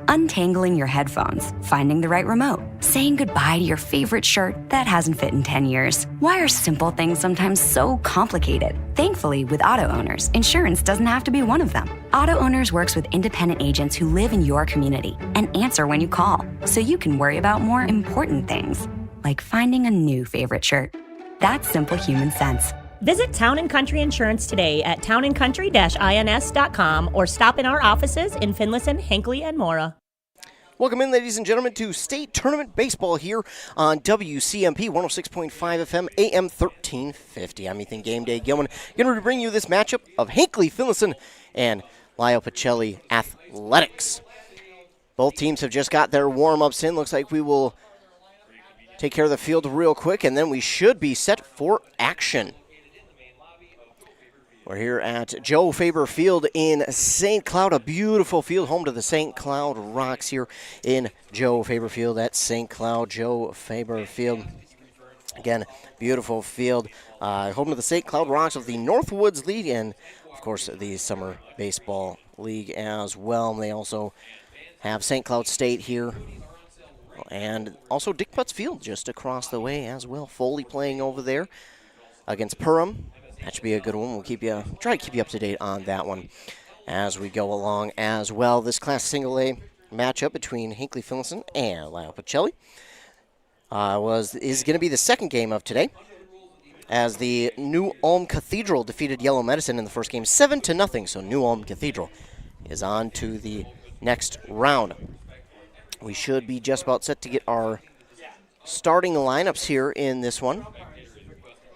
untangling your headphones, finding the right remote, saying goodbye to your favorite shirt that hasn't fit in 10 years. Why are simple things sometimes so complicated? Thankfully, with auto owners, insurance doesn't have to be one of them. Auto Owners works with independent agents who live in your community and answer when you call, so you can worry about more important things, like finding a new favorite shirt. That's simple human sense. Visit Town & Country Insurance today at townandcountry-ins.com or stop in our offices in Finlayson, Hinckley, and Mora. Welcome in, ladies and gentlemen, to State Tournament Baseball here on WCMP 106.5 FM, AM 1350. I'm Ethan Game Day Gilman. Going to bring you this matchup of Hinckley-Finlayson and Lyle-Pacelli Athletics. Both teams have just got their warm-ups in. Looks like we will take care of the field real quick, and then we should be set for action. We're here at Joe Faber Field in St. Cloud, a beautiful field, home to the St. Cloud Rocks here in Joe Faber Field at St. Cloud, Joe Faber Field. Again, beautiful field, home to the St. Cloud Rocks of the Northwoods League and, of course, the Summer Baseball League as well. They also have St. Cloud State here and also Dick Putz Field just across the way as well. Foley playing over there against Perham. That should be a good one. We'll try to keep you up to date on that one as we go along as well. This Class Single A matchup between Hinckley-Finlayson and Lyle-Pacelli is going to be the second game of today, as the New Ulm Cathedral defeated Yellow Medicine in the first game 7-0. So New Ulm Cathedral is on to the next round. We should be just about set to get our starting lineups here in this one,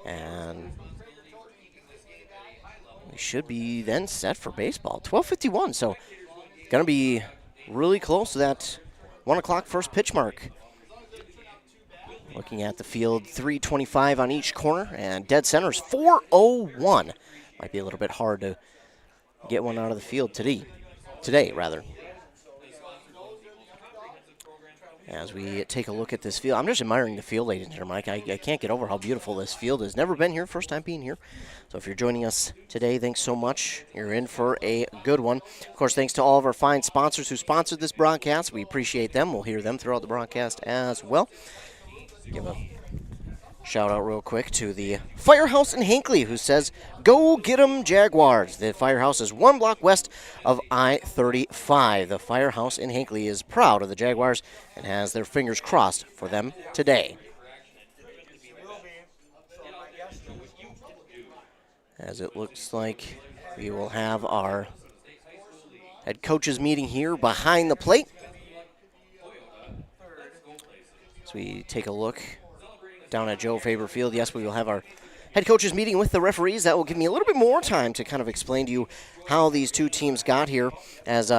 and we should be then set for baseball. 12:51, so going to be really close to that 1 o'clock first pitch mark. Looking at the field, 325 on each corner, and dead center is 401. Might be a little bit hard to get one out of the field today. As we take a look at this field, I'm just admiring the field, ladies and gentlemen. I can't get over how beautiful this field is. Never been here, first time being here. So if you're joining us today, thanks so much. You're in for a good one. Of course, thanks to all of our fine sponsors who sponsored this broadcast. We appreciate them. We'll hear them throughout the broadcast as well. Give a shout out real quick to the Firehouse in Hinckley, who says, "Go get 'em Jaguars." The Firehouse is 1 block west of I-35. The Firehouse in Hinckley is proud of the Jaguars and has their fingers crossed for them today. As it looks like we will have our head coaches meeting here behind the plate. As we take a look down at Joe Faber Field, yes, we will have our head coaches meeting with the referees. That will give me a little bit more time to kind of explain to you how these two teams got here as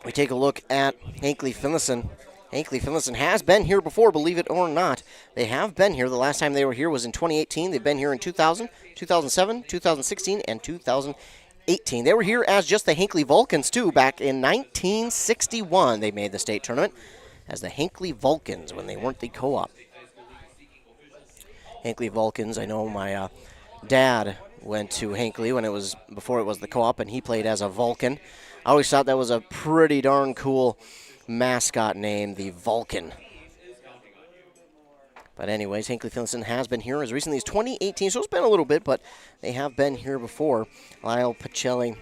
we take a look at Hinckley-Finlayson. Hinckley-Finlayson has been here before, believe it or not. They have been here. The last time they were here was in 2018. They've been here in 2000, 2007, 2016, and 2018. They were here as just the Hinckley Vulcans, too, back in 1961. They made the state tournament as the Hinckley Vulcans when they weren't the co-op. Hinckley Vulcans, I know my dad went to Hinckley before it was the co-op, and he played as a Vulcan. I always thought that was a pretty darn cool mascot name, the Vulcan. But anyways, Hinckley-Finlayson has been here as recently as 2018, so it's been a little bit, but they have been here before. Lyle-Pacelli,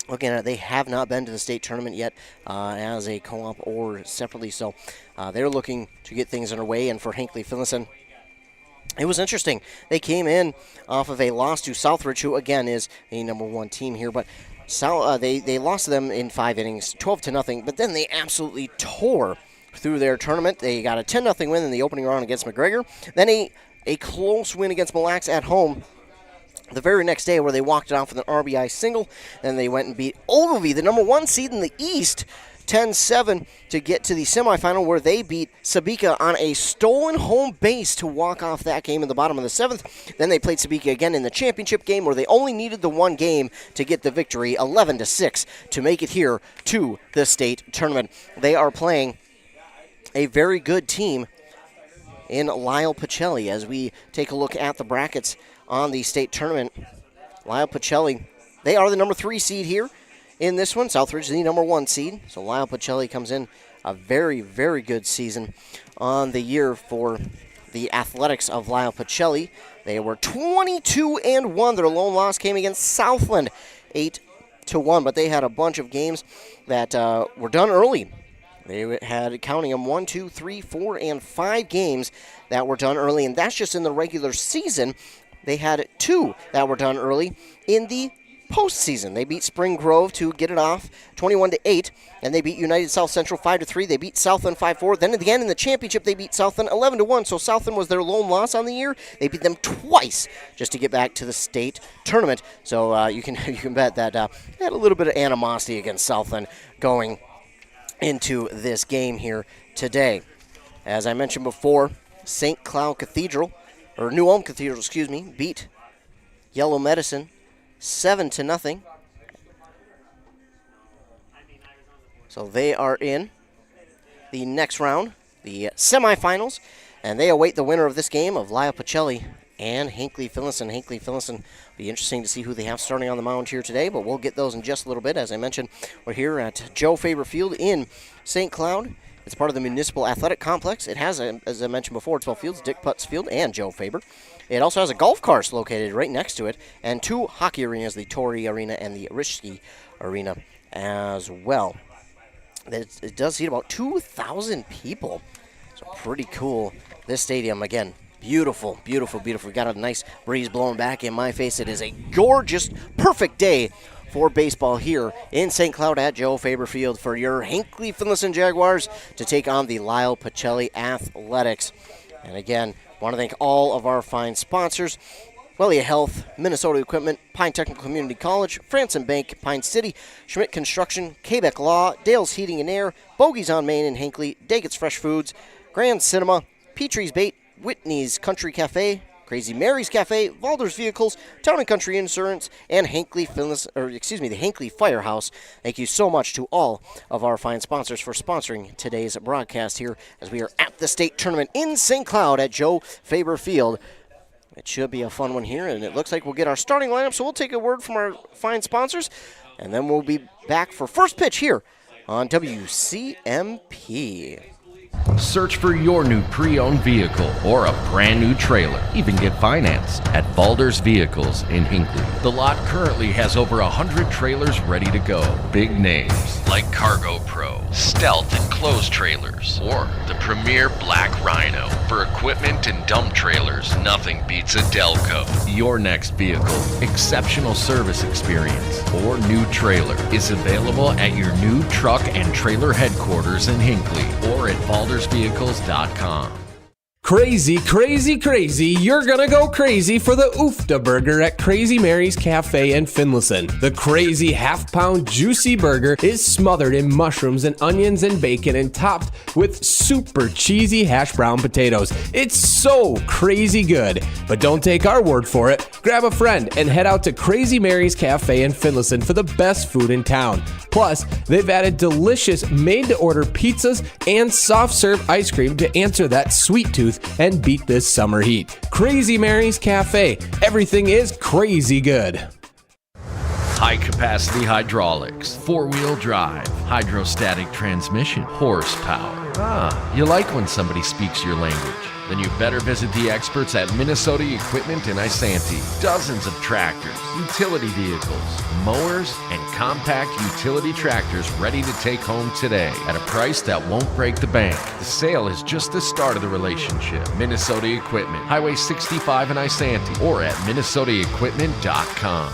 looking at it, they have not been to the state tournament yet as a co-op or separately, so they're looking to get things underway. And for Hinckley-Finlayson, it was interesting. They came in off of a loss to Southridge, who again is the number one team here, but they lost to them in 5 innings, 12-0, but then they absolutely tore through their tournament. They got a 10-0 win in the opening round against McGregor, then a close win against Mille Lacs at home the very next day, where they walked it off with an RBI single. Then they went and beat Ogilvie, the number one seed in the East, 10-7 to get to the semifinal, where they beat Sabika on a stolen home base to walk off that game in the bottom of the 7th. Then they played Sabika again in the championship game, where they only needed the one game to get the victory, 11-6, to make it here to the state tournament. They are playing a very good team in Lyle-Pacelli. As we take a look at the brackets on the state tournament, Lyle-Pacelli, they are the number 3 seed here in this one. Southridge, the number 1 seed. So Lyle-Pacelli comes in a very, very good season on the year for the athletics of Lyle-Pacelli. They were 22-1. Their lone loss came against Southland, 8-1. But they had a bunch of games that were done early. They had, counting them, 1, 2, 3, 4, and 5 games that were done early, and that's just in the regular season. They had 2 that were done early in the postseason. They beat Spring Grove to get it off 21-8, and they beat United South Central 5-3. They beat Southland 5-4. Then again in the championship, they beat Southland 11-1. So Southland was their lone loss on the year. They beat them twice just to get back to the state tournament. So you can bet that they had a little bit of animosity against Southland going into this game here today. As I mentioned before, St. Cloud Cathedral, or New Ulm Cathedral, beat Yellow Medicine 7-0. So they are in the next round, the semifinals, and they await the winner of this game of Lyle-Pacelli and Hinckley-Finlayson. Hinckley-Finlayson, be interesting to see who they have starting on the mound here today, but we'll get those in just a little bit. As I mentioned, we're here at Joe Faber Field in St. Cloud. It's part of the Municipal Athletic Complex. It has, as I mentioned before, 12 fields, Dick Putz Field and Joe Faber. It also has a golf course located right next to it, and 2 hockey arenas, the Torrey Arena and the Rishke Arena as well. It does seat about 2,000 people, so pretty cool. This stadium, again, beautiful, beautiful, beautiful. We got a nice breeze blowing back in my face. It is a gorgeous, perfect day for baseball here in St. Cloud at Joe Faber Field for your Hinckley-Finlayson Jaguars to take on the Lyle-Pacelli Athletics. And again, want to thank all of our fine sponsors: Wellia Health, Minnesota Equipment, Pine Technical Community College, Franson Bank, Pine City, Schmidt Construction, Quebec Law, Dale's Heating and Air, Bogies on Main in Hinckley, Daggett's Fresh Foods, Grand Cinema, Petrie's Bait, Whitney's Country Cafe, Crazy Mary's Cafe, Valder's Vehicles, Town and Country Insurance, and the Hinckley Firehouse. Thank you so much to all of our fine sponsors for sponsoring today's broadcast here as we are at the state tournament in St. Cloud at Joe Faber Field. It should be a fun one here, and it looks like we'll get our starting lineup, so we'll take a word from our fine sponsors, and then we'll be back for first pitch here on WCMP. Search for your new pre-owned vehicle or a brand new trailer. Even get financed at Valder's Vehicles in Hinckley. The lot currently has over 100 trailers ready to go. Big names like Cargo Pro, Stealth and Closed Trailers, or the premier Black Rhino. For equipment and dump trailers, nothing beats a Delco. Your next vehicle, exceptional service experience, or new trailer is available at your new truck and trailer headquarters in Hinckley or at ValdersVehicles.com. Crazy, crazy, crazy. You're gonna go crazy for the Oofta Burger at Crazy Mary's Cafe in Finlayson. The crazy half-pound juicy burger is smothered in mushrooms and onions and bacon and topped with super cheesy hash brown potatoes. It's so crazy good. But don't take our word for it. Grab a friend and head out to Crazy Mary's Cafe in Finlayson for the best food in town. Plus, they've added delicious made-to-order pizzas and soft-serve ice cream to answer that sweet tooth and beat this summer heat. Crazy Mary's Cafe. Everything is crazy good. High-capacity hydraulics, four-wheel drive, hydrostatic transmission, horsepower. You like when somebody speaks your language. Then you better visit the experts at Minnesota Equipment in Isanti. Dozens of tractors, utility vehicles, mowers, and compact utility tractors ready to take home today at a price that won't break the bank. The sale is just the start of the relationship. Minnesota Equipment, Highway 65 in Isanti, or at minnesotaequipment.com.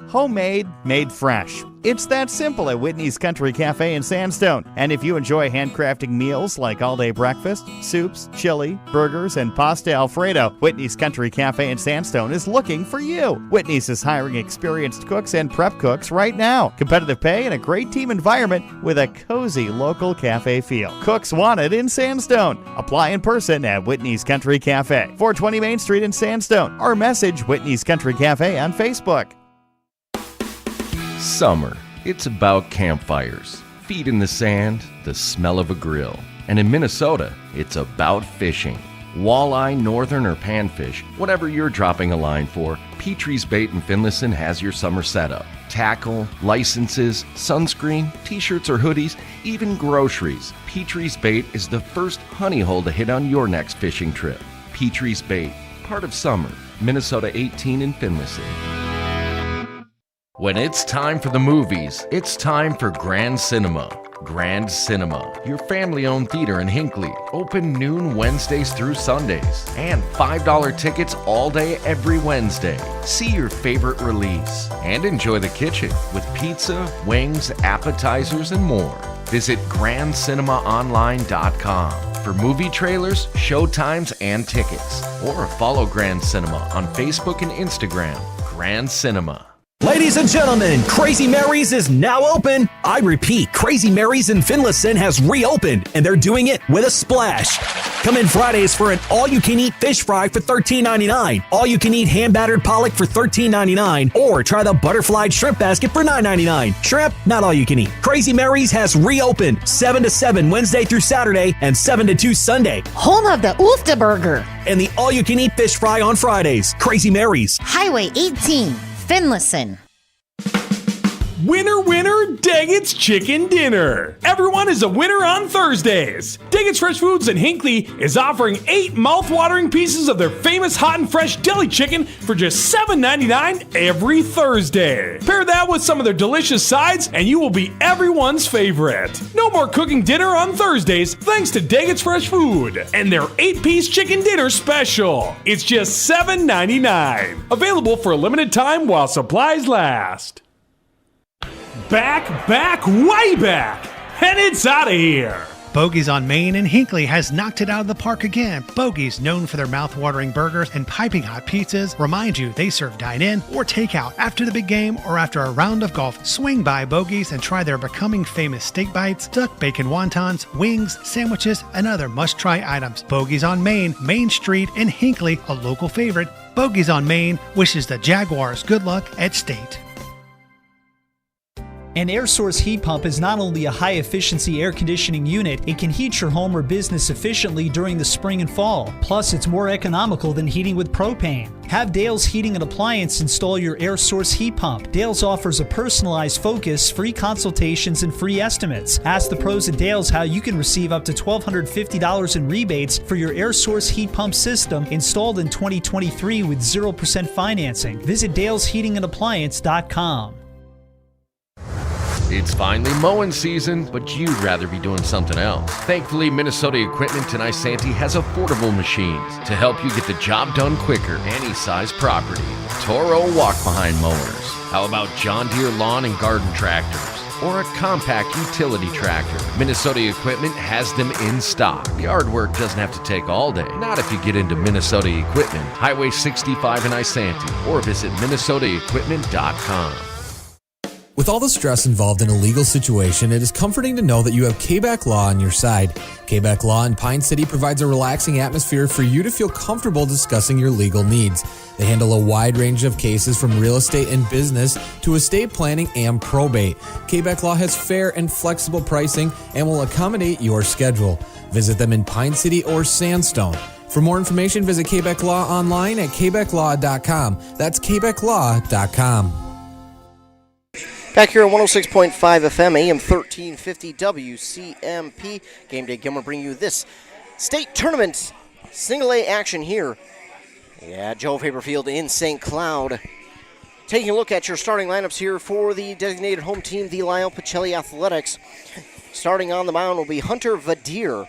Homemade, made fresh. It's that simple at Whitney's Country Cafe in Sandstone. And if you enjoy handcrafting meals like all-day breakfast, soups, chili, burgers, and pasta Alfredo, Whitney's Country Cafe in Sandstone is looking for you. Whitney's is hiring experienced cooks and prep cooks right now. Competitive pay and a great team environment with a cozy local cafe feel. Cooks wanted in Sandstone. Apply in person at Whitney's Country Cafe, 420 Main Street in Sandstone, or message Whitney's Country Cafe on Facebook. Summer, it's about campfires, feet in the sand, the smell of a grill. And in Minnesota, it's about fishing. Walleye, northern, or panfish, whatever you're dropping a line for, Petrie's Bait in Finlayson has your summer setup. tackle, licenses, sunscreen, t-shirts or hoodies, even groceries. Petrie's Bait is the first honey hole to hit on your next fishing trip. Petrie's Bait, part of summer, Minnesota 18 in Finlayson. When it's time for the movies, it's time for Grand Cinema. Grand Cinema, your family-owned theater in Hinckley. Open noon Wednesdays through Sundays. And $5 tickets all day every Wednesday. See your favorite release. And enjoy the kitchen with pizza, wings, appetizers, and more. Visit grandcinemaonline.com for movie trailers, showtimes, and tickets. Or follow Grand Cinema on Facebook and Instagram. Grand Cinema. Ladies and gentlemen, Crazy Mary's is now open. I repeat, Crazy Mary's in Finlayson has reopened, and they're doing it with a splash. Come in Fridays for an all-you-can-eat fish fry for $13.99, all-you-can-eat hand-battered pollock for $13.99, or try the butterflied shrimp basket for $9.99. Shrimp, not all you can eat. Crazy Mary's has reopened 7 to 7 Wednesday through Saturday and 7 to 2 Sunday. Home of the Oofta Burger. And the all-you-can-eat fish fry on Fridays. Crazy Mary's. Highway 18, Finlayson. Winner, winner, Daggett's Chicken Dinner. Everyone is a winner on Thursdays. Daggett's Fresh Foods in Hinckley is offering 8 mouth-watering pieces of their famous hot and fresh deli chicken for just $7.99 every Thursday. Pair that with some of their delicious sides and you will be everyone's favorite. No more cooking dinner on Thursdays thanks to Daggett's Fresh Food and their 8-piece chicken dinner special. It's just $7.99. Available for a limited time while supplies last. Back, way back, and it's out of here. Bogey's on Main in Hinckley has knocked it out of the park again. Bogey's, known for their mouth-watering burgers and piping hot pizzas, remind you they serve dine-in or takeout. After the big game or after a round of golf, swing by Bogey's and try their becoming famous steak bites, duck bacon wontons, wings, sandwiches, and other must-try items. Bogey's on Main, Main Street in Hinckley, a local favorite. Bogey's on Main wishes the Jaguars good luck at state. An air source heat pump is not only a high-efficiency air conditioning unit, it can heat your home or business efficiently during the spring and fall. Plus, it's more economical than heating with propane. Have Dale's Heating and Appliance install your air source heat pump. Dale's offers a personalized focus, free consultations, and free estimates. Ask the pros at Dale's how you can receive up to $1,250 in rebates for your air source heat pump system installed in 2023 with 0% financing. Visit dalesheatingandappliance.com. It's finally mowing season, but you'd rather be doing something else. Thankfully, Minnesota Equipment in Isanti has affordable machines to help you get the job done quicker, any size property. Toro walk-behind mowers. How about John Deere lawn and garden tractors? Or a compact utility tractor? Minnesota Equipment has them in stock. Yard work doesn't have to take all day. Not if you get into Minnesota Equipment, Highway 65 in Isanti, or visit minnesotaequipment.com. With all the stress involved in a legal situation, it is comforting to know that you have K-Back Law on your side. K-Back Law in Pine City provides a relaxing atmosphere for you to feel comfortable discussing your legal needs. They handle a wide range of cases from real estate and business to estate planning and probate. K-Back Law has fair and flexible pricing and will accommodate your schedule. Visit them in Pine City or Sandstone. For more information, visit K-Back Law online at kbacklaw.com. That's kbacklaw.com. Back here on 106.5 FM, AM 1350 WCMP. Game Day Gilmer bring you this state tournament single A action here at Joe Faber Field in St. Cloud. Taking a look at your starting lineups here for the designated home team, the Lyle-Pacelli Athletics. Starting on the mound will be Hunter Vadir.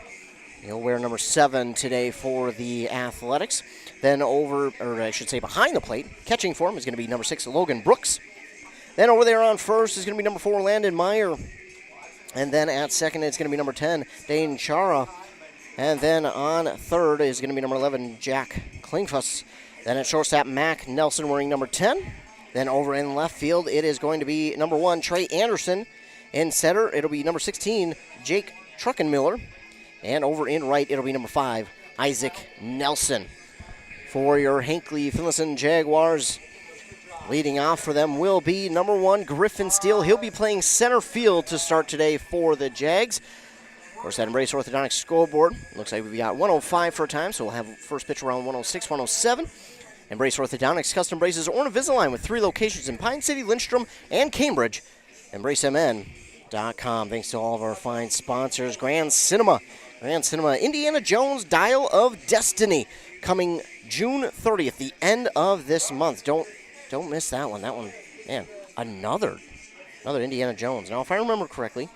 He'll wear number 7 today for the Athletics. Then behind the plate, catching for him is going to be number 6, Logan Brooks. Then over there on first is going to be number 4, Landon Meyer. And then at second, it's going to be number 10, Dane Chara. And then on third is going to be number 11, Jack Klingfuss. Then at shortstop, Mac Nelson wearing number 10. Then over in left field, it is going to be number 1, Trey Anderson. In center, it'll be number 16, Jake Truckenmiller. And over in right, it'll be number 5, Isaac Nelson. For your Hinckley-Finlayson Jaguars, leading off for them will be number 1, Griffin Steele. He'll be playing center field to start today for the Jags. Of course, that Embrace Orthodontics scoreboard looks like we've got 105 for a time, so we'll have first pitch around 106, 107. Embrace Orthodontics Custom Braces or Invisalign with 3 locations in Pine City, Lindstrom, and Cambridge. EmbraceMN.com. Thanks to all of our fine sponsors. Grand Cinema, Indiana Jones, Dial of Destiny, coming June 30th, the end of this month. Don't miss that one. That one, man, another Indiana Jones. Now, if I remember correctly,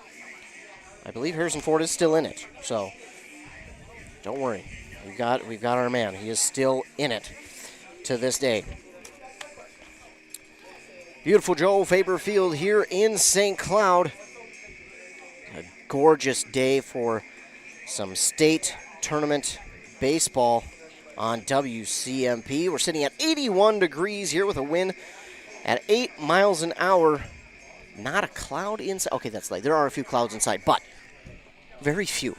I believe Harrison Ford is still in it. So don't worry, we've got our man. He is still in it to this day. Beautiful Joe Faber Field here in St. Cloud. A gorgeous day for some state tournament baseball on WCMP. We're sitting at 81 degrees here with a wind at 8 miles an hour. Not a cloud inside. Okay, that's light. There are a few clouds inside, but very few.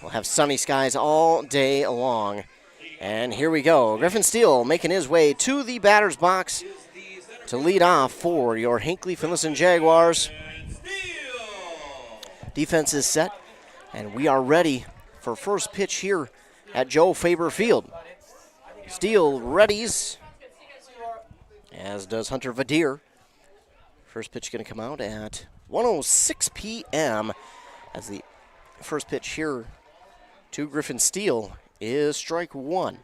We'll have sunny skies all day long. And here we go. Griffin Steele making his way to the batter's box to lead off for your Hinckley-Finlayson Jaguars. Defense is set, and we are ready for first pitch here at Joe Faber Field. Steele readies, as does Hunter Vadir. First pitch going to come out at 1:06 p.m. as the first pitch here to Griffin Steele is strike 1.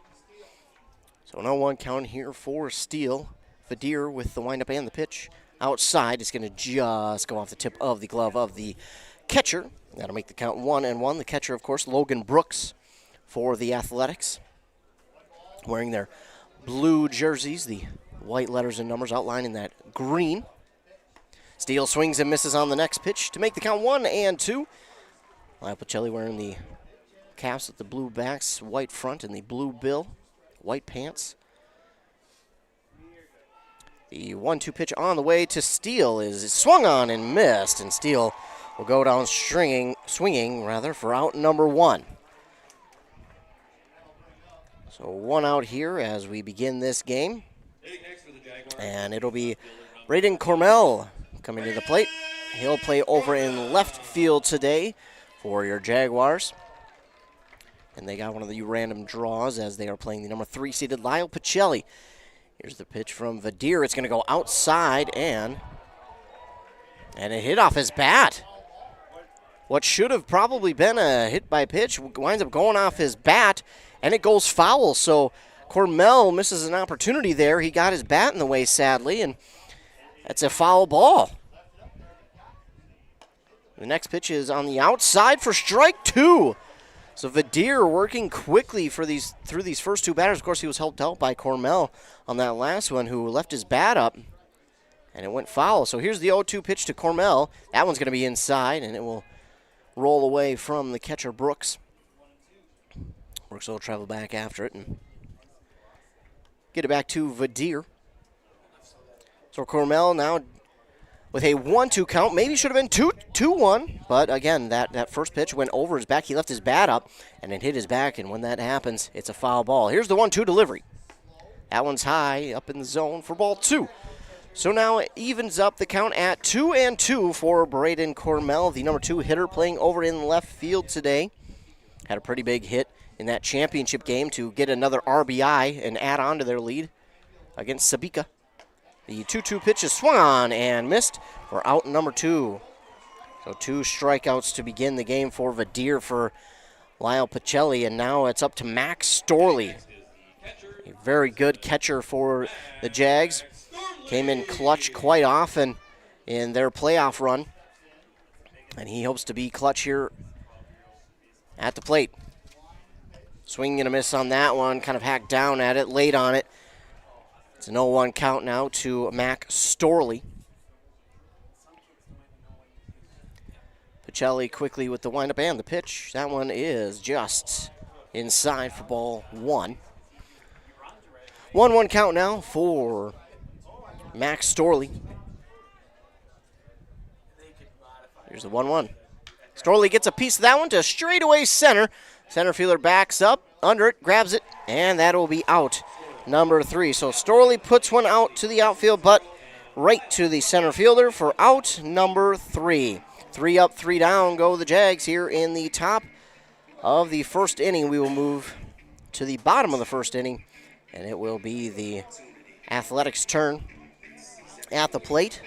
So 0-1 count here for Steele. Vadir with the windup and the pitch outside is going to just go off the tip of the glove of the catcher. That'll make the count 1-1. The catcher, of course, Logan Brooks for the Athletics, wearing their blue jerseys, the white letters and numbers outlined in that green. Steele swings and misses on the next pitch to make the count 1-2. Lyle-Pacelli wearing the caps with the blue backs, white front, and the blue bill, white pants. The 1-2 pitch on the way to Steele is swung on and missed, and Steele will go down swinging for out number 1. So 1 out here as we begin this game. And it'll be Braden Cormel coming to the plate. He'll play over in left field today for your Jaguars. And they got one of the random draws as they are playing the number 3 seeded Lyle-Pacelli. Here's the pitch from Vadir. It's going to go outside, and it hit off his bat. What should have probably been a hit by pitch winds up going off his bat, and it goes foul. So Cormel misses an opportunity there. He got his bat in the way, sadly, and that's a foul ball. The next pitch is on the outside for strike 2. So Vadir working quickly through these first 2 batters. Of course, he was helped out by Cormel on that last one, who left his bat up, and it went foul. So here's the 0-2 pitch to Cormel. That one's going to be inside, and it will roll away from the catcher, Brooks. Brooks will travel back after it and get it back to Vadir. So Cormel now with a 1-2 count. Maybe should have been 2-1, but again, that first pitch went over his back. He left his bat up, and it hit his back, and when that happens, it's a foul ball. Here's the 1-2 delivery. That one's high, up in the zone for ball 2. So now it evens up the count at 2-2 for Braden Cormel, the number 2 hitter playing over in left field today. Had a pretty big hit in that championship game to get another RBI and add on to their lead against Sabika. The 2-2 pitch is swung on and missed for out number 2. So 2 strikeouts to begin the game for Vadir for Lyle-Pacelli, and now it's up to Max Storley. A very good catcher for the Jags. Came in clutch quite often in their playoff run, and he hopes to be clutch here at the plate. Swing and a miss on that one, kind of hacked down at it, late on it. It's an 0-1 count now to Mac Storley. Pacelli quickly with the windup and the pitch. That one is just inside for ball 1. 1-1 count now for Max Storley. Here's the 1-1. Storley gets a piece of that one to straightaway center. Center fielder backs up, under it, grabs it, and that'll be out. Number 3. So Storley puts one out to the outfield, but right to the center fielder for out number 3. 3 up, 3 down go the Jags here in the top of the first inning. We will move to the bottom of the first inning And it will be the Athletics' turn at the plate.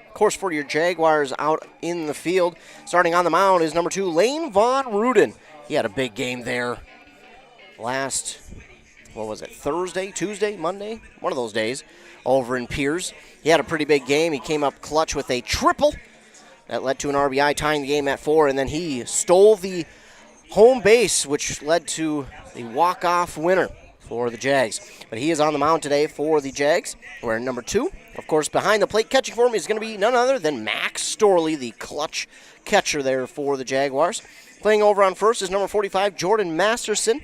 Of course, for your Jaguars out in the field, starting on the mound is number 2, Lane Von Ruden. He had a big game there last, Thursday, Tuesday, Monday? One of those days over in Piers. He had a pretty big game. He came up clutch with a triple that led to an RBI, tying the game at 4, and then he stole the home base, which led to the walk-off winner for the Jags. But he is on the mound today for the Jags. We're number 2. Of course, behind the plate catching for him is going to be none other than Max Storley, the clutch catcher there for the Jaguars. Playing over on first is number 45, Jordan Masterson.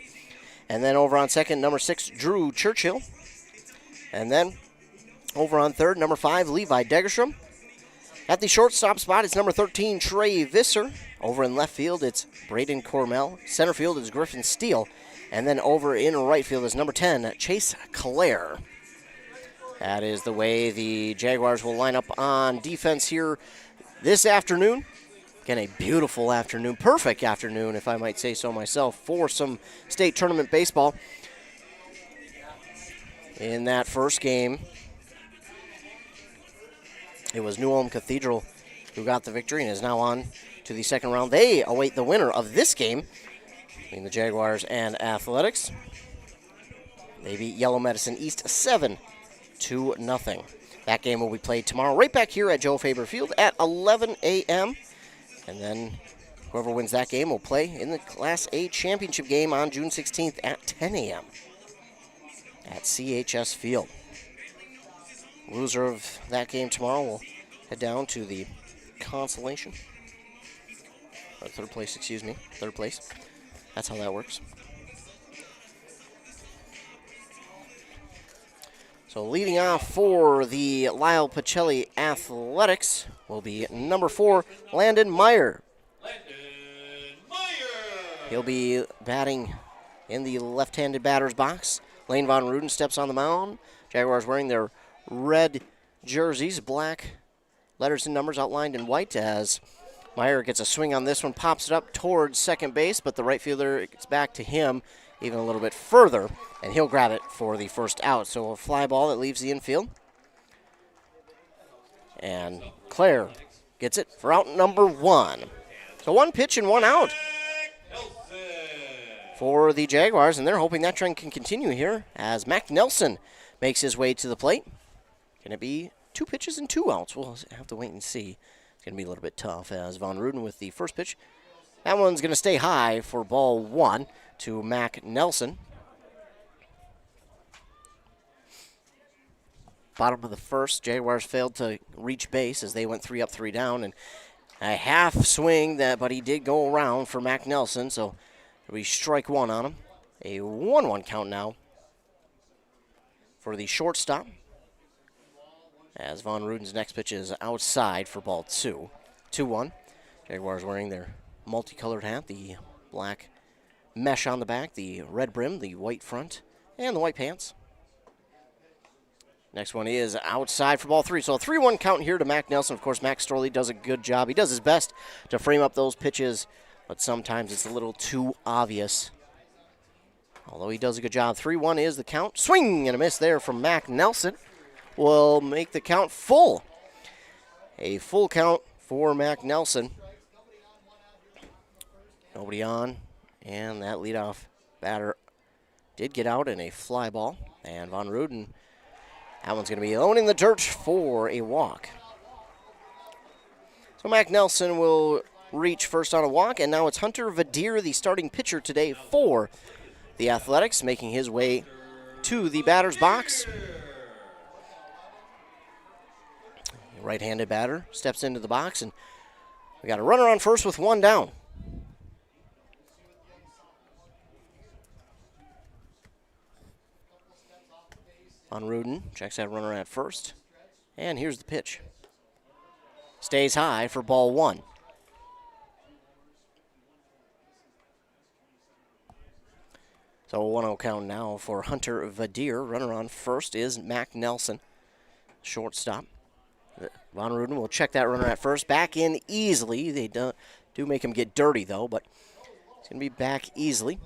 And then over on second, number 6, Drew Churchill. And then over on third, number 5, Levi Degerstrom. At the shortstop spot, it's number 13, Trey Visser. Over in left field, it's Braden Cormel. Center field is Griffin Steele. And then over in right field is number 10, Chase Clare. That is the way the Jaguars will line up on defense here this afternoon. Again, a beautiful afternoon, perfect afternoon, if I might say so myself, for some state tournament baseball. In that first game, it was New Ulm Cathedral who got the victory and is now on to the second round. They await the winner of this game between the Jaguars and Athletics. They beat Yellow Medicine East 7-0. That game will be played tomorrow right back here at Joe Faber Field at 11 a.m. And then whoever wins that game will play in the Class A championship game on June 16th at 10 a.m. at CHS Field. Loser of that game tomorrow will head down to the consolation. Or third place. That's how that works. So leading off for the Lyle-Pacelli Athletics will be number 4, Landon Meyer. He'll be batting in the left-handed batter's box. Lane Von Ruden steps on the mound. Jaguars wearing their red jerseys, black letters and numbers outlined in white, as Meyer gets a swing on this one, pops it up towards second base, but the right fielder gets back to him even a little bit further, and he'll grab it for the first out. So a fly ball that leaves the infield. And Claire gets it for out number 1. So 1 pitch and 1 out for the Jaguars, and they're hoping that trend can continue here as Mac Nelson makes his way to the plate. Can it be 2 pitches and 2 outs? We'll have to wait and see. It's going to be a little bit tough as Von Ruden with the first pitch. That one's going to stay high for ball 1 to Mac Nelson. Bottom of the first, Jaguars failed to reach base as they went 3 up, 3 down, and a half swing, but he did go around for Mac Nelson, so we strike 1 on him. A 1-1 count now for the shortstop, as Von Ruden's next pitch is outside for ball 2. 2-1. Jaguars wearing their multicolored hat, the black mesh on the back, the red brim, the white front, and the white pants. Next one is outside for ball 3. So a 3-1 count here to Mac Nelson. Of course, Max Storley does a good job. He does his best to frame up those pitches, but sometimes it's a little too obvious. Although he does a good job. 3-1 is the count. Swing and a miss there from Mac Nelson will make the count full. A full count for Mac Nelson. Nobody on, and that leadoff batter did get out in a fly ball, and Von Ruden, that one's going to be owning the dirt for a walk. So Mac Nelson will reach first on a walk, and now it's Hunter Vadir, the starting pitcher today for the Athletics, making his way to the batter's box. Right-handed batter steps into the box, and we got a runner on first with 1 down. Von Ruden checks that runner at first, and here's the pitch. Stays high for ball 1. So a 1-0 count now for Hunter Vadir. Runner on first is Mac Nelson, shortstop. Von Ruden will check that runner at first. Back in easily. They do make him get dirty, though, but he's going to be back easily.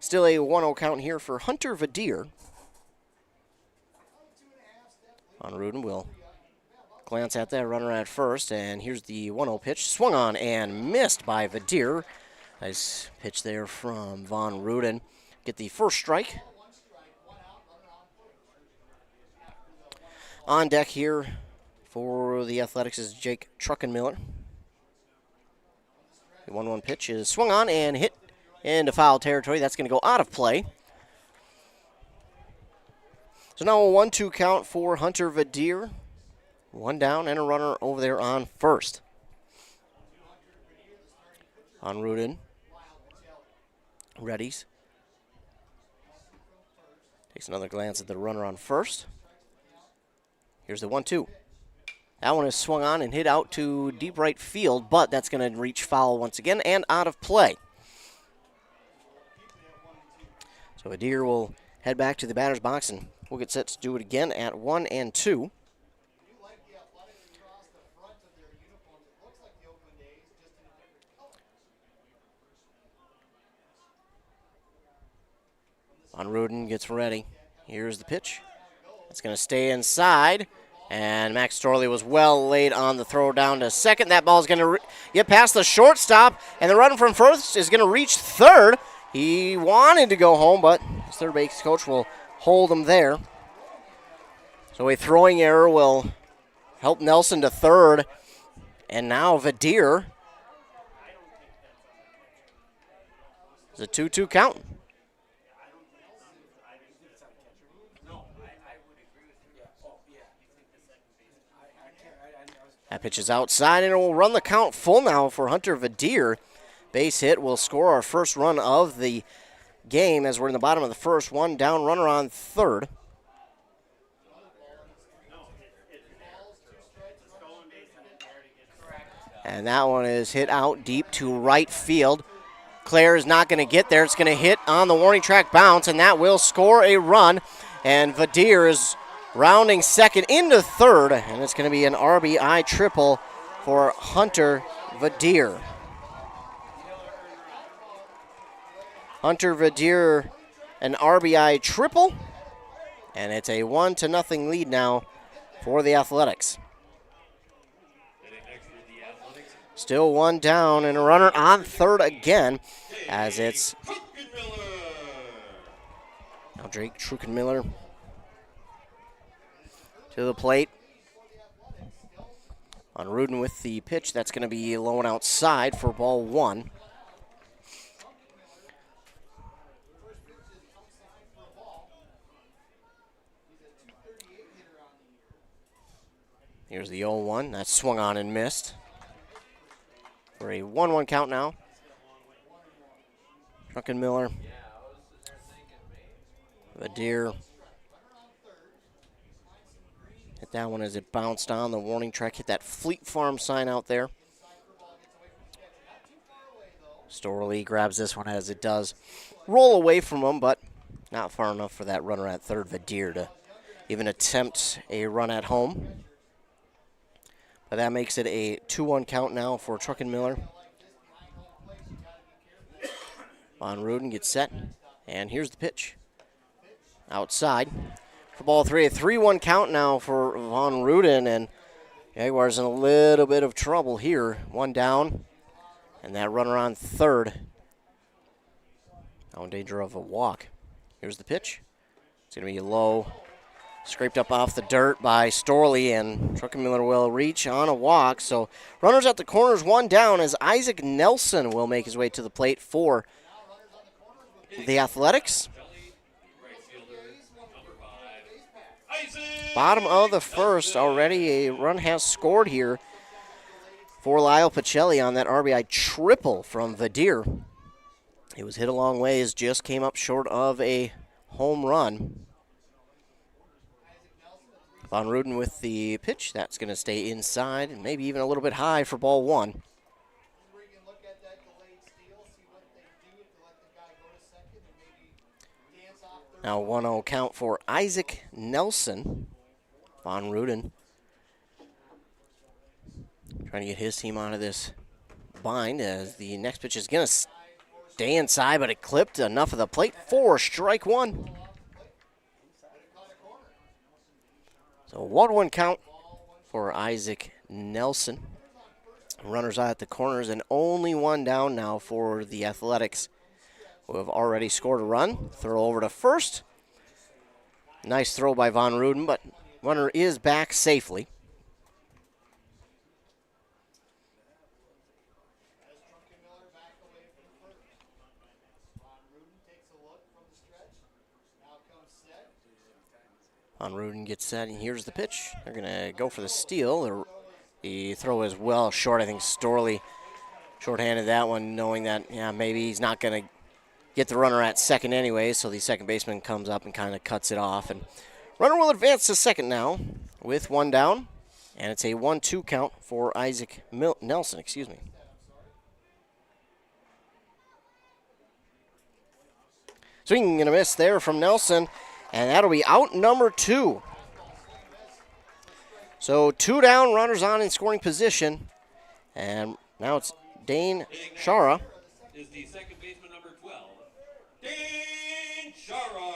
Still a 1-0 count here for Hunter Vadir. Von Ruden will glance at that runner at first, and here's the 1-0 pitch. Swung on and missed by Vadir. Nice pitch there from Von Ruden. Get the first strike. On deck here for the Athletics is Jake Truckenmiller. The 1-1 pitch is swung on and hit into foul territory. That's going to go out of play. So now a 1-2 count for Hunter Vadir. One down and a runner over there on first. On Ruden. Readies. Takes another glance at the runner on first. Here's the 1-2. That one is swung on and hit out to deep right field, but that's going to reach foul once again and out of play. So Vadir will head back to the batter's box, and we'll get set to do it again at 1-2. Von Ruden gets ready. Here's the pitch. It's going to stay inside, and Max Storley was well laid on the throw down to second. That ball is going to get past the shortstop, and the run from first is going to reach third. He wanted to go home, but his third base coach will hold him there. So a throwing error will help Nelson to third, and now Vadir is a 2-2 count. That pitch is outside, and it will run the count full now for Hunter Vadir. Base hit will score our first run of the game as we're in the bottom of the first. One down, runner on third. And that one is hit out deep to right field. Claire is not going to get there. It's going to hit on the warning track bounce, and that will score a run. And Vadir is rounding second into third, and it's going to be an RBI triple for Hunter Vadir. Hunter Vadir, an RBI triple, and it's a 1-0 lead now for the Athletics. Still one down and a runner on third again, as it's now Drake Truckenmiller to the plate. On Ruden with the pitch, that's going to be low and outside for ball one. Here's the 0-1. That's swung on and missed. For a 1-1 count now. Truckenmiller. Vadir. Hit that one as it bounced on the warning track. Hit that Fleet Farm sign out there. Storley grabs this one as it does roll away from him, but not far enough for that runner at third, Vadir, to even attempt a run at home. But that makes it a 2-1 count now for Truckenmiller. Von Ruden gets set, and here's the pitch. Outside. For ball three, a 3-1 count now for Von Ruden, and Jaguars in a little bit of trouble here. One down, and that runner on third. Now in danger of a walk. Here's the pitch. It's going to be low. Scraped up off the dirt by Storley, and Truckenmiller will reach on a walk. So runners at the corners, one down, as Isaac Nelson will make his way to the plate for the Athletics. Bottom of the first, already a run has scored here for Lyle-Pacelli on that RBI triple from Vadir. It was hit a long ways, just came up short of a home run. Von Ruden with the pitch. That's going to stay inside and maybe even a little bit high for ball one. Now 1-0 count for Isaac Nelson. Von Ruden trying to get his team out of this bind as the next pitch is going to Stay inside, but it clipped enough of the plate for strike one. So 1-1 count for Isaac Nelson. Runners out at the corners and only one down now for the Athletics, who have already scored a run. Throw over to first. Nice throw by Von Ruden, but runner is back safely. Von Ruden gets set, and here's the pitch. They're going to go for the steal. The throw is well short. I think Storley shorthanded that one, knowing that, maybe he's not going to get the runner at second anyway, so the second baseman comes up and kind of cuts it off. And runner will advance to second now with one down, and it's a 1-2 count for Isaac Nelson. Swinging and a miss there from Nelson, and that'll be out number 2. So 2 down, runners on in scoring position, and now it's Dane Shara. Is the second baseman number 12, Dane Shara.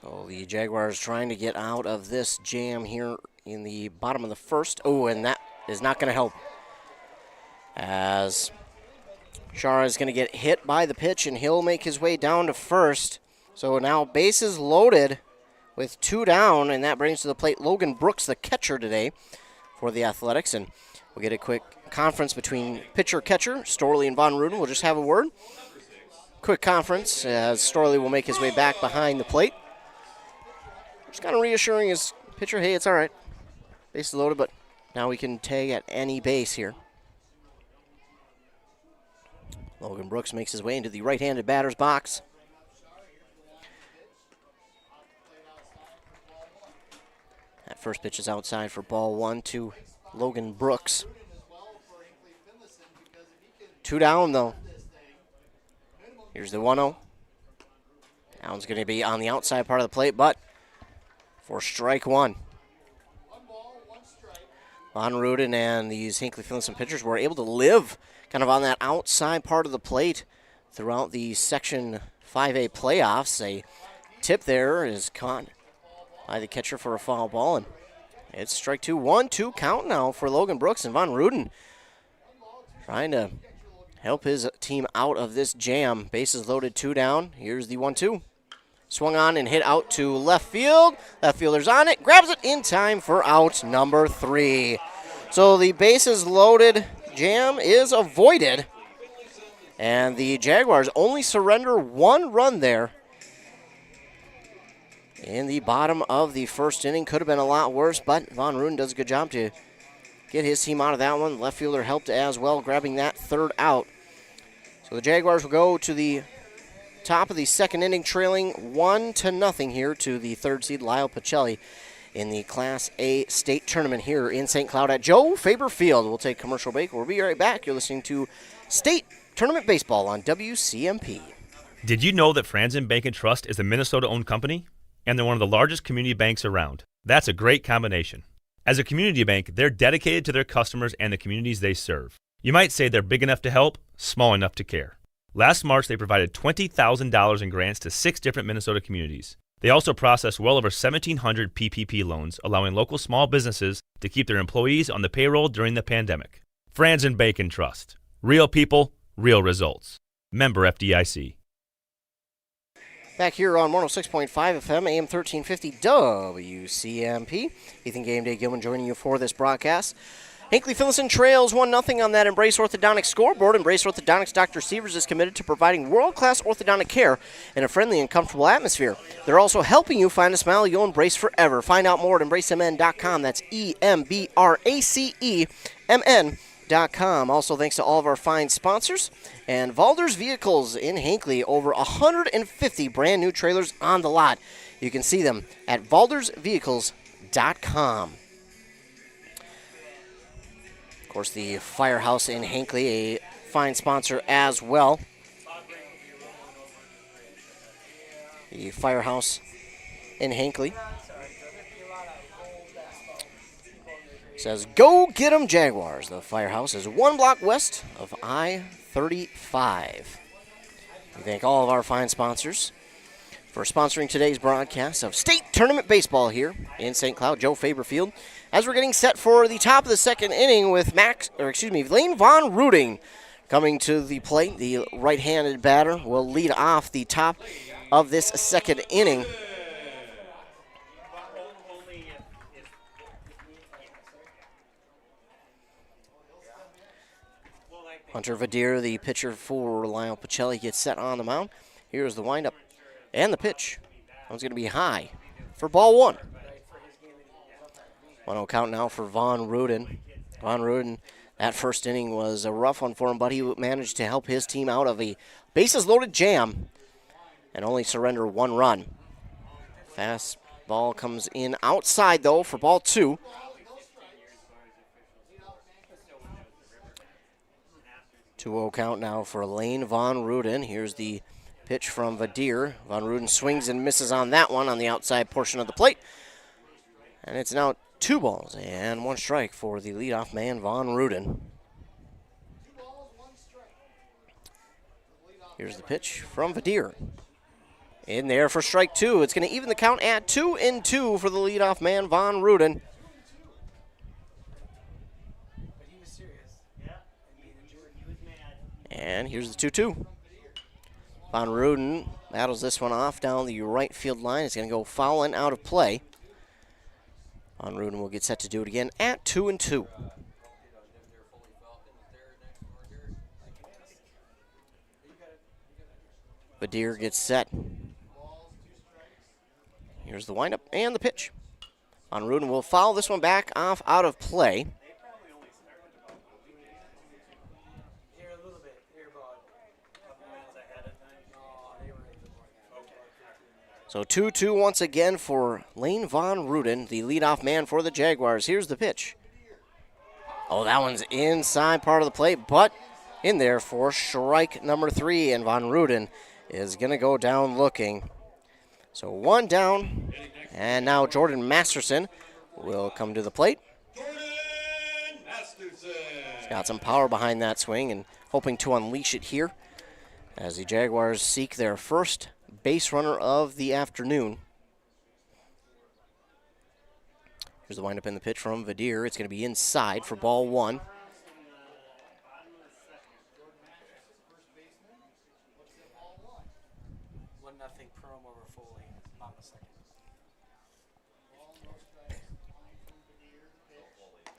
So the Jaguars trying to get out of this jam here in the bottom of the first. Oh, and that is not going to help, as Shara is going to get hit by the pitch, and he'll make his way down to first. So now bases loaded with 2 down, and that brings to the plate Logan Brooks, the catcher today for the Athletics. And we'll get a quick conference between pitcher-catcher, Storley and Von Ruden. We'll just have a word. Quick conference as Storley will make his way back behind the plate. Just kind of reassuring his pitcher, hey, it's all right. Bases loaded, but now we can tag at any base here. Logan Brooks makes his way into the right-handed batter's box. That first pitch is outside for ball 1 to Logan Brooks. 2 down, though. Here's the 1-0. That one's going to be on the outside part of the plate, but for strike one. Von Ruden and these Hinckley-Finlayson pitchers were able to live kind of on that outside part of the plate throughout the Section 5A playoffs. A tip there is caught by the catcher for a foul ball, and it's strike 2. 1-2 count now for Logan Brooks, and Von Ruden trying to help his team out of this jam. Bases loaded, 2 down. Here's the 1-2. Swung on and hit out to left field. Left fielder's on it, grabs it in time for out number 3. So the bases loaded jam is avoided, and the Jaguars only surrender 1 run there in the bottom of the first inning. Could have been a lot worse, but Von Ruden does a good job to get his team out of that one. Left fielder helped as well, grabbing that 3rd out. So the Jaguars will go to the top of the second inning, trailing 1-0 here to the 3rd seed Lyle-Pacelli in the Class A state tournament here in St. Cloud at Joe Faber Field. We'll take commercial break. We'll be right back. You're listening to State Tournament Baseball on WCMP. Did you know that Franzen Bank and Trust is a Minnesota-owned company? And they're one of the largest community banks around. That's a great combination. As a community bank, they're dedicated to their customers and the communities they serve. You might say they're big enough to help, small enough to care. Last March, they provided $20,000 in grants to 6 different Minnesota communities. They also processed well over 1,700 PPP loans, allowing local small businesses to keep their employees on the payroll during the pandemic. Franzen Bank and Trust. Real people, real results. Member FDIC. Back here on 106.5 FM, AM 1350 WCMP. Ethan Game Day Gilman joining you for this broadcast. Hinckley-Finlayson trails 1-0 on that Embrace Orthodontics scoreboard. Embrace Orthodontics Dr. Severs is committed to providing world-class orthodontic care in a friendly and comfortable atmosphere. They're also helping you find a smile you'll embrace forever. Find out more at embracemn.com. That's EMBRACEMN.com. Also, thanks to all of our fine sponsors. And Valders Vehicles in Hinckley, over 150 brand new trailers on the lot. You can see them at valdersvehicles.com. Of course, the Firehouse in Hinckley, a fine sponsor as well. The Firehouse in Hinckley. says, "Go get 'em Jaguars." The Firehouse is 1 block west of I-35. We thank all of our fine sponsors for sponsoring today's broadcast of state tournament baseball here in St. Cloud. Joe Faber Field, as we're getting set for the top of the second inning with Lane Von Ruding coming to the plate. The right-handed batter will lead off the top of this second inning. Hunter Vadir, the pitcher for Lyle-Pacelli, gets set on the mound. Here's the windup and the pitch. That one's going to be high for ball 1. 1-0 count now for Von Rudin. Von Rudin, that first inning was a rough one for him, but he managed to help his team out of a bases-loaded jam and only surrender 1 run. Fast ball comes in outside, though, for ball 2. 2-0 count now for Lane Von Rudin. Here's the pitch from Vadir. Von Rudin swings and misses on that one on the outside portion of the plate. And it's now 2 balls and 1 strike for the leadoff man, Von Rudin. Here's the pitch from Vadir. In there for strike 2. It's going to even the count at 2-2 for the leadoff man, Von Rudin. And here's the 2-2. Von Rudin battles this one off down the right field line. It's going to go foul and out of play. Von Rudin will get set to do it again at 2-2. Vadir gets set. Here's the windup and the pitch. Von Rudin will foul this one back off out of play. So 2-2 once again for Lane Von Rudin, the leadoff man for the Jaguars. Here's the pitch. Oh, that one's inside part of the plate, but in there for strike number 3, and Von Rudin is going to go down looking. So 1 down, and now Jordan Masterson will come to the plate. He's got some power behind that swing and hoping to unleash it here as the Jaguars seek their first base runner of the afternoon. Here's the windup in the pitch from Vadir. It's going to be inside for ball 1.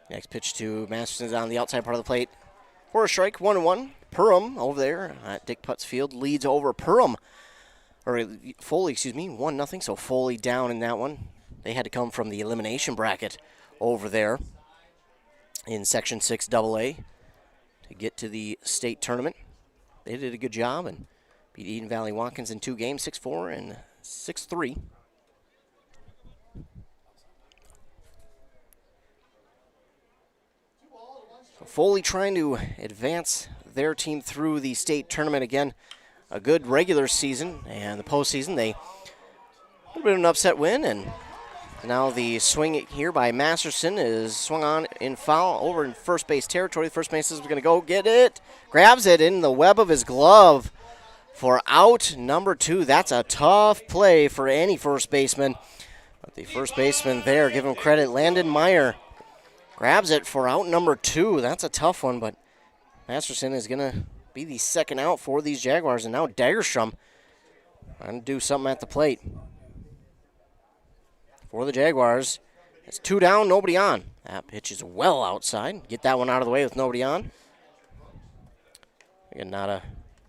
Next pitch to Masterson's on the outside part of the plate for a strike. 1-1. Perham over there at Dick Putz Field leads over Perham. Or Foley, 1-0. So Foley down in that one. They had to come from the elimination bracket over there in Section 6 AA to get to the state tournament. They did a good job and beat Eden Valley Watkins in 2 games, 6-4 and 6-3. So Foley trying to advance their team through the state tournament again. A good regular season, and the postseason, they a little bit of an upset win, and now the swing here by Masterson is swung on in foul over in first base territory. The first baseman is going to go get it, grabs it in the web of his glove for out number 2. That's a tough play for any first baseman, but the first baseman there, give him credit, Landon Meyer, grabs it for out number 2. That's a tough one, but Masterson is going to be the second out for these Jaguars. And now Dagerstrom trying to do something at the plate. For the Jaguars, it's 2 down, nobody on. That pitch is well outside. Get that one out of the way with nobody on. Again, not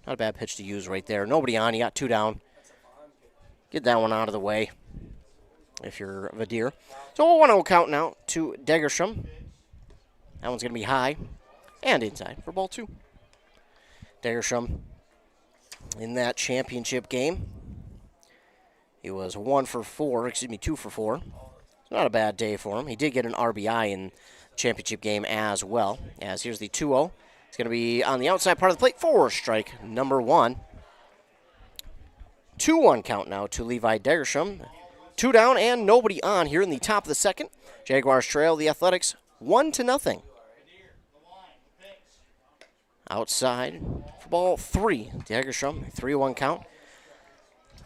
a bad pitch to use right there. Nobody on, you got 2 down. Get that one out of the way if you're Vadir. So a 1-0 count now to Dagerstrom. That one's going to be high and inside for ball 2. Dagerstrom in that championship game, he was 2 for 4. It's not a bad day for him. He did get an RBI in the championship game as well. As here's the 2-0. It's going to be on the outside part of the plate for strike number 1. 2-1 count now to Levi Dagerstrom. 2 down and nobody on here in the top of the second. Jaguars trail the Athletics 1-0. Outside for ball 3. Degerstrom, 3-1 count.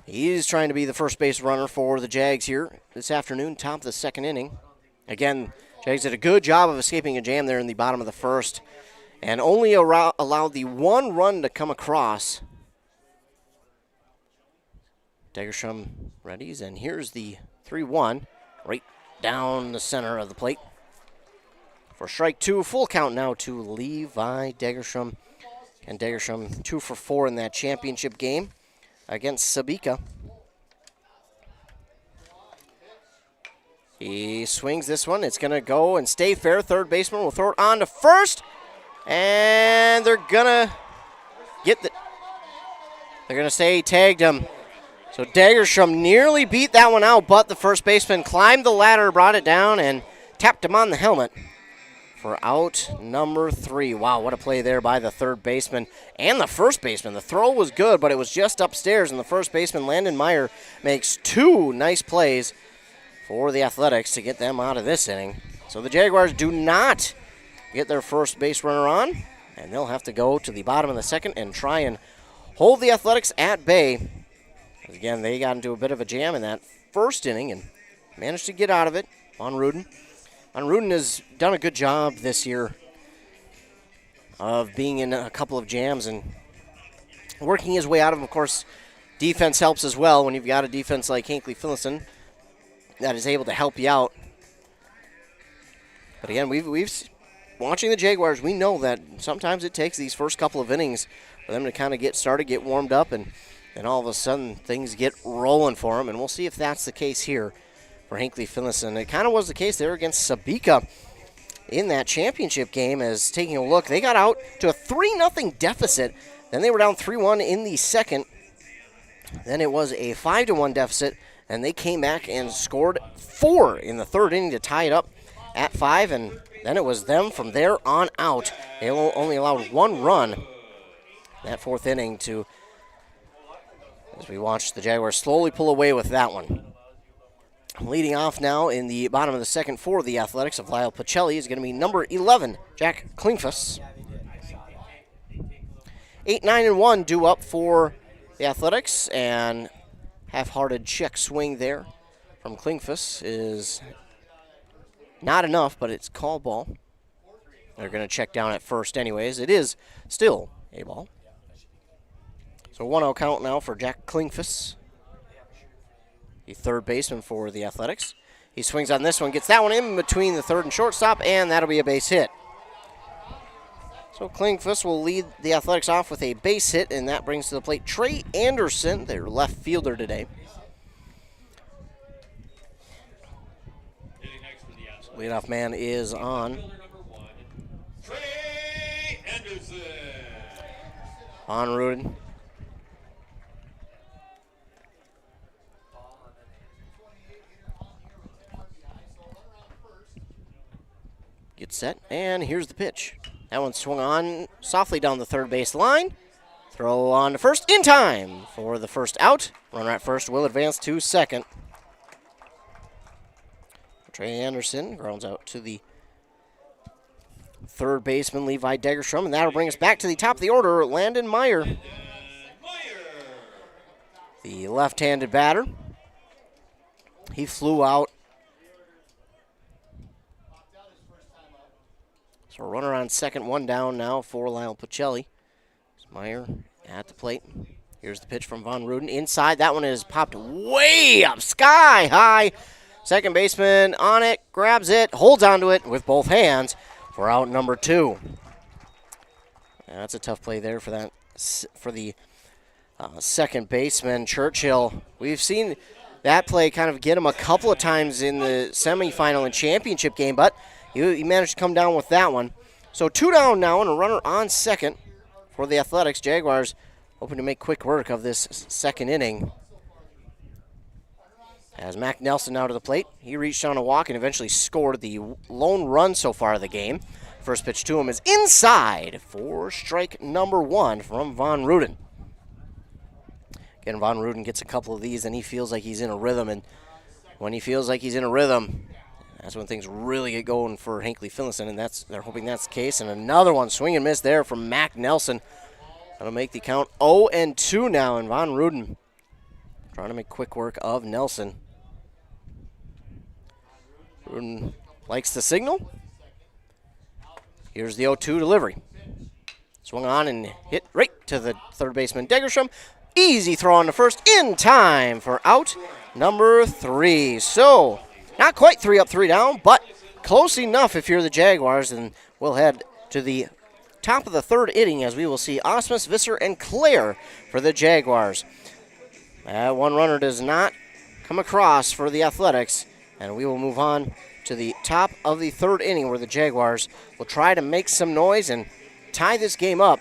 He's trying to be the first base runner for the Jags here this afternoon, top of the second inning. Again, Jags did a good job of escaping a jam there in the bottom of the first and only allowed the 1 run to come across. Degerstrom readies, and here's the 3-1 right down the center of the plate. For strike 2, full count now to Levi Degerstrom. And Degerstrom 2 for 4 in that championship game against Sabika. He swings this one. It's going to go and stay fair. Third baseman will throw it on to first. And they're going to get the... They're going to say he tagged him. So Degerstrom nearly beat that one out, but the first baseman climbed the ladder, brought it down, and tapped him on the helmet for out number 3. Wow, what a play there by the third baseman and the first baseman. The throw was good, but it was just upstairs, and the first baseman, Landon Meyer, makes 2 nice plays for the Athletics to get them out of this inning. So the Jaguars do not get their first base runner on, and they'll have to go to the bottom of the second and try and hold the Athletics at bay. Again, they got into a bit of a jam in that first inning and managed to get out of it. Von Ruden has done a good job this year of being in a couple of jams and working his way out of them. Of course, defense helps as well when you've got a defense like Hinckley-Finlayson that is able to help you out. But again, we've watching the Jaguars, we know that sometimes it takes these first couple of innings for them to kind of get started, get warmed up, and all of a sudden things get rolling for them. And we'll see if that's the case here for Hinckley-Finlayson. It kind of was the case there against Sabika in that championship game. As taking a look, they got out to a 3-0 deficit. Then they were down 3-1 in the second. Then it was a 5-1 deficit, and they came back and scored 4 in the third inning to tie it up at 5. And then it was them from there on out. They only allowed 1 run that fourth inning to, as we watched the Jaguars slowly pull away with that one. Leading off now in the bottom of the second for the Athletics of Lyle-Pacelli is going to be number 11, Jack Klingfuss. 8-9-1 due up for the Athletics, and half-hearted check swing there from Klingfuss is not enough, but it's call ball. They're going to check down at first anyways. It is still a ball. So 1-0 count now for Jack Klingfuss, the third baseman for the Athletics. He swings on this one, gets that one in between the third and shortstop, and that'll be a base hit. So Klingfuss will lead the Athletics off with a base hit, and that brings to the plate Trey Anderson, their left fielder today. Leadoff man is on. Trey Anderson. On Ruden. Gets set, and here's the pitch. That one swung on softly down the third base line. Throw on to first in time for the first out. Runner at first will advance to second. Trey Anderson grounds out to the third baseman, Levi Degerstrom, and that'll bring us back to the top of the order, Landon Meyer. The left-handed batter. He flew out. So a runner on second, 1 down now for Lyle-Pacelli. Meyer at the plate. Here's the pitch from Von Ruden. Inside, that one is popped way up, sky high. Second baseman on it, grabs it, holds onto it with both hands for out number 2. That's a tough play there for the second baseman, Churchill. We've seen that play kind of get him a couple of times in the semifinal and championship game, but he managed to come down with that one. So 2 down now and a runner on second for the Athletics. Jaguars hoping to make quick work of this second inning. As Mac Nelson now to the plate, he reached on a walk and eventually scored the lone run so far of the game. First pitch to him is inside for strike number 1 from Von Ruden. Again, Von Ruden gets a couple of these and he feels like he's in a rhythm, and when he feels like he's in a rhythm, That's when things really get going for Hinckley-Finlayson, and they're hoping that's the case. And another one, swing and miss there from Mac Nelson. That'll make the count 0-2 now, and Von Ruden trying to make quick work of Nelson. Ruden likes the signal. Here's the 0-2 delivery. Swung on and hit right to the third baseman, Degerstrom. Easy throw on the first in time for out number 3. So, not quite 3 up, 3 down, but close enough if you're the Jaguars. And we'll head to the top of the third inning as we will see Osmus, Visser, and Claire for the Jaguars. That one runner does not come across for the Athletics, and we will move on to the top of the third inning where the Jaguars will try to make some noise and tie this game up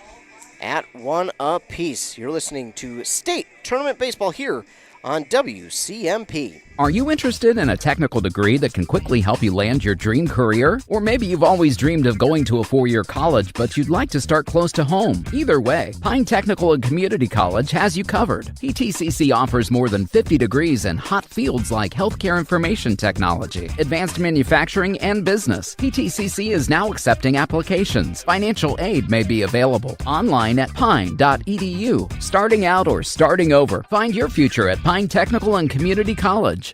at 1 apiece. You're listening to State Tournament Baseball here on WCMP. Are you interested in a technical degree that can quickly help you land your dream career? Or maybe you've always dreamed of going to a 4-year college, but you'd like to start close to home. Either way, Pine Technical and Community College has you covered. PTCC offers more than 50 degrees in hot fields like healthcare information technology, advanced manufacturing, and business. PTCC is now accepting applications. Financial aid may be available online at pine.edu. Starting out or starting over, find your future at Pine Technical and Community College.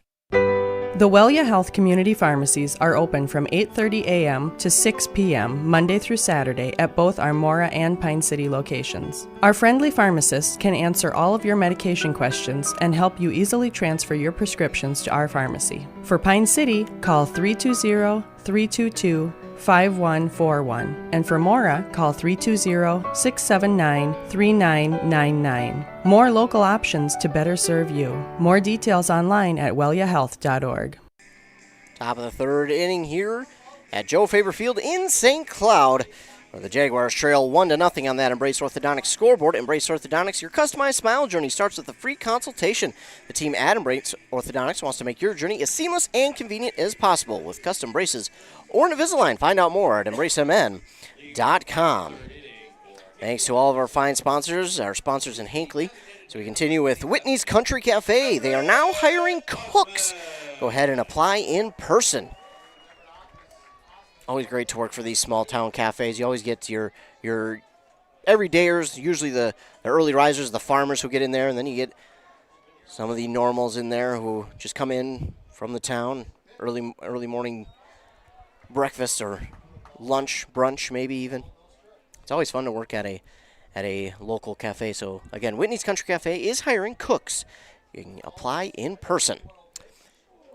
The Wellia Health Community Pharmacies are open from 8:30 a.m. to 6 p.m. Monday through Saturday at both our Mora and Pine City locations. Our friendly pharmacists can answer all of your medication questions and help you easily transfer your prescriptions to our pharmacy. For Pine City, call 320-322-5141. And for Mora, call 320-679-3999. More local options to better serve you. More details online at welliahealth.org. Top of the third inning here at Joe Faber Field in St. Cloud, where the Jaguars trail 1-0 on that Embrace Orthodontics scoreboard. Embrace Orthodontics, your customized smile journey starts with a free consultation. The team at Embrace Orthodontics wants to make your journey as seamless and convenient as possible with custom braces or Invisalign. Find out more at embracemn.com. Thanks to all of our fine sponsors, our sponsors in Hinckley. So we continue with Whitney's Country Cafe. They are now hiring cooks. Go ahead and apply in person. Always great to work for these small town cafes. You always get your everydayers, usually the early risers, the farmers who get in there, and then you get some of the normals in there who just come in from the town, early morning breakfast or lunch, brunch maybe even. It's always fun to work at a local cafe. So again, Whitney's Country Cafe is hiring cooks. You can apply in person.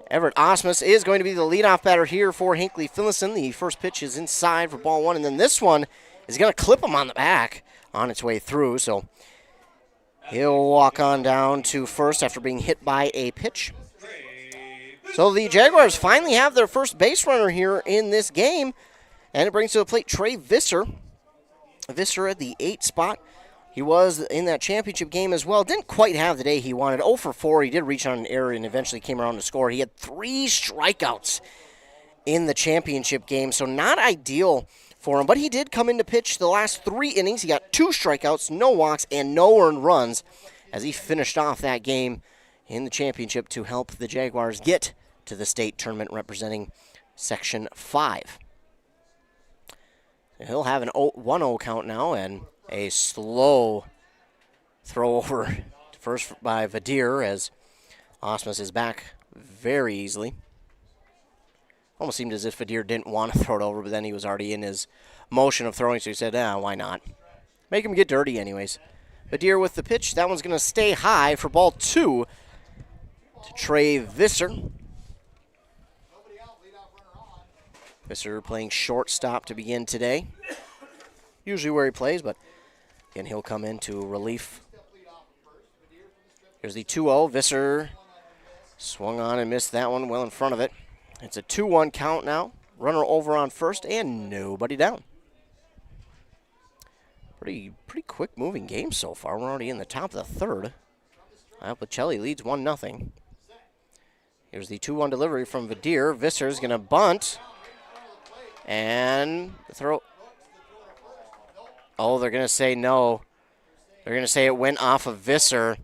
Everett Osmus is going to be the leadoff batter here for Hinckley-Finlayson. The first pitch is inside for ball 1, and then this one is going to clip him on the back on its way through. So he'll walk on down to first after being hit by a pitch. So the Jaguars finally have their first base runner here in this game, and it brings to the plate Trey Visser. Visser at the 8 spot. He was in that championship game as well. Didn't quite have the day he wanted. 0 for 4. He did reach on an error and eventually came around to score. He had 3 strikeouts in the championship game, so not ideal for him. But he did come in to pitch the last 3 innings. He got 2 strikeouts, no walks, and no earned runs as he finished off that game in the championship to help the Jaguars get to the state tournament representing Section 5. He'll have an 1-0 count now, and a slow throw over to first by Vadir as Osmus is back very easily. Almost seemed as if Vadir didn't want to throw it over, but then he was already in his motion of throwing, so he said, why not? Make him get dirty anyways. Vadir with the pitch. That one's going to stay high for ball 2 to Trey Visser. Visser playing shortstop to begin today. Usually where he plays, but again, he'll come into relief. Here's the 2-0. Visser swung on and missed that one well in front of it. It's a 2-1 count now. Runner over on first and nobody down. Pretty quick moving game so far. We're already in the top of the third. Lyle-Pacelli leads 1-0. Here's the 2-1 delivery from Vadir. Visser's going to bunt. And the throw. Oh, they're going to say no. They're going to say it went off of Visser.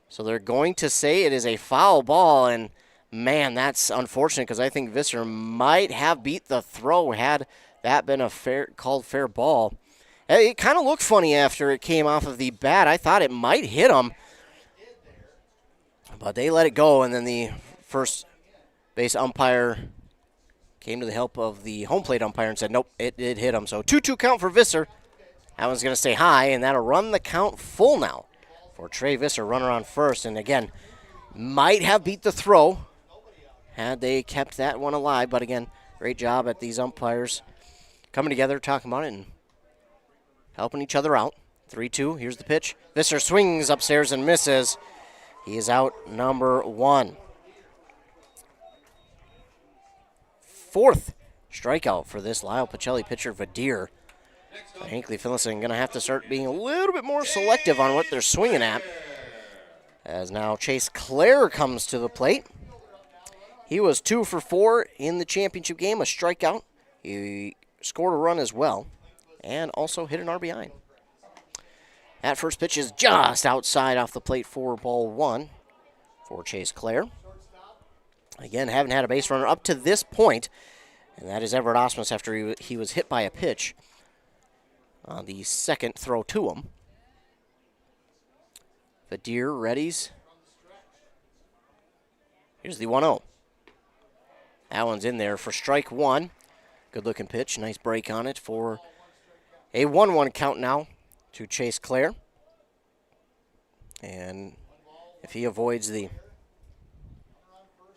So they're going to say it is a foul ball, and Man, that's unfortunate because I think Visser might have beat the throw had that been a called fair ball. It kind of looked funny after it came off of the bat. I thought it might hit him, but they let it go, and then the first base umpire came to the help of the home plate umpire and said, nope, it did hit him. So 2-2 count for Visser. That one's going to stay high, and that'll run the count full now for Trey Visser, runner on first. And again, might have beat the throw had they kept that one alive. But again, great job at these umpires coming together, talking about it, and helping each other out. 3-2, here's the pitch. Visser swings upstairs and misses. He is out number 1. Fourth strikeout for this Lyle-Pacelli pitcher, Vadir. Hinckley-Finlayson going to have to start being a little bit more selective on what they're swinging at. As now Chase Clare comes to the plate. He was 2 for 4 in the championship game, a strikeout. He scored a run as well, and also hit an RBI. That first pitch is just outside off the plate for ball 1 for Chase Clare. Again, haven't had a base runner up to this point, and that is Everett Osmus after he was hit by a pitch on the second throw to him. Vadir readies. Here's the 1-0. That one's in there for strike 1. Good-looking pitch. Nice break on it for a 1-1 count now to Chase Clare. And if he avoids the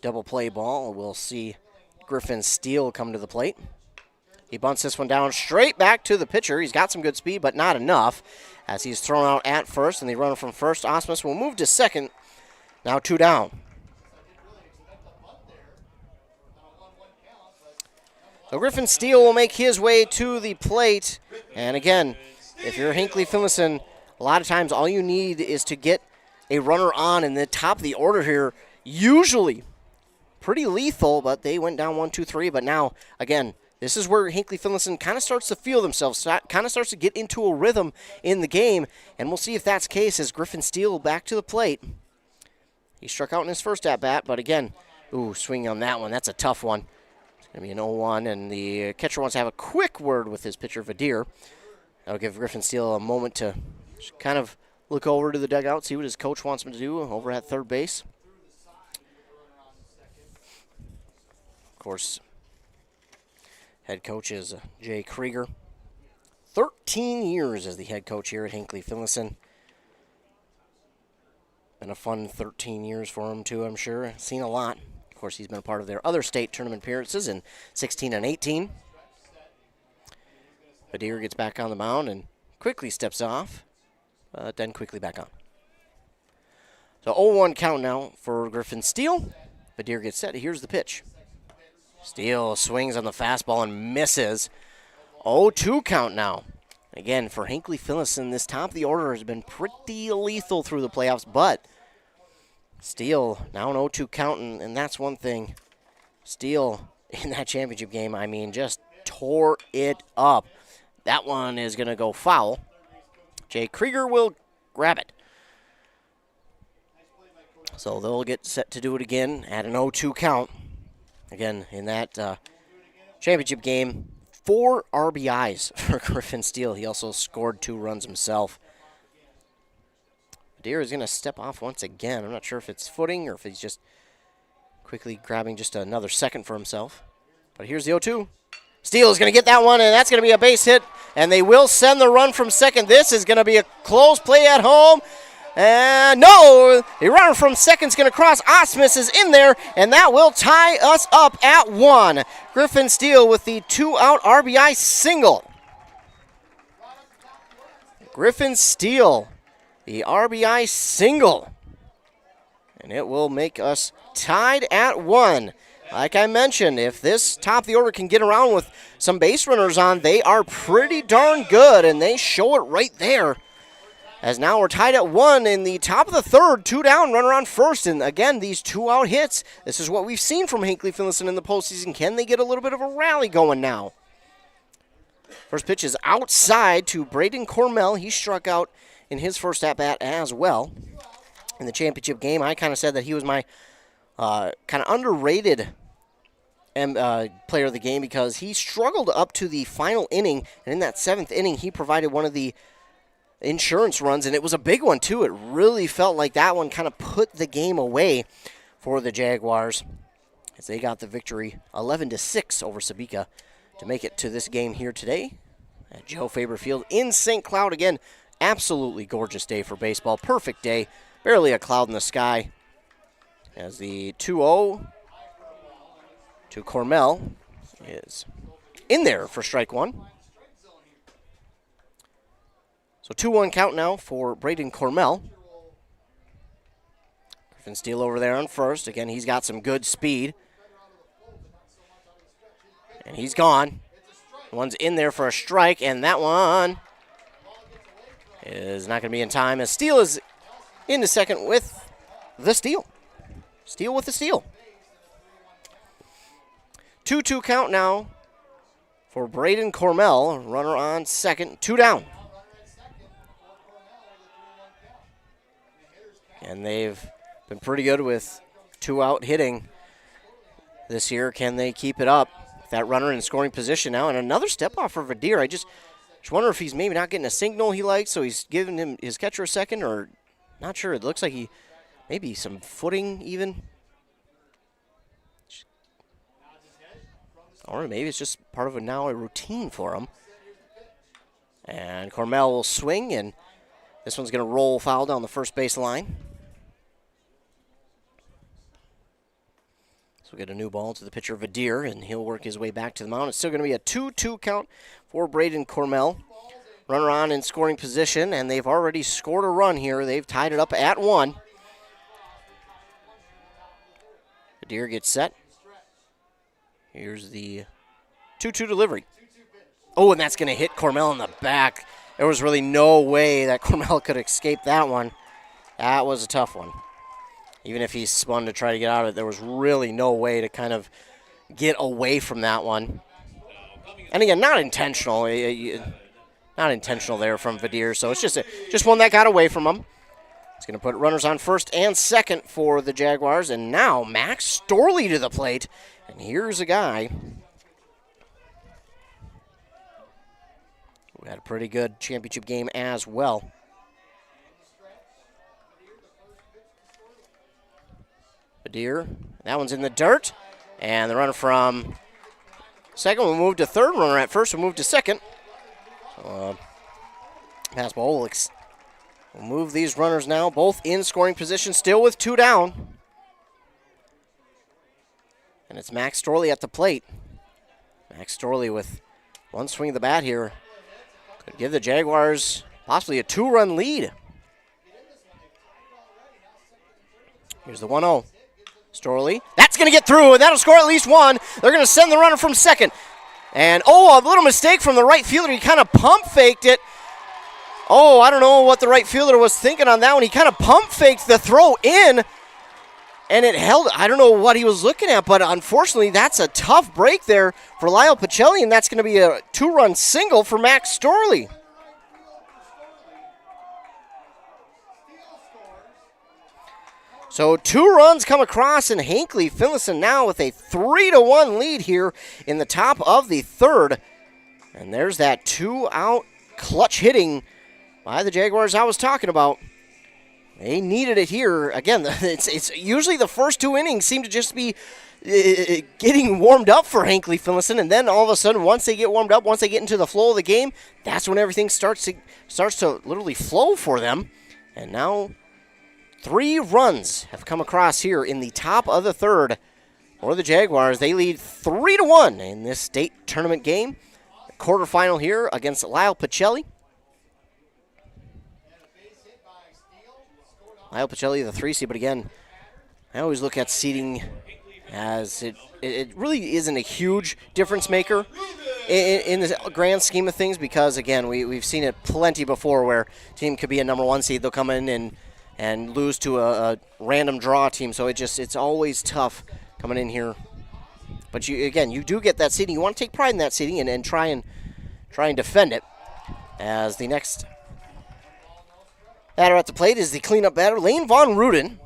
double play ball, we'll see Griffin Steele come to the plate. He bunts this one down straight back to the pitcher. He's got some good speed, but not enough, as he's thrown out at first, and the runner from first, Osmus, will move to second. Now 2 down. So Griffin Steele will make his way to the plate. And again, if you're Hinckley-Finlayson, a lot of times all you need is to get a runner on in the top of the order here. Usually pretty lethal, but they went down 1-2-3. But now, again, this is where Hinckley-Finlayson kind of starts to feel themselves, kind of starts to get into a rhythm in the game. And we'll see if that's the case as Griffin Steele back to the plate. He struck out in his first at-bat, but again, swing on that one. That's a tough one. Going to be an 0-1, and the catcher wants to have a quick word with his pitcher, Vadir. That'll give Griffin Steele a moment to kind of look over to the dugout, see what his coach wants him to do over at third base. Of course, head coach is Jay Krieger. 13 years as the head coach here at Hinckley-Finlayson. Been a fun 13 years for him, too, I'm sure. Seen a lot. Of course, he's been a part of their other state tournament appearances in 16 and 18. Vadir gets back on the mound and quickly steps off, then quickly back on. So 0-1 count now for Griffin Steele. Vadir gets set. Here's the pitch. Steele swings on the fastball and misses. 0-2 count now. Again, for Hinckley-Finlayson, this top of the order has been pretty lethal through the playoffs, but Steele now an 0-2 count, and that's one thing. Steele in that championship game, I mean, just tore it up. That one is going to go foul. Jay Krieger will grab it. So they'll get set to do it again at an 0-2 count. Again, in that championship game, 4 RBIs for Griffin Steele. He also scored 2 runs himself. Vadir is going to step off once again. I'm not sure if it's footing or if he's just quickly grabbing just another second for himself. But here's the 0-2. Steele is going to get that one, and that's going to be a base hit. And they will send the run from second. This is going to be a close play at home. And no, the runner from second's going to cross. Osmus is in there, and that will tie us up at 1. Griffin Steele with the 2-out RBI single. Griffin Steele, the RBI single. And it will make us tied at 1. Like I mentioned, if this top of the order can get around with some base runners on, they are pretty darn good, and they show it right there. As now we're tied at 1 in the top of the third, 2 down, runner on first. And again, these 2-out hits, this is what we've seen from Hinckley-Finlayson in the postseason. Can they get a little bit of a rally going now? First pitch is outside to Braden Cormell. He struck out in his first at-bat as well. In the championship game, I kind of said that he was my kind of underrated player of the game because he struggled up to the final inning, and in that 7th inning, he provided one of the insurance runs, and it was a big one, too. It really felt like that one kind of put the game away for the Jaguars as they got the victory 11-6 over Sabika to make it to this game here today at Joe Faber Field in St. Cloud. Again, absolutely gorgeous day for baseball. Perfect day. Barely a cloud in the sky. As the 2-0 to Cormel is in there for strike one. So 2-1 count now for Braden Cormel. Griffin Steele over there on first. Again, he's got some good speed. And he's gone. One's in there for a strike, and that one is not going to be in time as Steele is into second with the steal. Steele with the steal. 2-2 count now for Braden Cormel. Runner on second, 2 down. And they've been pretty good with 2-out hitting this year. Can they keep it up? That runner in scoring position now. And another step off for Vadir. I just wonder if he's maybe not getting a signal he likes, so he's giving him his catcher a second, or not sure. It looks like he maybe some footing even. Or maybe it's just part of now a routine for him. And Cormel will swing, and this one's going to roll foul down the first base line. So we'll get a new ball to the pitcher, Vadir, and he'll work his way back to the mound. It's still going to be a 2-2 count for Braden Cormel. Runner on in scoring position, and they've already scored a run here. They've tied it up at 1. Vadir gets set. Here's the 2-2 delivery. Oh, and that's going to hit Cormel in the back. There was really no way that Cormel could escape that one. That was a tough one. Even if he spun to try to get out of it, there was really no way to kind of get away from that one. And again, not intentional. Not intentional there from Vadir, so it's just one that got away from him. It's going to put runners on first and second for the Jaguars. And now Max Storley to the plate. And here's a guy who had a pretty good championship game as well. Vadir, that one's in the dirt. And the runner from second will move to third. Runner at first will move to second. Pass ball will move these runners now, both in scoring position, still with 2 down. And it's Max Storley at the plate. Max Storley with one swing of the bat here could give the Jaguars possibly a 2-run lead. Here's the 1-0. Storley, that's going to get through, and that'll score at least 1. They're going to send the runner from second. And, a little mistake from the right fielder. He kind of pump faked it. I don't know what the right fielder was thinking on that one. He kind of pump faked the throw in, and it held. I don't know what he was looking at, but unfortunately, that's a tough break there for Lyle-Pacelli, and that's going to be a 2-run single for Max Storley. So 2 runs come across, and Hinckley-Finlayson now with a 3-1 lead here in the top of the third. And there's that 2-out clutch hitting by the Jaguars I was talking about. They needed it here. Again, it's usually the first 2 innings seem to just be getting warmed up for Hinckley-Finlayson, and then all of a sudden, once they get warmed up, once they get into the flow of the game, that's when everything starts to literally flow for them. And now 3 runs have come across here in the top of the third for the Jaguars. They lead 3-1 in this state tournament game. Quarterfinal here against Lyle-Pacelli. Lyle-Pacelli, the 3 seed, but again, I always look at seeding as it really isn't a huge difference maker in the grand scheme of things because, again, we've seen it plenty before where a team could be a number 1 seed, they'll come in and lose to a random draw team, so it's always tough coming in here. But you do get that seeding. You want to take pride in that seeding and try and defend it. As the next batter at the plate is the cleanup batter, Lane Von Ruden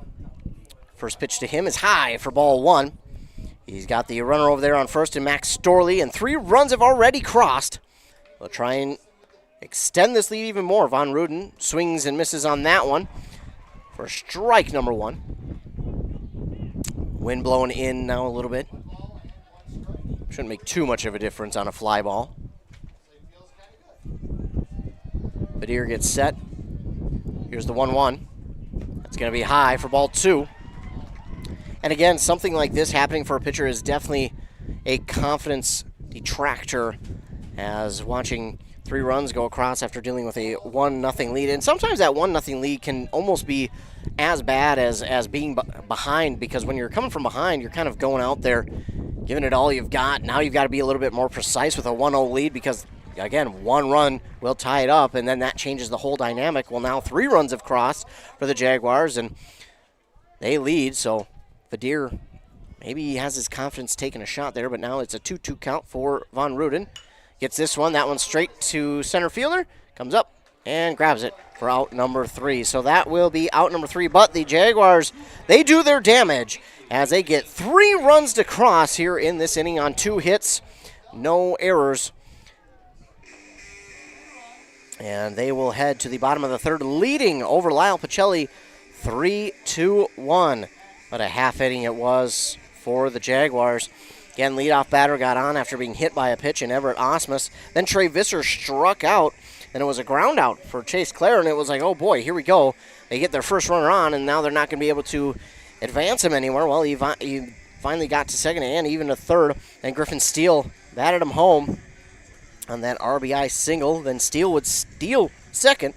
First pitch to him is high for ball 1. He's got the runner over there on first and Max Storley, and 3 runs have already crossed. They'll try and extend this lead even more. Von Ruden swings and misses on that one for strike number 1. Wind blowing in now a little bit. Shouldn't make too much of a difference on a fly ball. Badir gets set. Here's the 1-1. That's going to be high for ball 2. And again, something like this happening for a pitcher is definitely a confidence detractor, as watching 3 runs go across after dealing with a 1-0 lead. And sometimes that 1-0 lead can almost be as bad as being behind, because when you're coming from behind, you're kind of going out there, giving it all you've got. Now you've got to be a little bit more precise with a 1-0 lead, because, again, 1 run will tie it up, and then that changes the whole dynamic. Well, now 3 runs have crossed for the Jaguars, and they lead, so Vadir, maybe he has his confidence taking a shot there, but now it's a 2-2 count for Von Ruden. Gets this one, that one straight to center fielder, comes up and grabs it for out number 3. So that will be out number 3, but the Jaguars, they do their damage as they get 3 runs to cross here in this inning on 2 hits, no errors. And they will head to the bottom of the 3rd, leading over Lyle-Pacelli 3-1. What a half inning it was for the Jaguars. Again, leadoff batter got on after being hit by a pitch in Everett Osmus. Then Trey Visser struck out, and it was a ground out for Chase Clare, and it was like, oh boy, here we go. They get their first runner on, and now they're not going to be able to advance him anywhere. Well, he finally got to second and even to third, and Griffin Steele batted him home on that RBI single. Then Steele would steal second,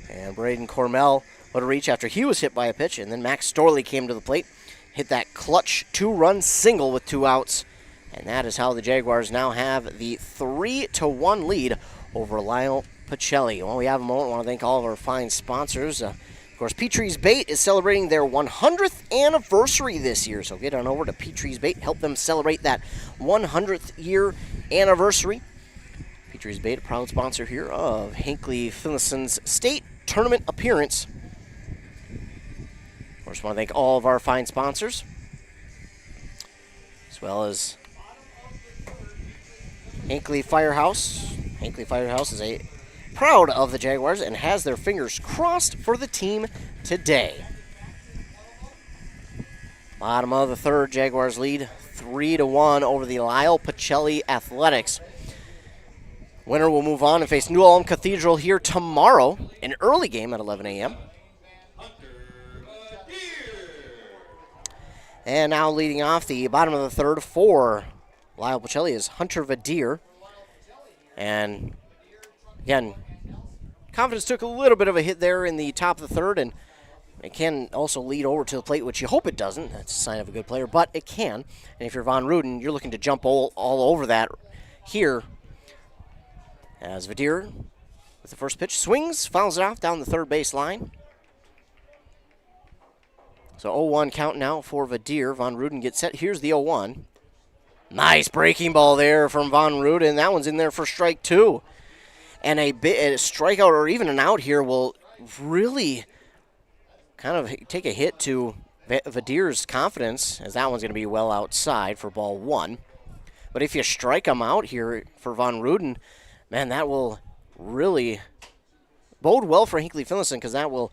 and Braden Cormell would reach after he was hit by a pitch, and then Max Storley came to the plate, hit that clutch 2-run single with 2 outs, and that is how the Jaguars now have the 3-1 lead over Lyle-Pacelli. While we have a moment, I want to thank all of our fine sponsors. Of course, Petrie's Bait is celebrating their 100th anniversary this year, so get on over to Petrie's Bait, help them celebrate that 100th year anniversary. Petrie's Bait, a proud sponsor here of Hinckley-Finlayson's state tournament appearance. Of course, I want to thank all of our fine sponsors, as well as Hinckley Firehouse. Hinckley Firehouse is proud of the Jaguars and has their fingers crossed for the team today. Bottom of the 3rd, Jaguars lead 3-1 over the Lyle-Pacelli Athletics. Winner will move on and face New Ulm Cathedral here tomorrow, an early game at 11 a.m. And now leading off the bottom of the 3rd for Lyle-Pacelli is Hunter Vadir. And again, confidence took a little bit of a hit there in the top of the 3rd, and it can also lead over to the plate, which you hope it doesn't. That's a sign of a good player, but it can. And if you're Von Ruden, you're looking to jump all over that here. As Vadir, with the first pitch, swings, fouls it off down the 3rd base line. So 0-1 count now for Vadir. Von Ruden gets set. Here's the 0-1. Nice breaking ball there from Von Ruden. That one's in there for strike 2. And a strikeout or even an out here will really kind of take a hit to Vadir's confidence, as that one's going to be well outside for ball 1. But if you strike him out here for Von Ruden, man, that will really bode well for Hinckley-Finlayson, because that will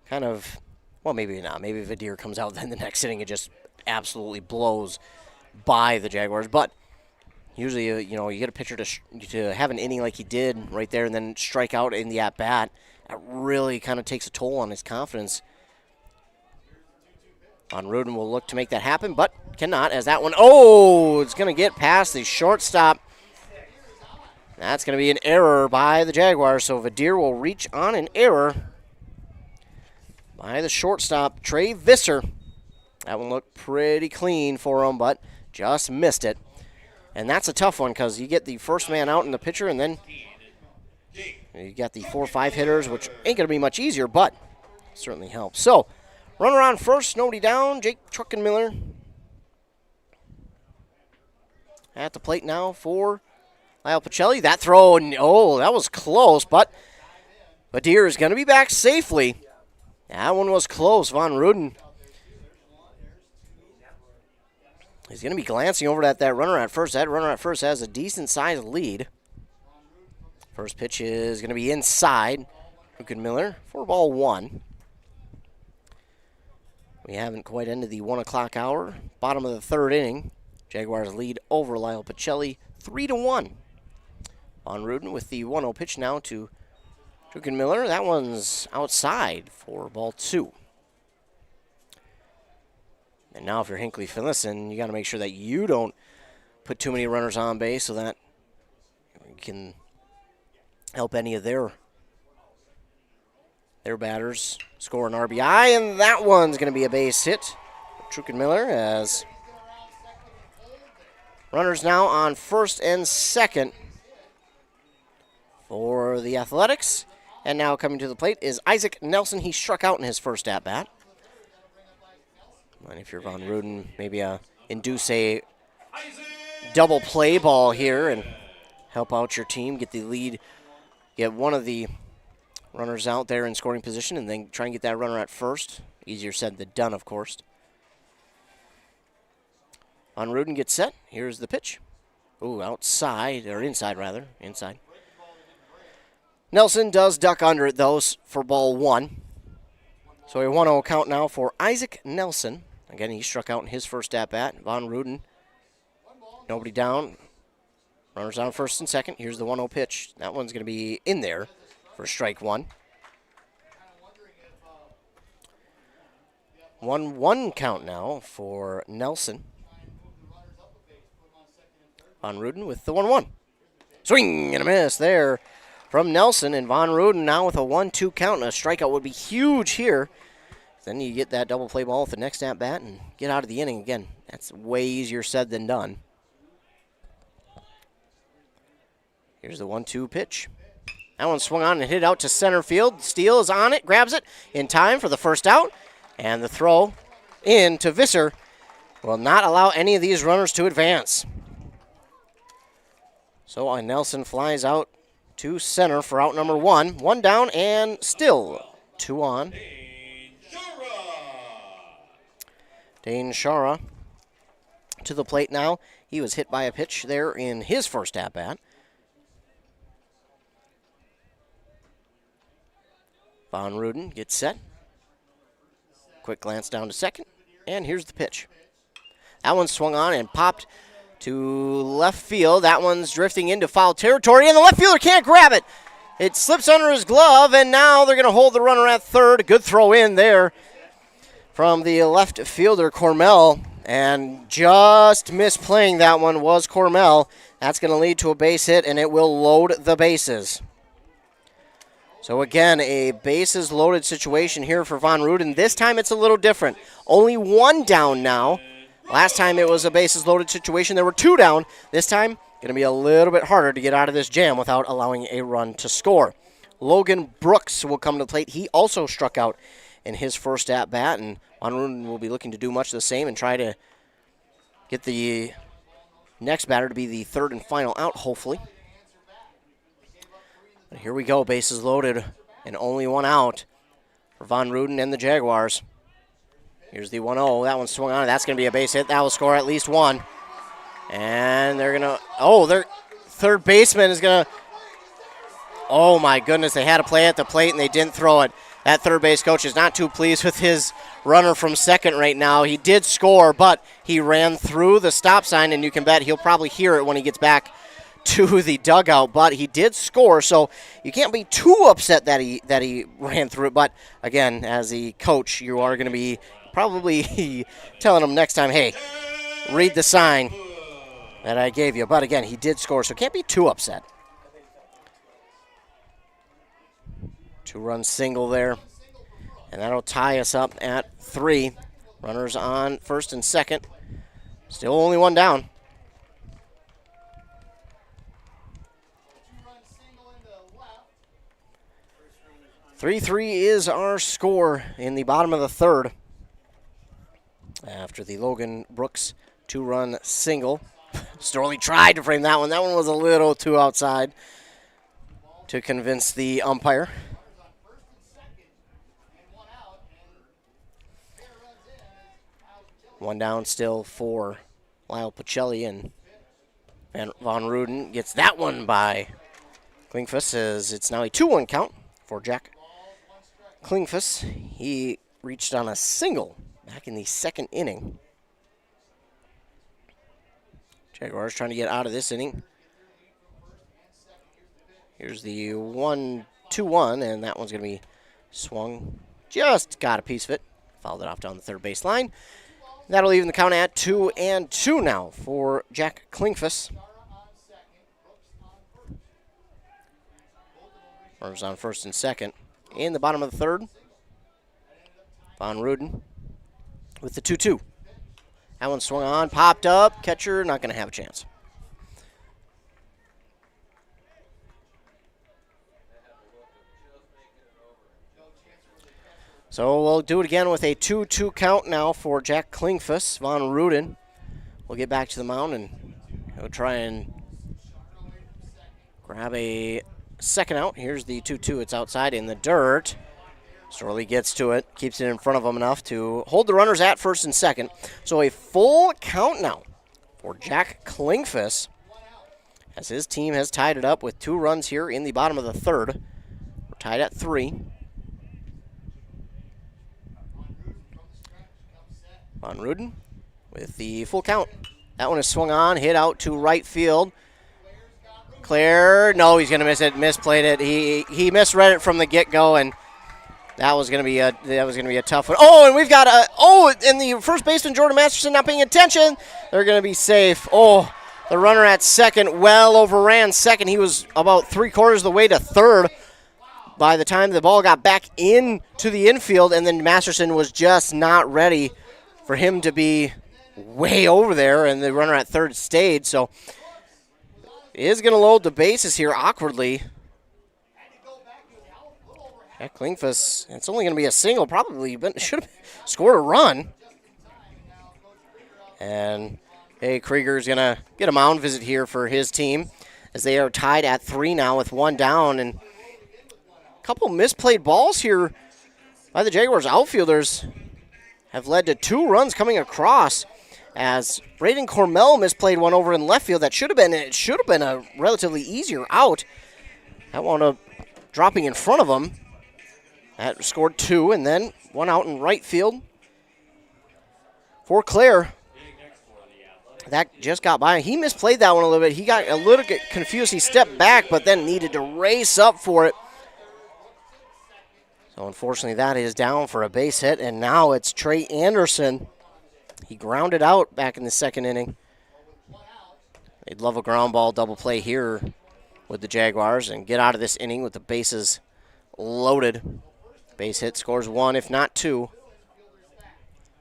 kind of, well, maybe not. Maybe Vadir comes out, then the next inning it just absolutely blows by the Jaguars. But usually, you get a pitcher to have an inning like he did right there and then strike out in the at-bat. That really kind of takes a toll on his confidence. Von Ruden will look to make that happen, but cannot, as that one, it's going to get past the shortstop. That's going to be an error by the Jaguars, so Vadir will reach on an error by the shortstop, Trey Visser. That one looked pretty clean for him, but just missed it. And that's a tough one, because you get the first man out in the pitcher, and then you got the 4-5 hitters, which ain't going to be much easier, but certainly helps. So, runner on first, nobody down, Jake Truckenmiller at the plate now for Lyle-Pacelli. That throw, that was close, but Vadir is going to be back safely. That one was close. Von Ruden He's going to be glancing over at that runner at first. That runner at first has a decent-sized lead. First pitch is going to be inside. Miller for ball 1. We haven't quite ended the 1 o'clock hour. Bottom of the third inning. Jaguars lead over Lyle-Pacelli 3-1. Von Ruden with the 1-0 pitch now to Miller. That one's outside for ball 2. And now if you're Hinckley-Finlayson, you got to make sure that you don't put too many runners on base so that you can help any of their batters score an RBI. And that one's going to be a base hit for Miller as runners now on first and second for the Athletics. And now coming to the plate is Isaac Nelson. He struck out in his first at-bat. And if you're Von Ruden, maybe induce a double play ball here and help out your team, get the lead, get one of the runners out there in scoring position, and then try and get that runner at first. Easier said than done, of course. Von Ruden gets set. Here's the pitch. Ooh, outside, or inside rather, inside. Nelson does duck under it, though, for ball 1. So a 1-0 count now for Isaac Nelson. Again, he struck out in his first at-bat. Von Ruden, nobody down. Runners on first and second. Here's the 1-0 pitch. That one's going to be in there for strike 1. 1-1 count now for Nelson. Von Ruden with the 1-1. Swing and a miss there from Nelson, and Von Ruden now with a 1-2 count, and a strikeout would be huge here. Then you get that double play ball with the next at-bat and get out of the inning again. That's way easier said than done. Here's the 1-2 pitch. That one swung on and hit out to center field. Steele is on it, grabs it in time for the first out, and the throw in to Visser will not allow any of these runners to advance. So Nelson flies out to center for out number 1. 1 down and still 2 on. Dane Shara to the plate now. He was hit by a pitch there in his first at-bat. Von Ruden gets set. Quick glance down to second. And here's the pitch. That one swung on and popped to left field. That one's drifting into foul territory, and the left fielder can't grab it. It slips under his glove, and now they're going to hold the runner at third. Good throw in there from the left fielder, Cormel, and just misplaying that one was Cormel. That's going to lead to a base hit, and it will load the bases. So again, a bases loaded situation here for Von Ruden. This time it's a little different. Only 1 down now. Last time it was a bases loaded situation. There were 2 down. This time, going to be a little bit harder to get out of this jam without allowing a run to score. Logan Brooks will come to the plate. He also struck out in his first at-bat, and Von Ruden will be looking to do much the same and try to get the next batter to be the third and final out, hopefully. But here we go, bases loaded, and only 1 out for Von Ruden and the Jaguars. Here's the 1-0. That one swung on. That's going to be a base hit. That will score at least 1. And they're going to, their third baseman is going to, oh my goodness, they had a play at the plate and they didn't throw it. That third base coach is not too pleased with his runner from second right now. He did score, but he ran through the stop sign, and you can bet he'll probably hear it when he gets back to the dugout. But he did score, so you can't be too upset that he ran through it. But again, as a coach, you are going to be probably telling him next time, hey, read the sign that I gave you. But again, he did score, so can't be too upset. 2-run single there, and that'll tie us up at 3. Runners on first and second. Still only 1 down. 3-3 is our score in the bottom of the third. After the Logan Brooks 2-run single. Storley tried to frame that one. That one was a little too outside to convince the umpire. 1 down still for Lyle-Pacelli, and Von Ruden gets that one by Klingfuss, as it's now a 2-1 count for Jack Klingfuss. He reached on a single back in the second inning. Jaguars trying to get out of this inning. Here's the 1-2-1, and that one's going to be swung. Just got a piece of it. Fouled it off down the third base line. That'll even the count at 2-2 now for Jack Klingfuss. Runners on first and second. In the bottom of the third, Von Ruden with the 2-2. That one swung on, popped up. Catcher not going to have a chance. So we'll do it again with a 2-2 count now for Jack Klingfuss. Von Ruden will get back to the mound, and he'll try and grab a second out. Here's the 2-2. It's outside in the dirt. Storley gets to it, keeps it in front of him enough to hold the runners at first and second. So a full count now for Jack Klingfuss, as his team has tied it up with 2 runs here in the bottom of the third. We're tied at 3. Von Ruden with the full count. That one is swung on, hit out to right field. Clear. No, he's going to miss it. Misplayed it. He misread it from the get-go, and that was going to be a tough one. Oh, and we've got and the first baseman Jordan Masterson not paying attention. They're going to be safe. Oh, the runner at second well overran second. He was about 3/4 of the way to third by the time the ball got back into the infield, and then Masterson was just not ready for him to be way over there, and the runner at third stayed. So he is going to load the bases here awkwardly. Jack Klingfuss, it's only going to be a single, probably, but should have scored a run. And, hey, Krieger's going to get a mound visit here for his team, as they are tied at 3 now with 1 down. And a couple misplayed balls here by the Jaguars outfielders have led to 2 runs coming across, as Braden Cormell misplayed one over in left field. That should have been a relatively easier out. That wound up dropping in front of him. That scored 2, and then 1 out in right field for Claire. That just got by. He misplayed that one a little bit. He got a little bit confused. He stepped back, but then needed to race up for it. So unfortunately, that is down for a base hit, and now it's Trey Anderson. He grounded out back in the second inning. They'd love a ground ball double play here with the Jaguars and get out of this inning with the bases loaded. Base hit scores 1, if not 2.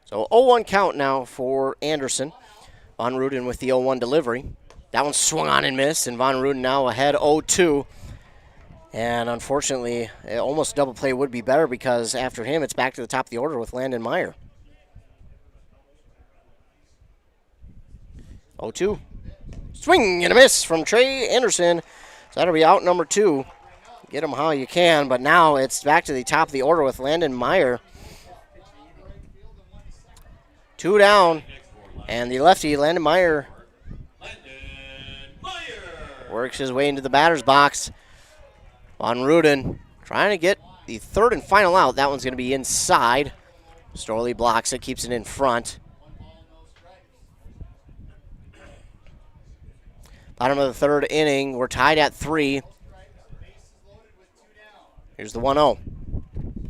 So 0-1 count now for Anderson. Von Ruden with the 0-1 delivery. That one swung on and missed, and Von Ruden now ahead 0-2. And unfortunately, almost double play would be better, because after him, it's back to the top of the order with Landon Meyer. 0-2. Swing and a miss from Trey Anderson. So that'll be out number 2. Get him how you can, but now it's back to the top of the order with Landon Meyer. 2 down, and the lefty, Landon Meyer, works his way into the batter's box. Von Ruden trying to get the third and final out. That one's going to be inside. Storley blocks it, keeps it in front. Bottom of the third inning, we're tied at 3. Here's the 1-0.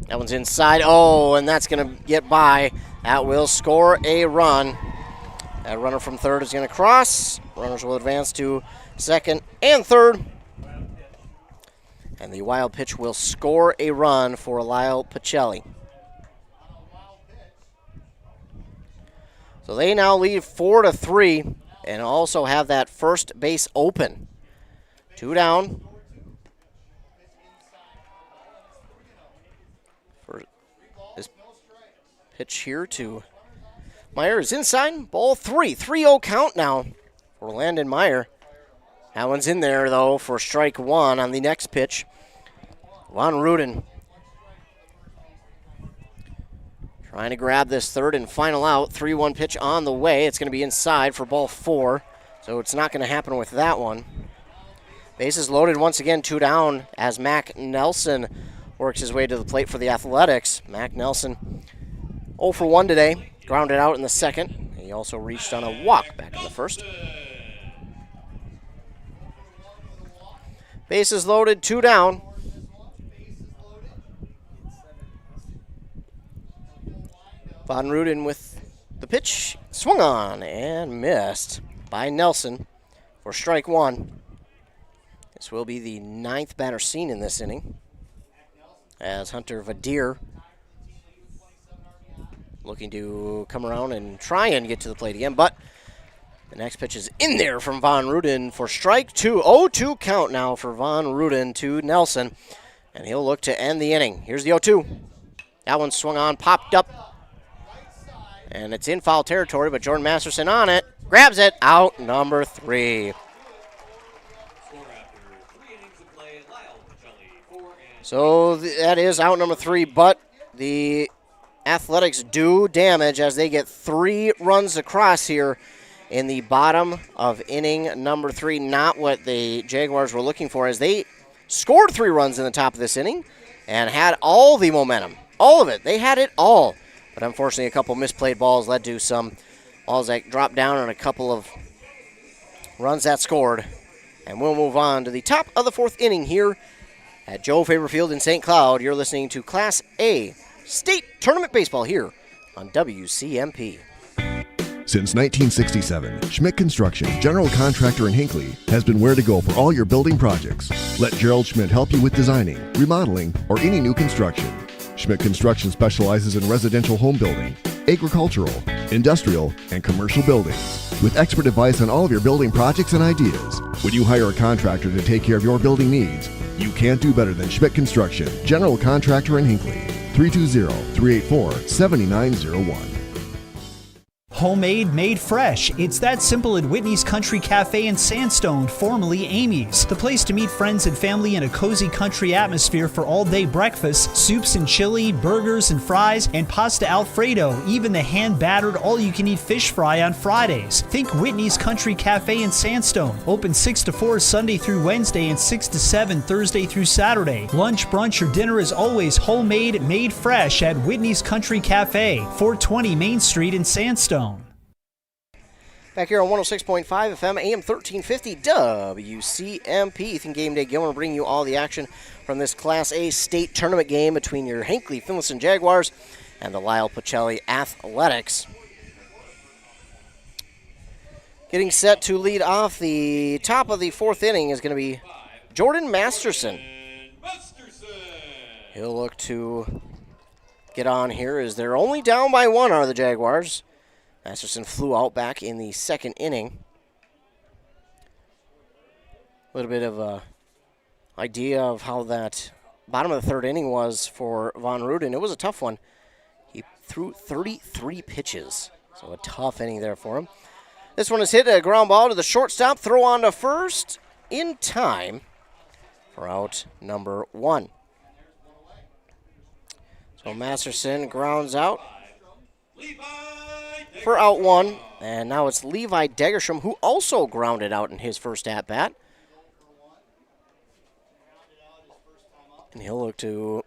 That one's inside. Oh, and that's going to get by. That will score a run. That runner from third is going to cross. Runners will advance to second and third. And the wild pitch will score a run for Lyle-Pacelli. So they now lead 4-3 and also have that first base open. 2 down. For this pitch here to Meyer is inside. Ball 3. 3-0 count now for Landon Meyer. That one's in there, though, for strike 1 on the next pitch. Von Ruden Trying to grab this third and final out. 3-1 pitch on the way. It's going to be inside for ball 4. So it's not going to happen with that one. Bases loaded once again, 2 down as Mac Nelson works his way to the plate for the Athletics. Mac Nelson 0 for 1 today. Grounded out in the second. He also reached on a walk back in the first. Bases loaded, 2 down. Von Ruden with the pitch, swung on and missed by Nelson for strike 1. This will be the 9th batter seen in this inning as Hunter Vadir looking to come around and try and get to the plate again, but the next pitch is in there from Von Ruden for strike 2. 0-2 count now for Von Ruden to Nelson, and he'll look to end the inning. Here's the 0-2. That one swung on, popped up, and it's in foul territory, but Jordan Masterson on it, grabs it, out number 3. So that is out number 3, but the Athletics do damage as they get 3 runs across here in the bottom of inning number 3. Not what the Jaguars were looking for, as they scored 3 runs in the top of this inning and had all the momentum. All of it. They had it all. But unfortunately, a couple misplayed balls led to some balls that dropped down on a couple of runs that scored. And we'll move on to the top of the 4th inning here at Joe Faber Field in St. Cloud. You're listening to Class A State Tournament Baseball here on WCMP. Since 1967, Schmidt Construction, general contractor in Hinckley, has been where to go for all your building projects. Let Gerald Schmidt help you with designing, remodeling, or any new construction. Schmidt Construction specializes in residential home building, agricultural, industrial, and commercial buildings. With expert advice on all of your building projects and ideas, when you hire a contractor to take care of your building needs, you can't do better than Schmidt Construction, general contractor in Hinckley. 320-384-7901. Homemade, made fresh. It's that simple at Whitney's Country Cafe in Sandstone, formerly Amy's. The place to meet friends and family in a cozy country atmosphere for all-day breakfast, soups and chili, burgers and fries, and pasta Alfredo, even the hand-battered all-you-can-eat fish fry on Fridays. Think Whitney's Country Cafe in Sandstone. Open 6 to 4 Sunday through Wednesday and 6 to 7 Thursday through Saturday. Lunch, brunch, or dinner is always homemade, made fresh at Whitney's Country Cafe, 420 Main Street in Sandstone. Back here on 106.5 FM, AM 1350 WCMP. Ethan Game Day Gilmer bringing you all the action from this Class A state tournament game between your Hinckley-Finlayson Jaguars and the Lyle-Pacelli Athletics. Getting set to lead off the top of the 4th inning is going to be Jordan Masterson. He'll look to get on here as they're only down by 1 are the Jaguars. Masterson flew out back in the 2nd inning. A little bit of a idea of how that bottom of the 3rd inning was for Von Ruden. It was a tough one. He threw 33 pitches, so a tough inning there for him. This one is hit, a ground ball to the shortstop, throw on to first in time for out number 1. So Masterson grounds out for out 1, and now it's Levi Degerstrom, who also grounded out in his first at-bat. And he'll look to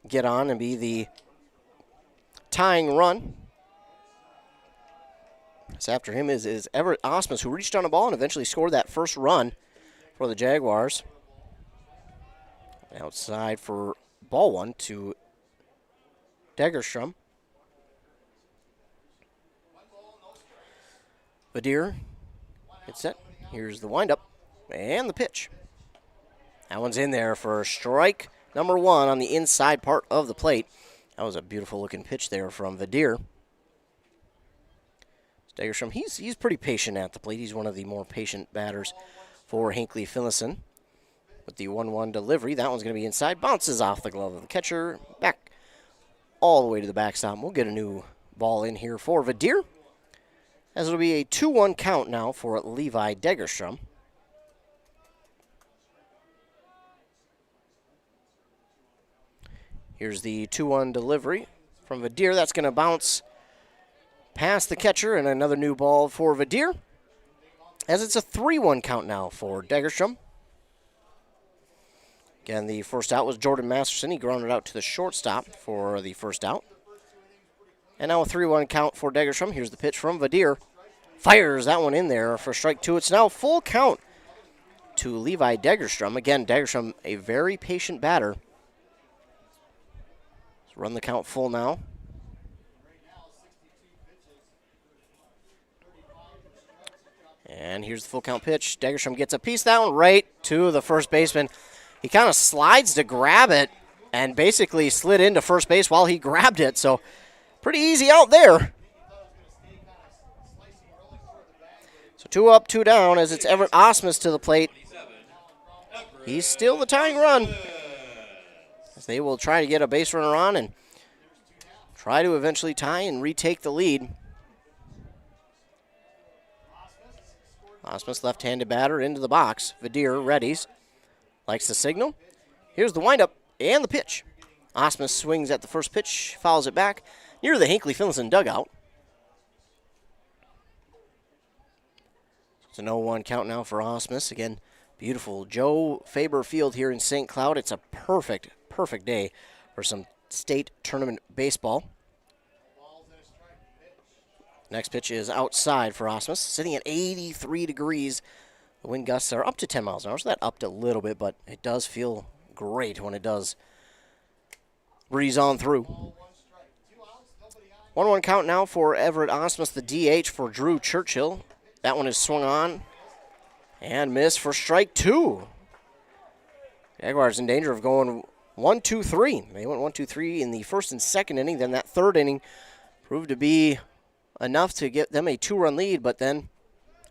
get on and be the tying run. So after him is Everett Osmus, who reached on a ball and eventually scored that first run for the Jaguars. Outside for ball 1 to Degerstrom. Vadir gets set. Here's the windup and the pitch. That one's in there for strike number 1 on the inside part of the plate. That was a beautiful looking pitch there from Vadir. Degerstrom, he's pretty patient at the plate. He's one of the more patient batters for Hinckley-Finlayson. With the 1-1 delivery, that one's going to be inside. Bounces off the glove of the catcher. Back all the way to the backstop. We'll get a new ball in here for Vadir, as it'll be a 2-1 count now for Levi Degerstrom. Here's the 2-1 delivery from Vadir. That's going to bounce past the catcher, and another new ball for Vadir, as it's a 3-1 count now for Degerstrom. Again, the first out was Jordan Masterson. He grounded out to the shortstop for the first out. And now a 3-1 count for Degerstrom. Here's the pitch from Vadir. Fires that one in there for strike 2. It's now full count to Levi Degerstrom. Again, Degerstrom, a very patient batter. Let's run the count full now. And here's the full count pitch. Degerstrom gets a piece of that one right to the first baseman. He kind of slides to grab it and basically slid into first base while he grabbed it. So pretty easy out there. So 2 up, 2 down as it's Everett Osmus to the plate. He's still the tying run, as they will try to get a base runner on and try to eventually tie and retake the lead. Osmus, left-handed batter, into the box. Vadir readies. Likes the signal. Here's the windup and the pitch. Osmus swings at the first pitch, fouls it back near the Hinckley-Finlayson dugout. It's an 0-1 count now for Osmus. Again, beautiful Joe Faber Field here in St. Cloud. It's a perfect, perfect day for some state tournament baseball. Next pitch is outside for Osmus, sitting at 83 degrees. The wind gusts are up to 10 miles an hour, so that upped a little bit, but it does feel great when it does breeze on through. 1-1 count now for Everett Osmus, the DH for Drew Churchill. That one is swung on and missed for strike 2. Jaguars in danger of going 1-2-3. They went 1-2-3 in the first and second inning. Then that third inning proved to be enough to get them a 2-run lead, but then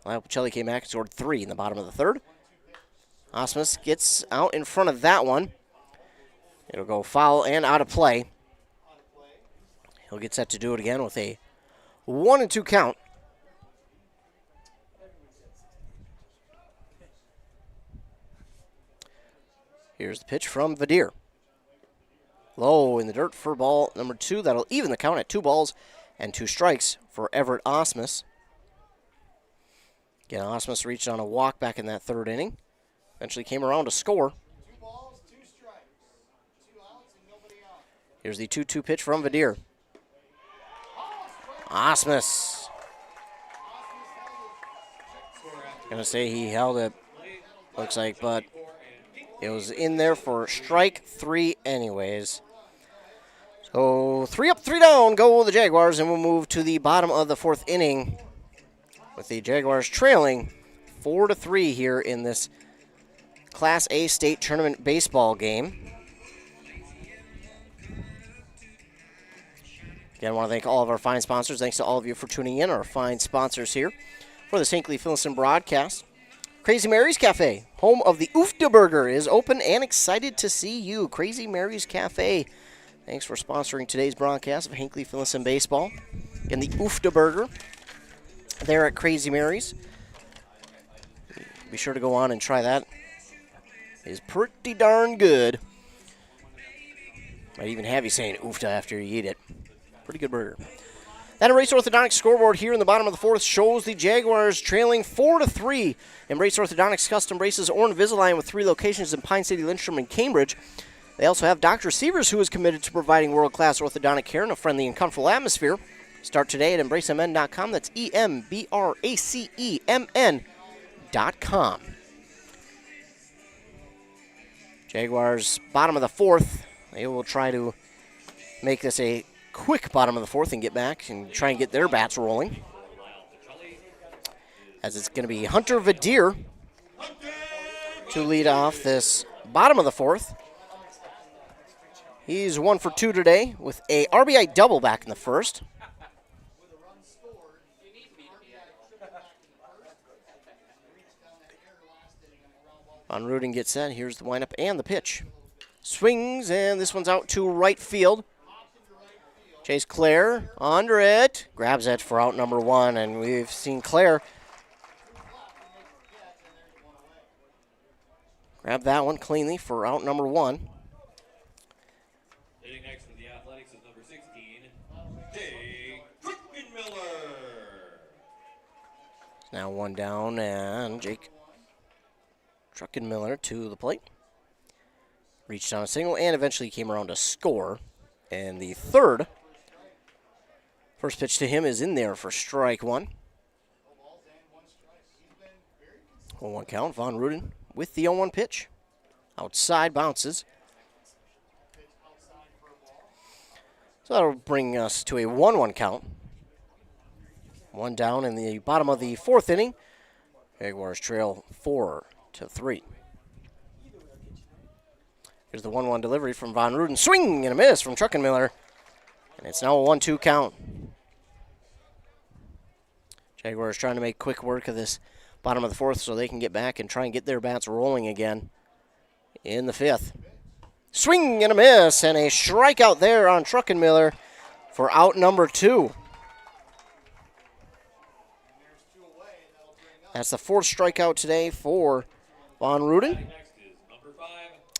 Lyle-Pacelli came back and scored 3 in the bottom of the third. Osmus gets out in front of that one. It'll go foul and out of play. He'll get set to do it again with a 1-2 count. Here's the pitch from Vadir. Low in the dirt for ball number 2. That'll even the count at 2 balls and 2 strikes for Everett Osmus. Again, Osmus reached on a walk back in that third inning. Eventually came around to score. Here's the 2-2 pitch from Vadir. Osmus. Gonna say he held it, looks like, but it was in there for strike 3 anyways. So 3 up, 3 down, go the Jaguars, and we'll move to the bottom of the 4th inning with the Jaguars trailing 4-3 here in this Class A state tournament baseball game. Again, I want to thank all of our fine sponsors. Thanks to all of you for tuning in, our fine sponsors here for the Hinckley-Finlayson broadcast. Crazy Mary's Cafe, home of the Oofda Burger, is open and excited to see you. Crazy Mary's Cafe, thanks for sponsoring today's broadcast of Hinckley-Finlayson baseball. Again, the Oofda Burger there at Crazy Mary's. Be sure to go on and try that. It is pretty darn good. Might even have you saying oofda after you eat it. Pretty good burger. That Embrace Orthodontics scoreboard here in the bottom of the 4th shows the Jaguars trailing 4-3. Embrace Orthodontics custom braces or Invisalign with 3 locations in Pine City, Lindstrom, and Cambridge. They also have Dr. Sievers, who is committed to providing world-class orthodontic care in a friendly and comfortable atmosphere. Start today at EmbraceMN.com. That's EMBRACEMN.com. Jaguars, bottom of the 4th. They will try to make this a quick bottom of the 4th and get back and try and get their bats rolling. As it's going to be Hunter Vadir to lead off this bottom of the 4th. He's 1 for 2 today with a RBI double back in the first. Von Rudin gets set. Here's the windup and the pitch. Swings, and this one's out to right field. Chase Clare under it. Grabs it for out number 1, and we've seen Clare grab that one cleanly for out number 1. Hitting next for the Athletics is number 16, Now one down, and Jake Truckenmiller to the plate. Reached on a single and eventually came around to score. And the third. First pitch to him is in there for strike one. 0-1 count. Von Ruden with the 0-1 pitch. Outside bounces. So that'll bring us to a 1-1 count. One down in the bottom of the fourth inning. Jaguars trail 4-3. Here's the 1-1 delivery from Von Ruden. Swing and a miss from Truckenmiller. And it's now a 1-2 count. Jaguars trying to make quick work of this bottom of the fourth so they can get back and try and get their bats rolling again in the fifth. Swing and a miss, and a strikeout there on Truckenmiller for out number 2. That's the fourth strikeout today for Von Ruden.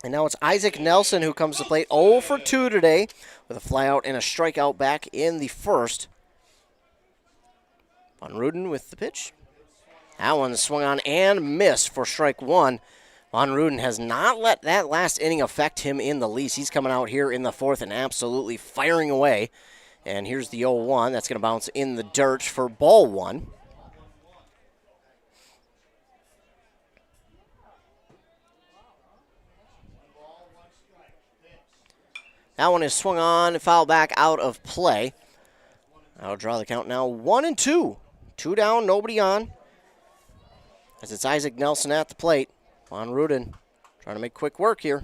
And now it's Isaac Nelson who comes to plate 0 for 2 today with a flyout and a strikeout back in the first. Von Ruden with the pitch. That one swung on and missed for strike one. Von Ruden has not let that last inning affect him in the least. He's coming out here in the fourth and absolutely firing away. And here's the 0-1. That's going to bounce in the dirt for ball one. That one is swung on and fouled back out of play. I'll draw the count now 1-2. 2 down, nobody on. As it's Isaac Nelson at the plate. Von Ruden trying to make quick work here.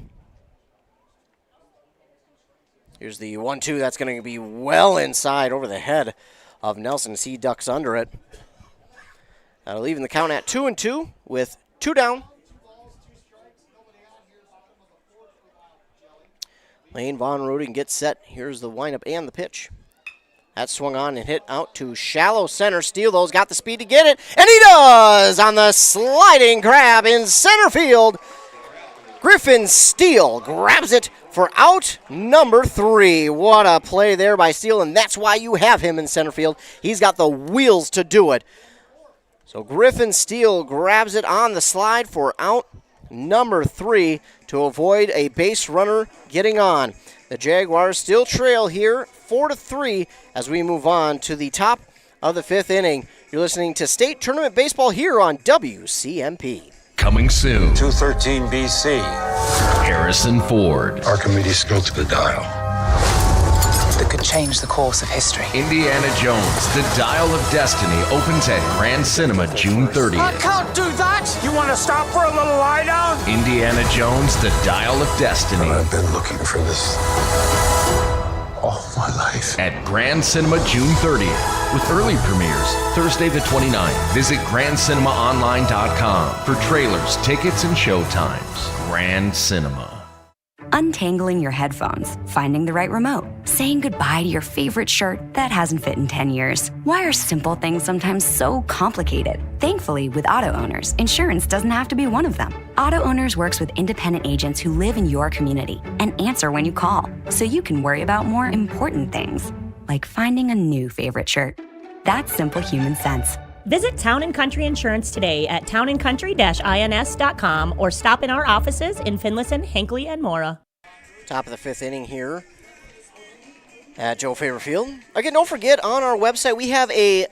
Here's the 1-2. That's going to be well inside over the head of Nelson as he ducks under it. That'll leave the count at 2-2 with 2 down. Lane Von Ruden gets set. Here's the windup and the pitch. That swung on and hit out to shallow center. Steele, those got the speed to get it, and he does on the sliding grab in center field. Griffin Steele grabs it for out number 3. What a play there by Steele, and that's why you have him in center field. He's got the wheels to do it. So Griffin Steele grabs it on the slide for out number 3 to avoid a base runner getting on. The Jaguars still trail here 4-3 as we move on to the top of the 5th inning. You're listening to State Tournament Baseball here on WCMP. Coming soon. 213 BC. Harrison Ford. Archimedes go to the dial. That could change the course of history. Indiana Jones, The Dial of Destiny opens at Grand Cinema June 30th. I can't do that! You want to stop for a little lie down? Indiana Jones, The Dial of Destiny. I've been looking for this all my life. At Grand Cinema June 30th, with early premieres Thursday the 29th. Visit GrandCinemaOnline.com for trailers, tickets, and showtimes. Grand Cinema. Untangling your headphones, finding the right remote, saying goodbye to your favorite shirt that hasn't fit in 10 years. Why are simple things sometimes so complicated? Thankfully, with auto owners, insurance doesn't have to be one of them. Auto Owners works with independent agents who live in your community and answer when you call, so you can worry about more important things, like finding a new favorite shirt. That's simple human sense. Visit Town & Country Insurance today at townandcountry-ins.com or stop in our offices in Finlayson, Hinckley, and Mora. Top of the 5th inning here at Joe Faber Field. Again, don't forget, on our website we have a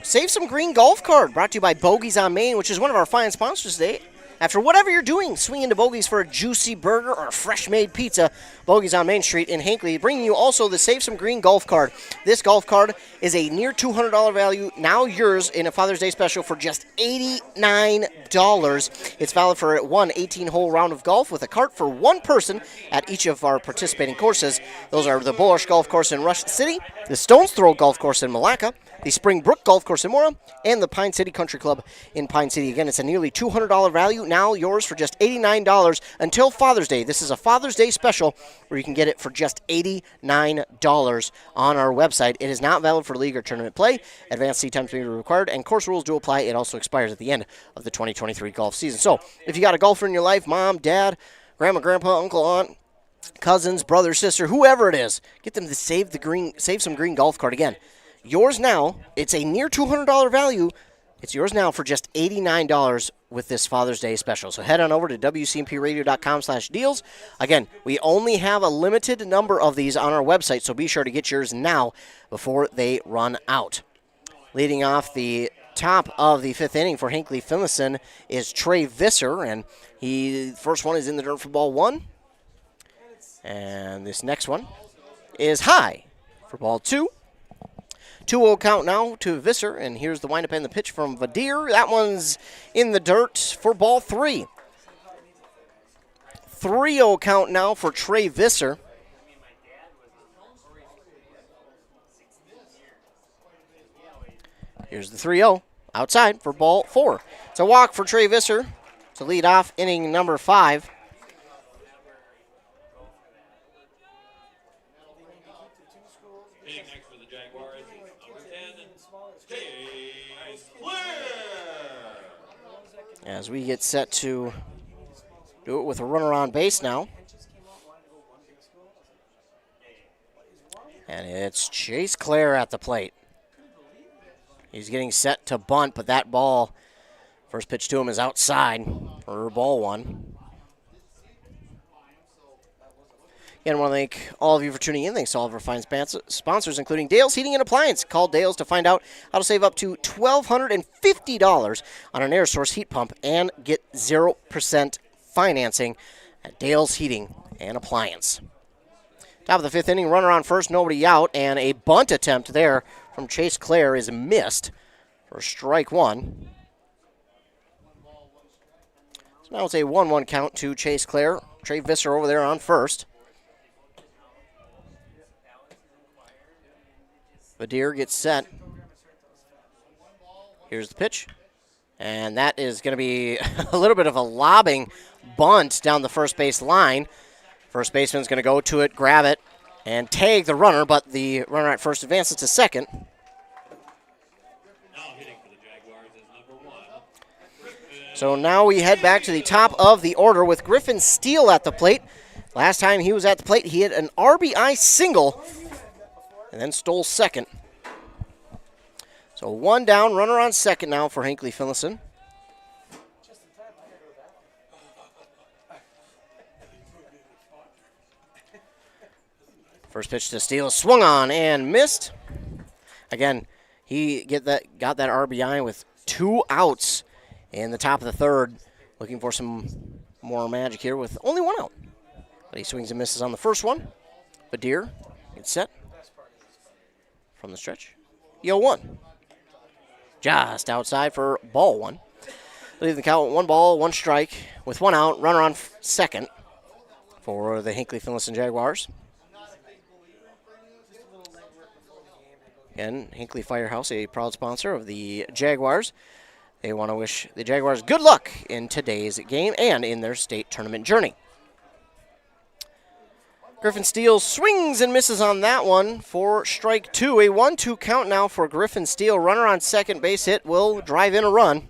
Save Some Green golf card brought to you by Bogies on Main, which is one of our fine sponsors today. After whatever you're doing, swing into Bogies for a juicy burger or a fresh-made pizza. Bogies on Main Street in Hinckley, bringing you also the Save Some Green golf card. This golf card is a near $200 value, now yours in a Father's Day special for just $89. It's valid for one 18-hole round of golf with a cart for one person at each of our participating courses. Those are the Bullish Golf Course in Rush City, the Stones Throw Golf Course in Malacca, the Spring Brook Golf Course in Mora, and the Pine City Country Club in Pine City. Again, it's a nearly $200 value, now yours for just $89 until Father's Day. This is a Father's Day special where you can get it for just $89 on our website. It is not valid for league or tournament play. Advanced seat times may be required, and course rules do apply. It also expires at the end of the 2023 golf season. So, if you got a golfer in your life, mom, dad, grandma, grandpa, uncle, aunt, cousins, brother, sister, whoever it is, get them to Save Some Green golf card. Again, yours now. It's a near $200 value. It's yours now for just $89 with this Father's Day special. So head on over to WCMPradio.com/deals. Again, we only have a limited number of these on our website, so be sure to get yours now before they run out. Leading off the top of the 5th inning for Hinckley-Finlayson is Trey Visser, and first one is in the dirt for ball 1. And this next one is high for ball 2. 2-0 count now to Visser, and here's the windup and the pitch from Vadir. That one's in the dirt for ball 3. 3-0 count now for Trey Visser. Here's the 3-0 outside for ball 4. It's a walk for Trey Visser to lead off inning number 5. As we get set to do it with a runner on base now. And it's Chase Clare at the plate. He's getting set to bunt, but that ball, first pitch to him is outside for ball 1. Again, I want to thank all of you for tuning in. Thanks to all of our fine sponsors, including Dale's Heating and Appliance. Call Dale's to find out how to save up to $1,250 on an air source heat pump and get 0% financing at Dale's Heating and Appliance. Top of the 5th inning, runner on first, nobody out, and a bunt attempt there from Chase Clare is missed for strike 1. So now it's a 1-1 count to Chase Clare. Trey Visser over there on first. Vadir gets set. Here's the pitch. And that is going to be a little bit of a lobbing bunt down the first base line. First baseman's going to go to it, grab it, and tag the runner, but the runner at first advances to second. So now we head back to the top of the order with Griffin Steele at the plate. Last time he was at the plate, he hit an RBI single and then stole second. So 1 down, runner on second now for Hinckley-Finlayson. First pitch to Steele, swung on and missed. Again, he got that RBI with 2 outs in the top of the 3rd. Looking for some more magic here with only 1 out. But he swings and misses on the first one. Vadir gets set from the stretch. 0-1. Just outside for ball 1. Leave the count 1 ball, 1 strike with 1 out. Runner on second for the Hinckley-Finlayson Jaguars. Again, Hinckley Firehouse, a proud sponsor of the Jaguars. They want to wish the Jaguars good luck in today's game and in their state tournament journey. Griffin Steele swings and misses on that one for strike 2. A 1-2 count now for Griffin Steele. Runner on second base hit will drive in a run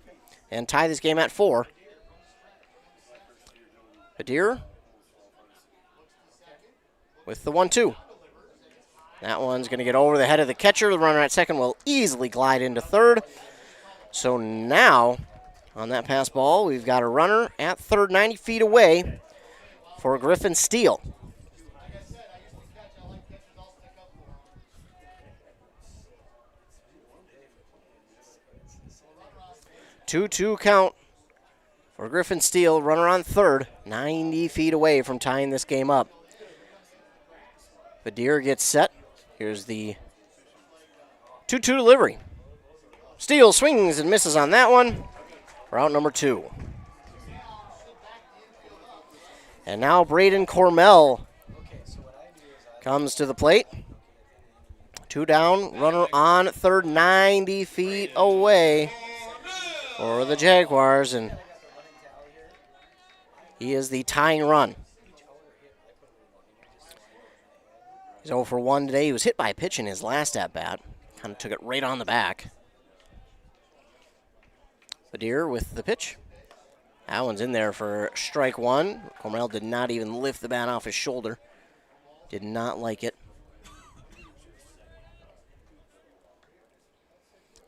and tie this game at 4. Vadir with the 1-2. That one's going to get over the head of the catcher. The runner at second will easily glide into third. So now, on that pass ball, we've got a runner at third, 90 feet away for Griffin Steele. Two-two count for Griffin Steele. Runner on third, 90 feet away from tying this game up. Vadir gets set. Here's the 2-2 delivery. Steele swings and misses on that one for out number 2. And now Braden Cormell comes to the plate. 2 down, runner on third, 90 feet away for the Jaguars, and he is the tying run. He's 0 for 1 today. He was hit by a pitch in his last at-bat. Kind of took it right on the back. Vadir with the pitch. That one's in there for strike 1. Cormell did not even lift the bat off his shoulder. Did not like it.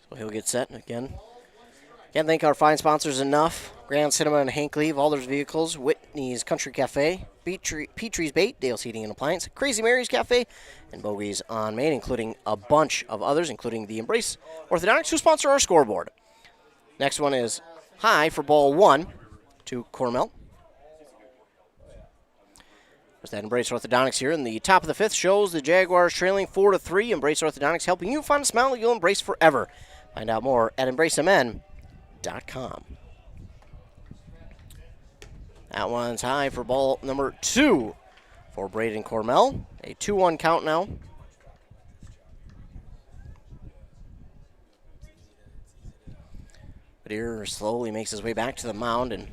So he'll get set again. Can't thank our fine sponsors enough. Grand Cinema and Hinckley, Valder's Vehicles, Whitney's Country Cafe, Petries Bait, Dale's Heating and Appliance, Crazy Mary's Cafe, and Bogies on Main, including a bunch of others, including the Embrace Orthodontics, who sponsor our scoreboard. Next one is high for ball 1 to Cormel. There's that Embrace Orthodontics here in the top of the 5th shows the Jaguars trailing 4-3. Embrace Orthodontics helping you find a smile you'll embrace forever. Find out more at embracemn.com. That one's high for ball number 2 for Braden Cormel. A 2-1 count now. Badier slowly makes his way back to the mound, and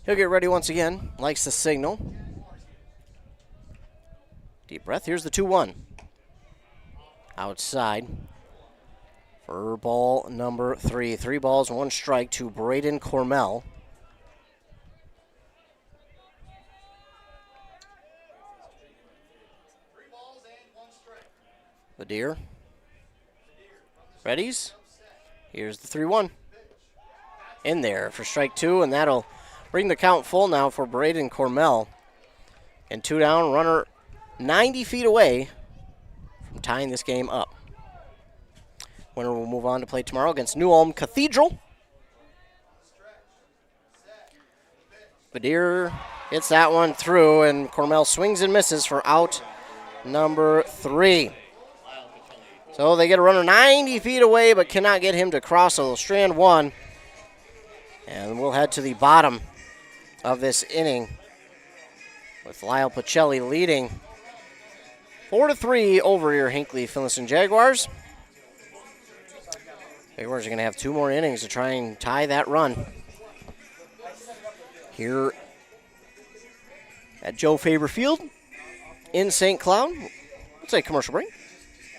he'll get ready once again. Likes the signal. Deep breath. Here's the 2-1. Outside for ball number 3. 3 balls, 1 strike to Braden Cormel. Badier. Readies. Here's the 3-1. In there for strike 2, and that'll bring the count full now for Braden Cormel. And 2 down, runner 90 feet away from tying this game up. Winner will move on to play tomorrow against New Ulm Cathedral. Badier hits that one through, and Cormel swings and misses for out number 3. So they get a runner 90 feet away, but cannot get him to cross, so they'll strand 1. And we'll head to the bottom of this inning with Lyle-Pacelli leading 4-3 over your Hinckley-Finlayson Jaguars. Jaguars are going to have 2 more innings to try and tie that run here at Joe Faber Field in St. Cloud. Let's take a commercial break.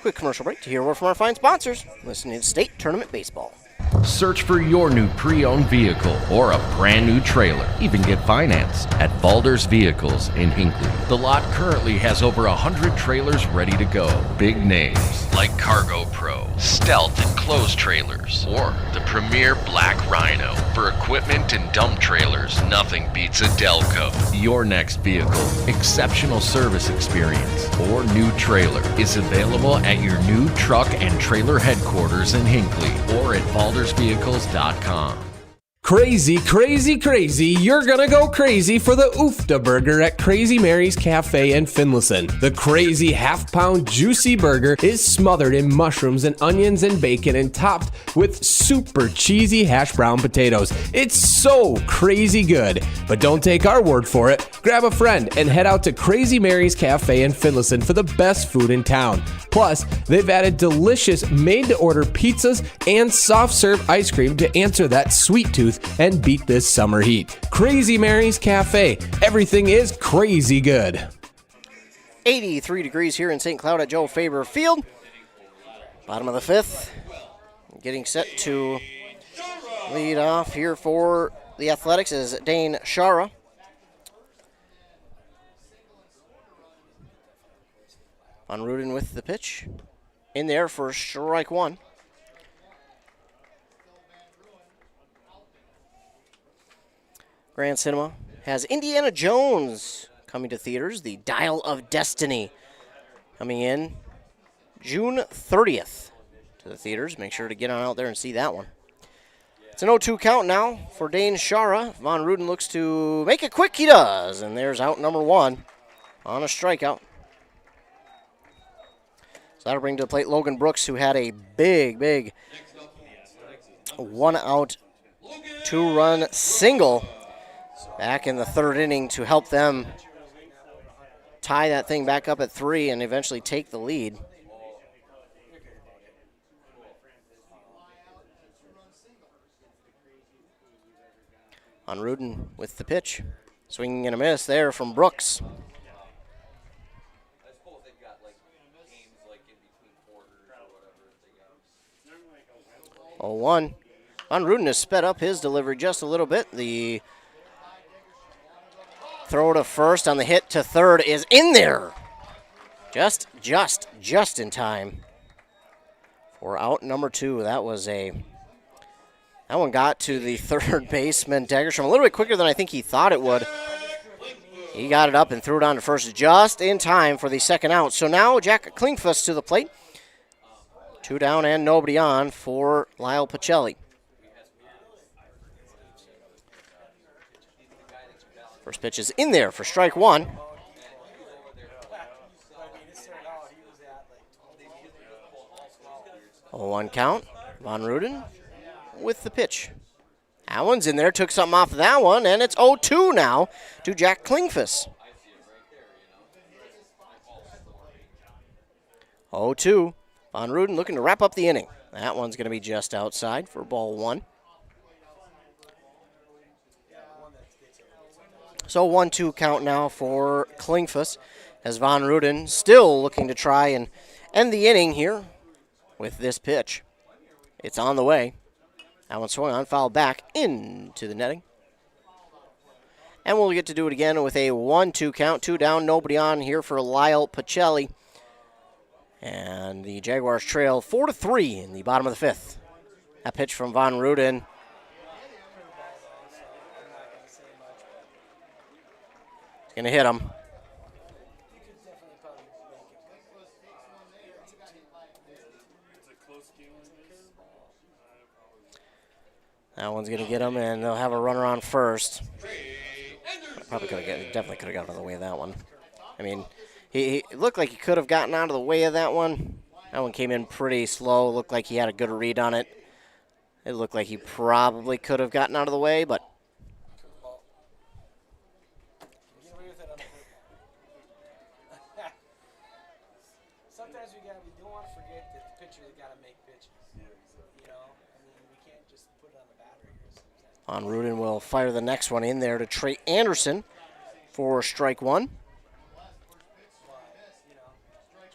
Quick commercial break to hear more from our fine sponsors. Listening to State Tournament Baseball. Search for your new pre-owned vehicle or a brand new trailer. Even get financed at Valder's Vehicles in Hinckley. The lot currently has over 100 trailers ready to go. Big names like Cargo Pro, Stealth and Closed Trailers, or the premier Black Rhino. For equipment and dump trailers, nothing beats a Delco. Your next vehicle, exceptional service experience, or new trailer is available at your new truck and trailer headquarters in Hinckley or at valdersvehicles.com. Crazy, crazy, crazy. You're gonna go crazy for the Oofta Burger at Crazy Mary's Cafe in Finlayson. The crazy half-pound juicy burger is smothered in mushrooms and onions and bacon and topped with super cheesy hash brown potatoes. It's so crazy good. But don't take our word for it. Grab a friend and head out to Crazy Mary's Cafe in Finlayson for the best food in town. Plus, they've added delicious made-to-order pizzas and soft-serve ice cream to answer that sweet tooth and beat this summer heat. Crazy Mary's Cafe. Everything is crazy good. 83 degrees here in St. Cloud at Joe Faber Field. Bottom of the 5th. Getting set to lead off here for the Athletics is Dane Shara. Van Ruden with the pitch. In there for strike 1. Grand Cinema has Indiana Jones coming to theaters. The Dial of Destiny coming in June 30th to the theaters. Make sure to get on out there and see that one. It's an 0-2 count now for Dane Shara. Van Ruden looks to make it quick. He does. And there's out number 1 on a strikeout. So that'll bring to the plate Logan Brooks, who had a big 1-out, 2-run single back in the 3rd inning to help them tie that thing back up at 3 and eventually take the lead. On Ruden with the pitch. Swinging and a miss there from Brooks. 0-1. Van Ruden has sped up his delivery just a little bit. The throw to first on the hit to 3rd is in there. Just in time for out number 2. That one got to the third baseman, Dagerstrom, a little bit quicker than I think he thought it would. He got it up and threw it on to first just in time for the second out. So now Jack Klingfuss to the plate. 2 down and nobody on for Lyle-Pacelli. First pitch is in there for strike 1. 0-1 count. Von Ruden with the pitch. That one's in there, took something off of that one, and it's 0-2 now to Jack Klingfuss. 0-2. Von Ruden looking to wrap up the inning. That one's going to be just outside for ball 1. So 1-2 count now for Klingfuss as Von Ruden still looking to try and end the inning here with this pitch. It's on the way. That one swung on, fouled back into the netting. And we'll get to do it again with a 1-2 count. 2 down, nobody on here for Lyle-Pacelli. And the Jaguars trail 4-3 in the bottom of the 5th. That pitch from Von Ruden. It's going to hit him. That one's going to get him, and they'll have a runner on first. Definitely could have gotten out of the way of that one. I mean, he looked like he could have gotten out of the way of that one. That one came in pretty slow. Looked like he had a good read on it. It looked like he probably could have gotten out of the way, but sometimes we don't want to forget that the pitcher got to make pitches. You know, I mean, we can't just put it on the batter here. Von Ruden will fire the next one in there to Trey Anderson for strike 1.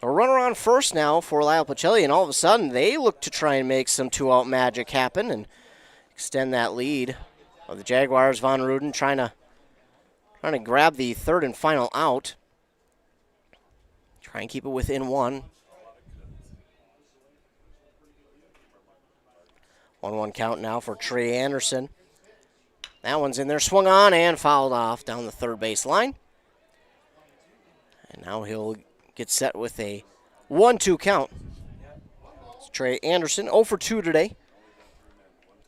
A runner on first now for Lyle-Pacelli, and all of a sudden they look to try and make some 2-out magic happen and extend that lead of the Jaguars. Von Ruden trying to grab the third and final out. Try and keep it within 1. 1-1 count now for Trey Anderson. That one's in there, swung on and fouled off down the third base line. And now he'll get set with a 1-2 count. It's Trey Anderson, 0 for 2 today.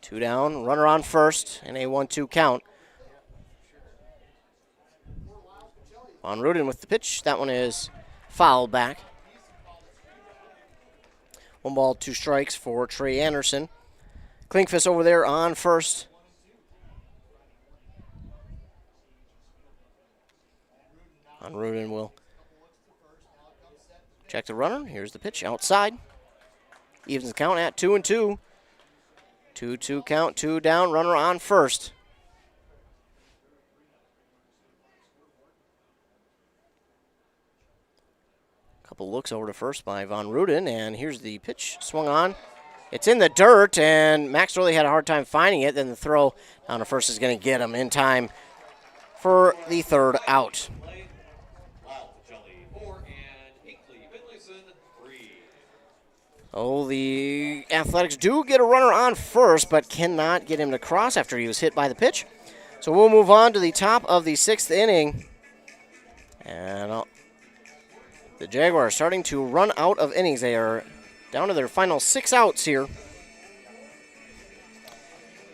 2 down, runner on first, and a 1-2 count. Von Ruden with the pitch. That one is fouled back. 1 ball, 2 strikes for Trey Anderson. Klingfuss over there on first. Von Ruden will check the runner. Here's the pitch outside. Evens the count at 2-2. 2-2 count, 2 down, runner on first. Couple looks over to first by Von Ruden, and here's the pitch swung on. It's in the dirt, and Max really had a hard time finding it. Then the throw down to first is going to get him in time for the third out. Oh, the Athletics do get a runner on first, but cannot get him to cross after he was hit by the pitch. So we'll move on to the top of the 6th inning. And the Jaguars starting to run out of innings. They are down to their final 6 outs here.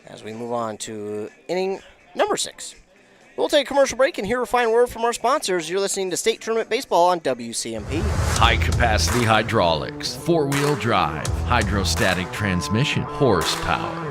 As we move on to inning number 6. We'll take a commercial break and hear a fine word from our sponsors. You're listening to State Tournament Baseball on WCMP. High-capacity hydraulics, 4-wheel drive, hydrostatic transmission, horsepower.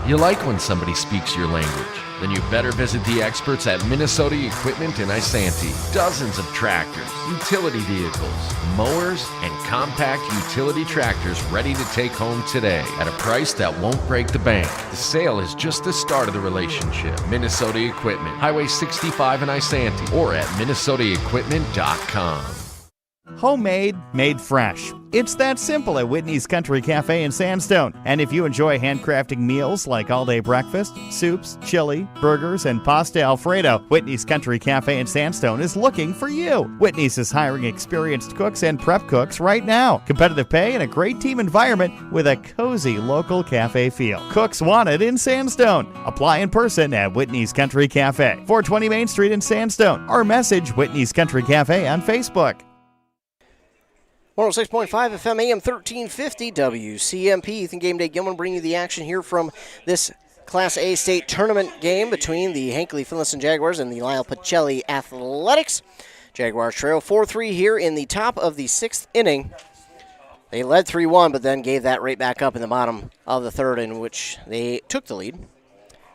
You like when somebody speaks your language. Then you better visit the experts at Minnesota Equipment in Isanti. Dozens of tractors, utility vehicles, mowers, and compact utility tractors ready to take home today at a price that won't break the bank. The sale is just the start of the relationship. Minnesota Equipment, Highway 65 in Isanti, or at minnesotaequipment.com. homemade, made fresh. It's that simple at Whitney's Country Cafe in Sandstone. And if you enjoy handcrafting meals like all-day breakfast, soups, chili, burgers, and pasta Alfredo, Whitney's Country Cafe in Sandstone is looking for you. Whitney's is hiring experienced cooks and prep cooks right now. Competitive pay and a great team environment with a cozy local cafe feel. Cooks wanted in Sandstone. Apply in person at Whitney's Country Cafe, 420 Main Street in Sandstone, or message Whitney's Country Cafe on Facebook. 106.5 FM AM 1350 WCMP. Ethan Game Day Gilman bringing you the action here from this Class A state tournament game between the Hinckley-Finlayson Jaguars and the Lyle-Pacelli Athletics. Jaguars trail 4-3 here in the top of the 6th inning. They led 3-1, but then gave that right back up in the bottom of the 3rd, in which they took the lead.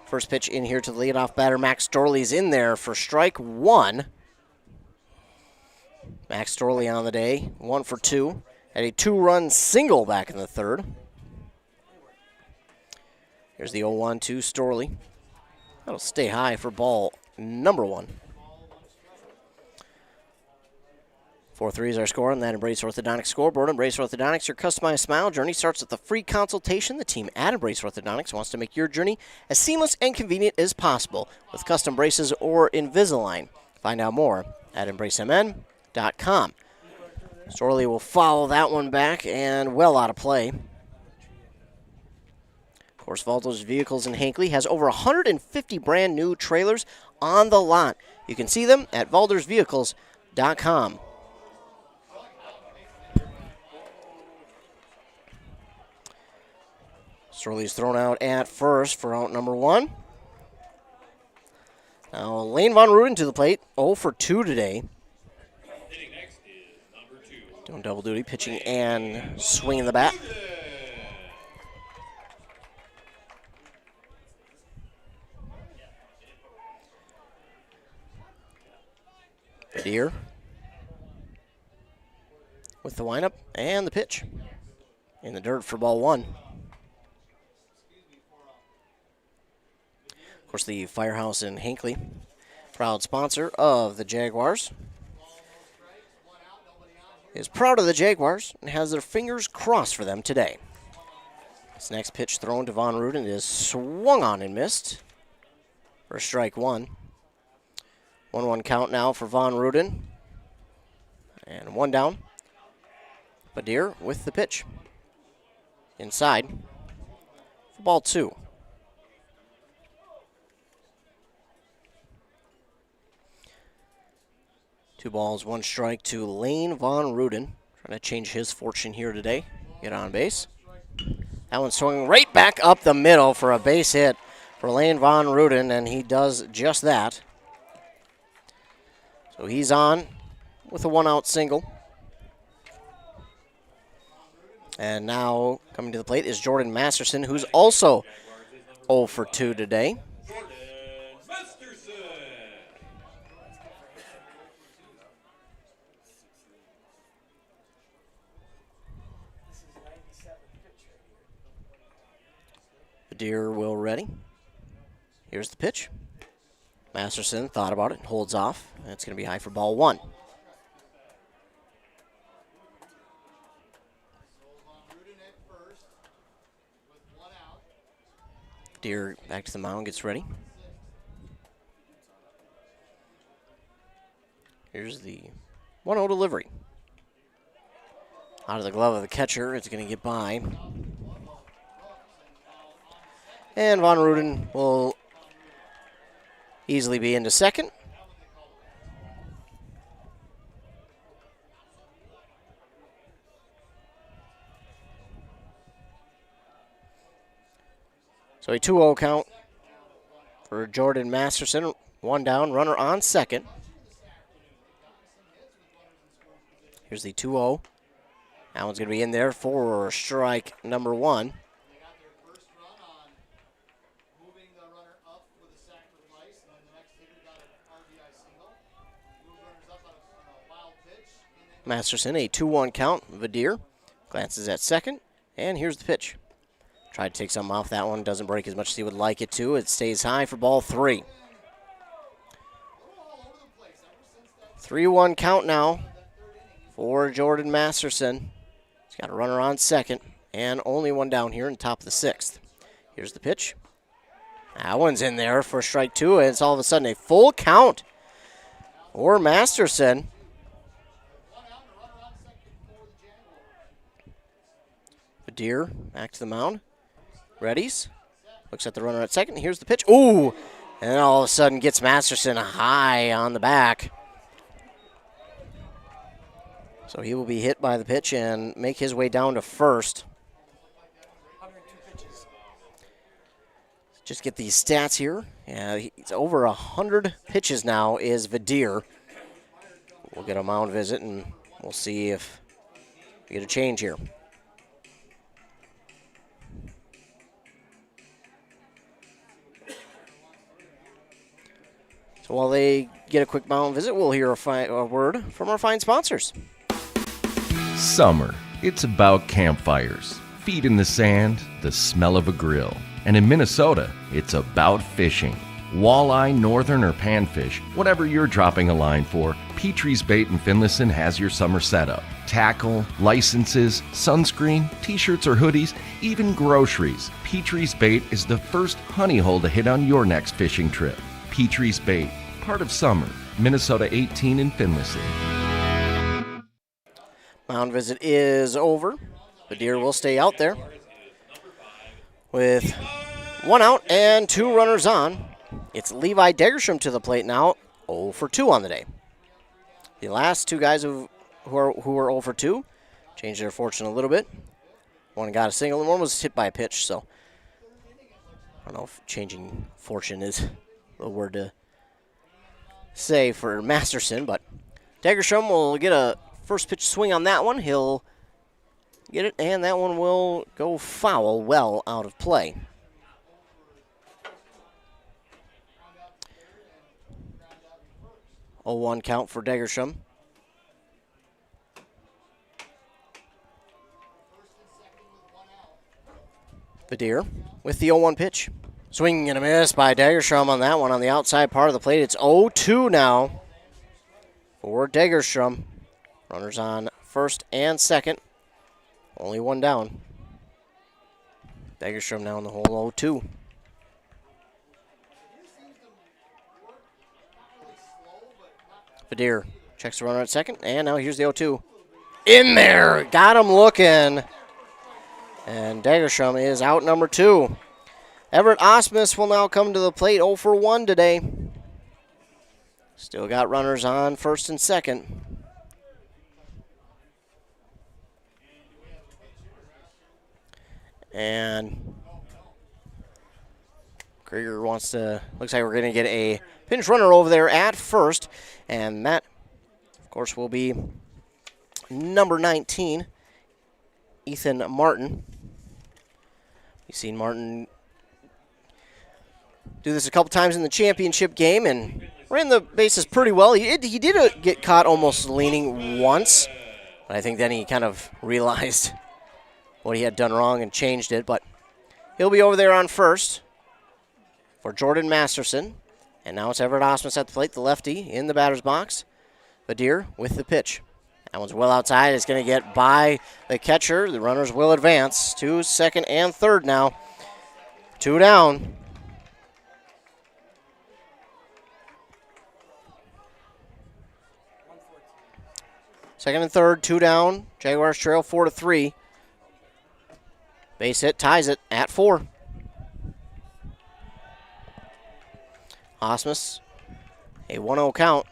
First pitch in here to the leadoff batter. Max Storley's in there for strike 1. Max Storley on the day, 1 for 2. Had a 2-run single back in the 3rd. Here's the 0-1 to Storley. That'll stay high for ball number 1. 4-3 is our score on that Embrace Orthodontics scoreboard. Embrace Orthodontics, your customized smile journey starts with a free consultation. The team at Embrace Orthodontics wants to make your journey as seamless and convenient as possible with custom braces or Invisalign. Find out more at EmbraceMN.com. Storley will follow that one back and well out of play. Of course, Valdo's Vehicles in Hinckley has over 150 brand new trailers on the lot. You can see them at valdersvehicles.com. Storley's thrown out at first for out number 1. Now Lane Von Ruden to the plate, 0 for 2 today. Doing double duty, pitching and swinging the bat. Deer with the windup and the pitch in the dirt for ball 1. Of course, the Firehouse in Hinckley, proud sponsor of the Jaguars, is proud of the Jaguars and has their fingers crossed for them today. This next pitch thrown to Von Ruden is swung on and missed for strike 1. 1-1 count now for Von Ruden. And 1 down. Badir with the pitch. Inside for ball 2. Two balls, 1 strike to Lane Von Ruden. Trying to change his fortune here today. Get on base. That one swung right back up the middle for a base hit for Lane Von Ruden, and he does just that. So he's on with a 1-out single. And now coming to the plate is Jordan Masterson, who's also 0 for 2 today. Deer will ready. Here's the pitch. Masterson thought about it, holds off. It's going to be high for ball 1. Deer back to the mound, gets ready. Here's the 1-0 delivery. Out of the glove of the catcher, it's going to get by. And Von Ruden will easily be into second. So a 2-0 count for Jordan Masterson. 1 down, runner on second. Here's the 2-0. That one's going to be in there for strike number 1. Masterson, a 2-1 count. Vadir glances at second, and here's the pitch. Tried to take something off that one. Doesn't break as much as he would like it to. It stays high for ball 3. 3-1 count now for Jordan Masterson. He's got a runner on second and only one down here in the top of the 6th. Here's the pitch. That one's in there for strike 2, and it's all of a sudden a full count for Masterson. Deer back to the mound. Readies. Looks at the runner at second. Here's the pitch. Ooh! And all of a sudden gets Masterson high on the back. So he will be hit by the pitch and make his way down to first. Just get these stats here. Yeah, he's over 100 pitches now is Vadir. We'll get a mound visit and we'll see if we get a change here. So while they get a quick mound visit, we'll hear a word from our fine sponsors. Summer, it's about campfires, feet in the sand, the smell of a grill. And in Minnesota, it's about fishing. Walleye, northern, or panfish, whatever you're dropping a line for, Petrie's Bait in Finlayson has your summer setup. Tackle, licenses, sunscreen, t-shirts or hoodies, even groceries. Petrie's Bait is the first honey hole to hit on your next fishing trip. Petrie's Bait, part of summer, Minnesota 18 in Finlayson. Mound visit is over. The Deer will stay out there with 1 out and 2 runners on. It's Levi Degerstrom to the plate now, 0 for 2 on the day. The last 2 guys who are 0 for 2 changed their fortune a little bit. One got a single and one was hit by a pitch, so I don't know if changing fortune is the word to say for Masterson, but Degerstrom will get a first pitch swing on that one. He'll get it, and that one will go foul, well out of play. A 0-1 count for Degerstrom. Vadir with the 0-1 pitch. Swing and a miss by Degerstrom on that one on the outside part of the plate. It's 0-2 now for Degerstrom. Runners on first and second. Only one down. Degerstrom now in the hole, 0-2. Vadir checks the runner at second, and now here's the 0-2. In there! Got him looking. And Degerstrom is out number 2. Everett Osmus will now come to the plate, 0 for 1 today. Still got runners on first and second. And Krieger looks like we're going to get a pinch runner over there at first. And that, of course, will be number 19, Ethan Martin. You've seen Martin do this a couple times in the championship game and ran the bases pretty well. He did get caught almost leaning once, but I think then he kind of realized what he had done wrong and changed it. But he'll be over there on first for Jordan Masterson. And now it's Everett Osmus at the plate, the lefty in the batter's box. Vadir with the pitch. That one's well outside. It's going to get by the catcher. The runners will advance to second and third now. 2 down. Second and third, 2 down. Jaguars trail 4-3. Base hit ties it at 4. Osmus, a 1-0 count.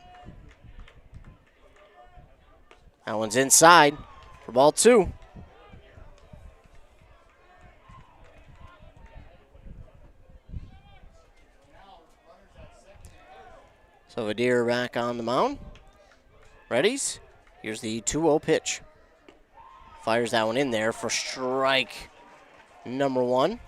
That one's inside for ball 2. So Vadir back on the mound. Readies? Here's the 2-0 pitch. Fires that one in there for strike number 1.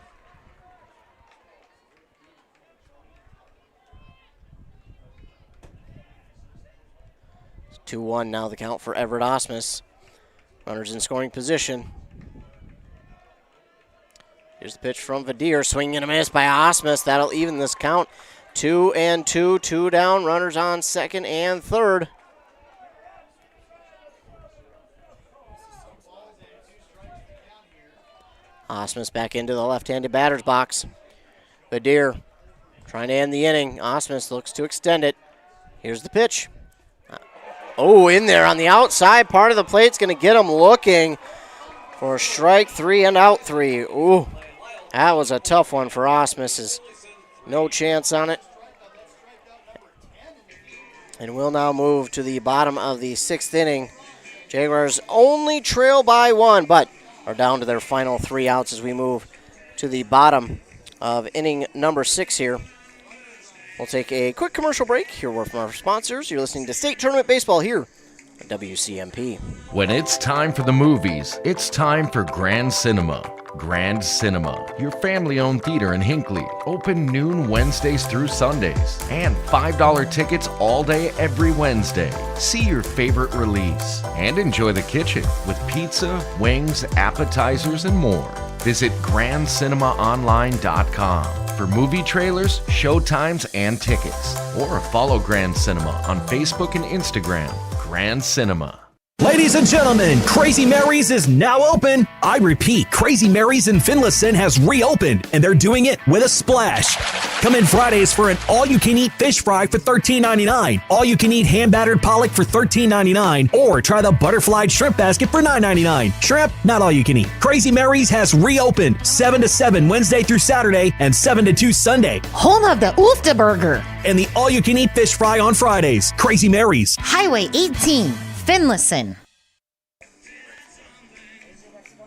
It's 2-1 now the count for Everett Osmus. Runners in scoring position. Here's the pitch from Vadir. Swing and a miss by Osmus. That'll even this count. 2-2, 2 down. Runners on second and third. Osmus back into the left-handed batter's box. Badir trying to end the inning. Osmus looks to extend it. Here's the pitch. Oh, in there on the outside part of the plate's going to get him looking for strike 3 and out 3. Ooh, that was a tough one for Osmus. No chance on it. And we'll now move to the bottom of the 6th inning. Jaguars only trail by 1, but are down to their final 3 outs as we move to the bottom of inning number 6 here. We'll take a quick commercial break. Hear a word from our sponsors. You're listening to State Tournament Baseball here at WCMP. When it's time for the movies, it's time for Grand Cinema. Grand Cinema, your family-owned theater in Hinckley. Open noon Wednesdays through Sundays. And $5 tickets all day every Wednesday. See your favorite release. And enjoy the kitchen with pizza, wings, appetizers, and more. Visit grandcinemaonline.com for movie trailers, showtimes, and tickets. Or follow Grand Cinema on Facebook and Instagram. Grand Cinema. Ladies and gentlemen, Crazy Mary's is now open. I repeat, Crazy Mary's in Finlayson has reopened, and they're doing it with a splash. Come in Fridays for an all-you-can-eat fish fry for $13.99, all-you-can-eat hand-battered pollock for $13.99, or try the butterfly shrimp basket for $9.99. Shrimp, not all you can eat. Crazy Mary's has reopened 7 to 7 Wednesday through Saturday and 7 to 2 Sunday. Home of the Oofta Burger. And the all-you-can-eat fish fry on Fridays. Crazy Mary's. Highway 18, Finlayson.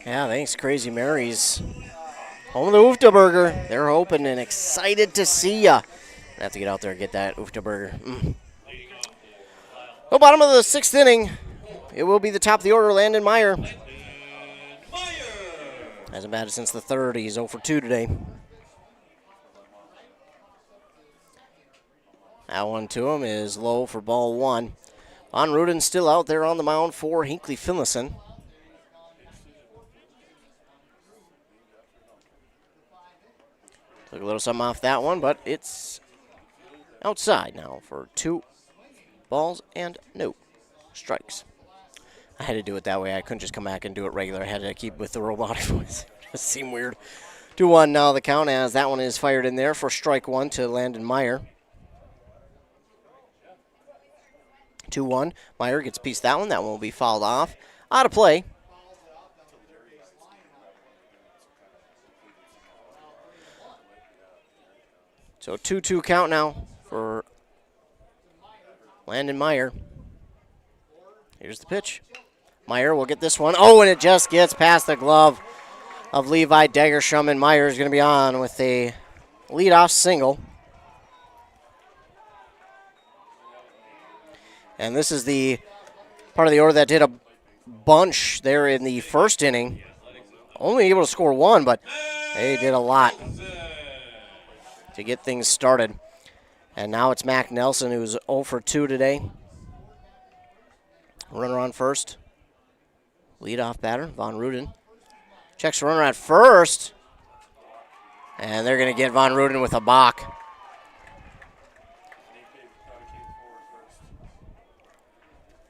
Yeah, thanks, Crazy Mary's. Home of the Oofta Burger. They're open and excited to see ya. I have to get out there and get that Oofta Burger. Well, bottom of the 6th inning. It will be the top of the order, Landon Meyer. Hasn't batted since the 3rd. He's 0 for 2 today. That one to him is low for ball 1. Von Ruden still out there on the mound for Hinckley-Finlayson. Took a little something off that one, but it's outside now for 2 balls and no strikes. I had to do it that way. I couldn't just come back and do it regular. I had to keep with the robotic voice. It just seemed weird. 2-1 now the count as that one is fired in there for strike 1 to Landon Meyer. 2-1. Meyer gets a piece of that one. That one will be fouled off. Out of play. So 2-2 count now for Landon Meyer. Here's the pitch. Meyer will get this one. Oh, and it just gets past the glove of Levi Dagerstrom, and Meyer is going to be on with a leadoff single. And this is the part of the order that did a bunch there in the 1st inning. Only able to score 1, but they did a lot to get things started. And now it's Mac Nelson, who's 0 for 2 today. Runner on first. Leadoff batter, Von Ruden. Checks the runner at first. And they're going to get Von Ruden with a balk.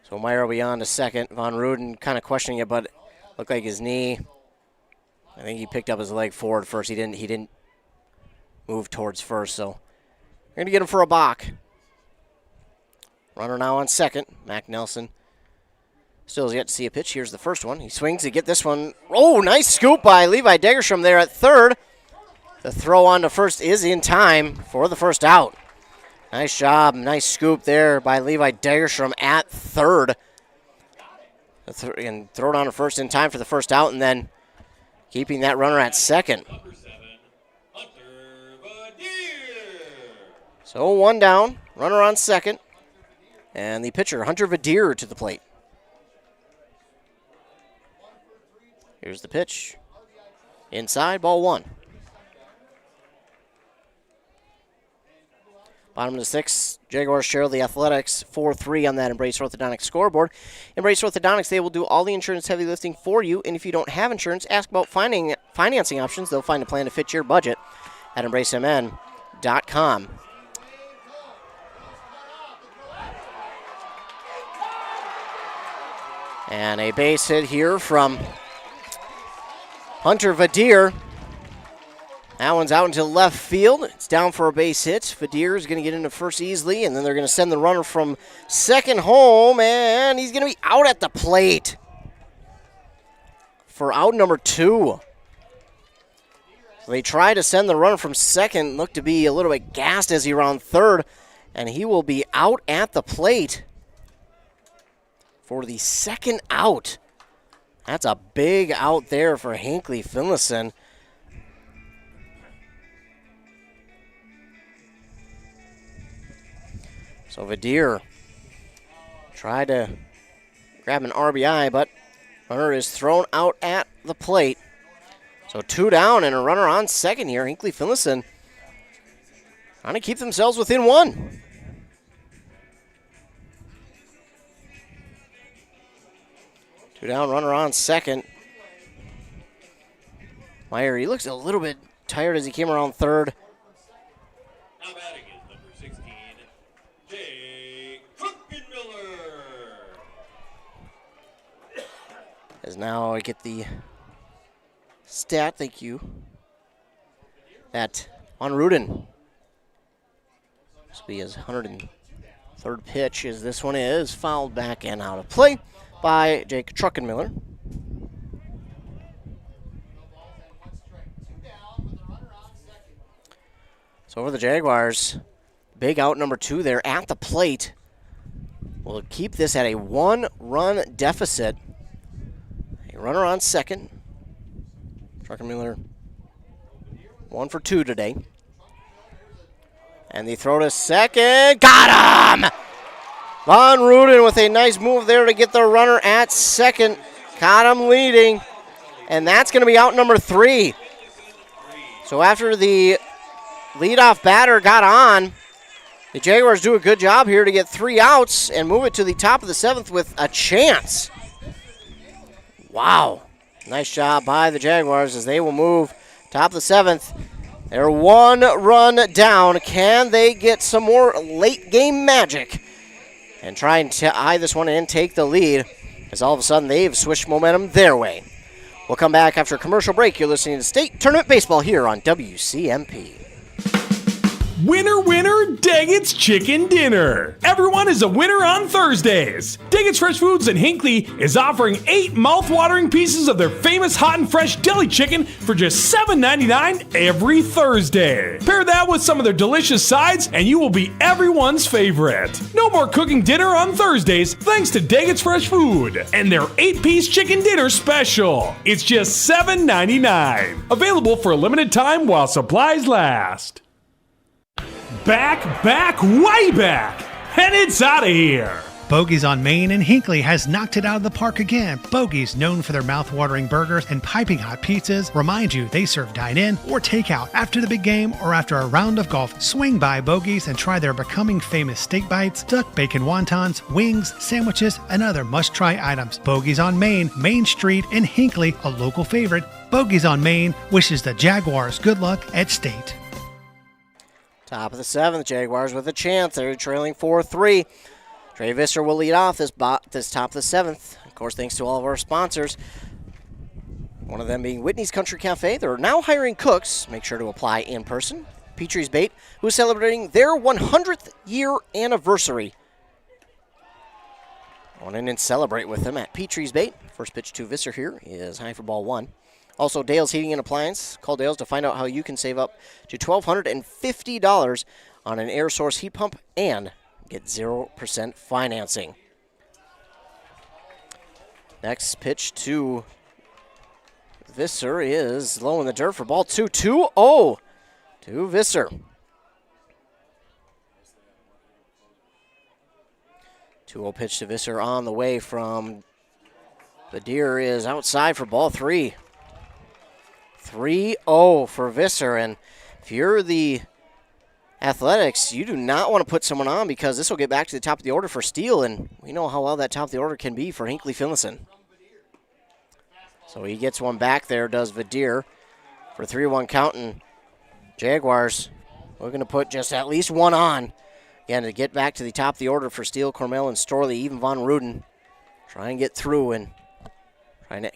So Meyer will be on to second. Von Ruden kind of questioning it, but looked like his knee. I think he picked up his leg forward first. He didn't move towards first, so we're going to get him for a balk. Runner now on second. Mac Nelson still has yet to see a pitch. Here's the first one. He swings to get this one. Oh, nice scoop by Levi Dagerstrom there at third. The throw on to first is in time for the first out. Nice job. Nice scoop there by Levi Dagerstrom at third. And throw it on to first in time for the first out, and then keeping that runner at second. So 1 down, runner on second, and the pitcher, Hunter Vadir, to the plate. Here's the pitch. Inside, ball 1. Bottom of the 6th, Jaguars trail the Athletics 4-3 on that Embrace Orthodontics scoreboard. Embrace Orthodontics, they will do all the insurance heavy lifting for you, and if you don't have insurance, ask about financing options. They'll find a plan to fit your budget at embracemn.com. And a base hit here from Hunter Vadir. That one's out into left field. It's down for a base hit. Vadir is going to get into first easily, and then they're going to send the runner from second home, and he's going to be out at the plate for out number 2. So they try to send the runner from second, looked to be a little bit gassed as he ran third, and he will be out at the plate for the second out. That's a big out there for Hinckley-Finlayson. So Vadir tried to grab an RBI, but runner is thrown out at the plate. So 2 down and a runner on second here. Hinckley-Finlayson trying to keep themselves within 1. Two down, runner on second. Meyer, he looks a little bit tired as he came around third. Now batting is number 16, Jay Truckenmiller. As now I get the stat, thank you, that on Rudin. This will be his 103rd pitch, as this one is fouled back and out of play by Jake Truckenmiller. So for the Jaguars, big out number 2 there at the plate. We'll keep this at a 1-run deficit. A runner on second. Truckenmiller 1 for 2 today. And they throw to second. Got him! Von Rudin with a nice move there to get the runner at second. Got him leading. And that's going to be out number 3. So after the leadoff batter got on, the Jaguars do a good job here to get 3 outs and move it to the top of the 7th with a chance. Wow. Nice job by the Jaguars as they will move top of the 7th. They're 1 run down. Can they get some more late game magic and try and eye this one and take the lead, as all of a sudden they've switched momentum their way? We'll come back after a commercial break. You're listening to State Tournament Baseball here on WCMP. Winner, winner, Daggett's Chicken Dinner. Everyone is a winner on Thursdays. Daggett's Fresh Foods in Hinckley is offering 8 mouth-watering pieces of their famous hot and fresh deli chicken for just $7.99 every Thursday. Pair that with some of their delicious sides and you will be everyone's favorite. No more cooking dinner on Thursdays thanks to Daggett's Fresh Food and their 8-piece chicken dinner special. It's just $7.99. Available for a limited time while supplies last. Back, way back, and it's out of here. Bogey's on Main in Hinckley has knocked it out of the park again. Bogey's, known for their mouth-watering burgers and piping hot pizzas, remind you they serve dine-in or takeout. After the big game or after a round of golf, swing by Bogey's and try their becoming famous steak bites, duck bacon wontons, wings, sandwiches, and other must-try items. Bogey's on Main, Main Street in Hinckley, a local favorite. Bogey's on Main wishes the Jaguars good luck at State. Top of the 7th, Jaguars with a chance. They're trailing 4-3. Trey Visser will lead off this top of the 7th. Of course, thanks to all of our sponsors. One of them being Whitney's Country Cafe. They're now hiring cooks. Make sure to apply in person. Petrie's Bait, who is celebrating their 100th year anniversary. Want in and celebrate with them at Petrie's Bait. First pitch to Visser here is high for ball 1. Also, Dale's Heating and Appliance. Call Dale's to find out how you can save up to $1,250 on an air source heat pump and get 0% financing. Next pitch to Visser is low in the dirt for ball 2. 2-0 to Visser. 2-0 pitch to Visser on the way from the Deer is outside for ball 3. 3-0 for Visser, and if you're the Athletics, you do not want to put someone on because this will get back to the top of the order for Steele, and we know how well that top of the order can be for Hinckley-Finlayson. So he gets one back there, does Vadir, for 3-1 count, and Jaguars, we're going to put just at least one on. Again, to get back to the top of the order for Steele, Cormel, and Storley, even Von Ruden. Try and get through and trying to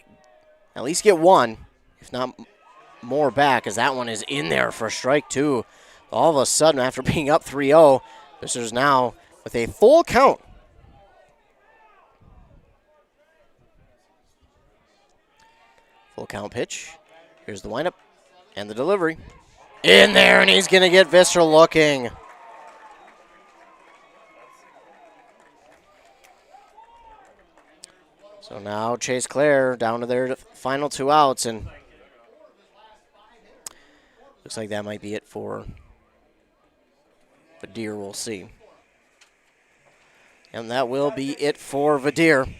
at least get one. if not more back, as that one is in there for strike two. All of a sudden, after being up 3-0, this is now with a full count. Full count pitch. Here's the windup and the delivery. In there, and he's going to get Visser looking. So now Chase Clare down to their final 2 outs, and looks like that might be it for Vadir. We'll see. And that will be it for Vadir.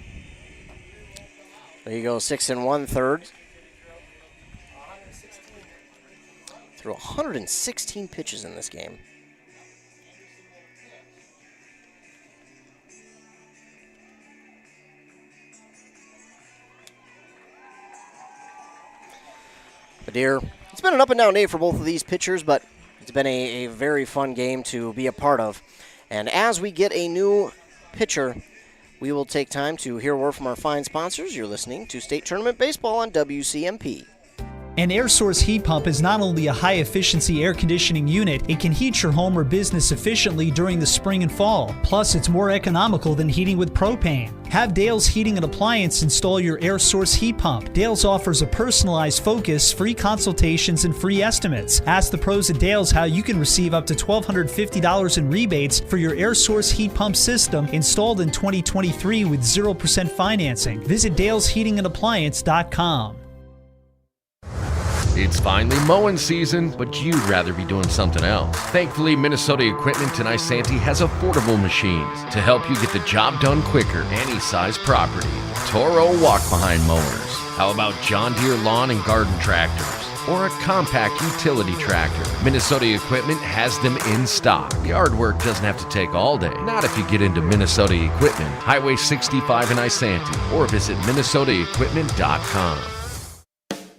There you go, 6 1/3. Threw 116 pitches in this game. Vadir, it's been an up and down day for both of these pitchers, but it's been a very fun game to be a part of. And as we get a new pitcher, we will take time to hear a word from our fine sponsors. You're listening to State Tournament Baseball on WCMP. An air source heat pump is not only a high-efficiency air conditioning unit, it can heat your home or business efficiently during the spring and fall. Plus, it's more economical than heating with propane. Have Dale's Heating and Appliance install your air source heat pump. Dale's offers a personalized focus, free consultations, and free estimates. Ask the pros at Dale's how you can receive up to $1,250 in rebates for your air source heat pump system installed in 2023 with 0% financing. Visit Dale'sHeatingandAppliance.com. It's finally mowing season, but you'd rather be doing something else. Thankfully, Minnesota Equipment in Isanti has affordable machines to help you get the job done quicker, any size property. Toro walk-behind mowers. How about John Deere lawn and garden tractors? Or a compact utility tractor? Minnesota Equipment has them in stock. Yard work doesn't have to take all day. Not if you get into Minnesota Equipment, Highway 65 in Isanti, or visit minnesotaequipment.com.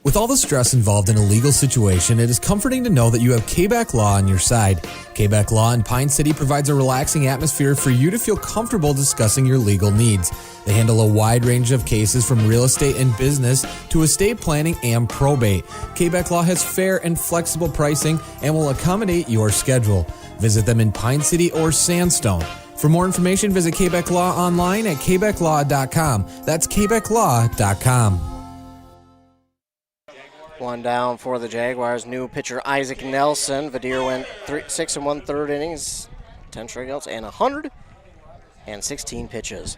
With all the stress involved in a legal situation, it is comforting to know that you have K-Back Law on your side. K-Back Law in Pine City provides a relaxing atmosphere for you to feel comfortable discussing your legal needs. They handle a wide range of cases from real estate and business to estate planning and probate. K-Back Law has fair and flexible pricing and will accommodate your schedule. Visit them in Pine City or Sandstone. For more information, visit K-Back Law online at kbacklaw.com. That's kbacklaw.com. One down for the Jaguars. New pitcher Isaac Nelson. Vadir went 6 1/3 innings, 10 strikeouts, and 116 pitches.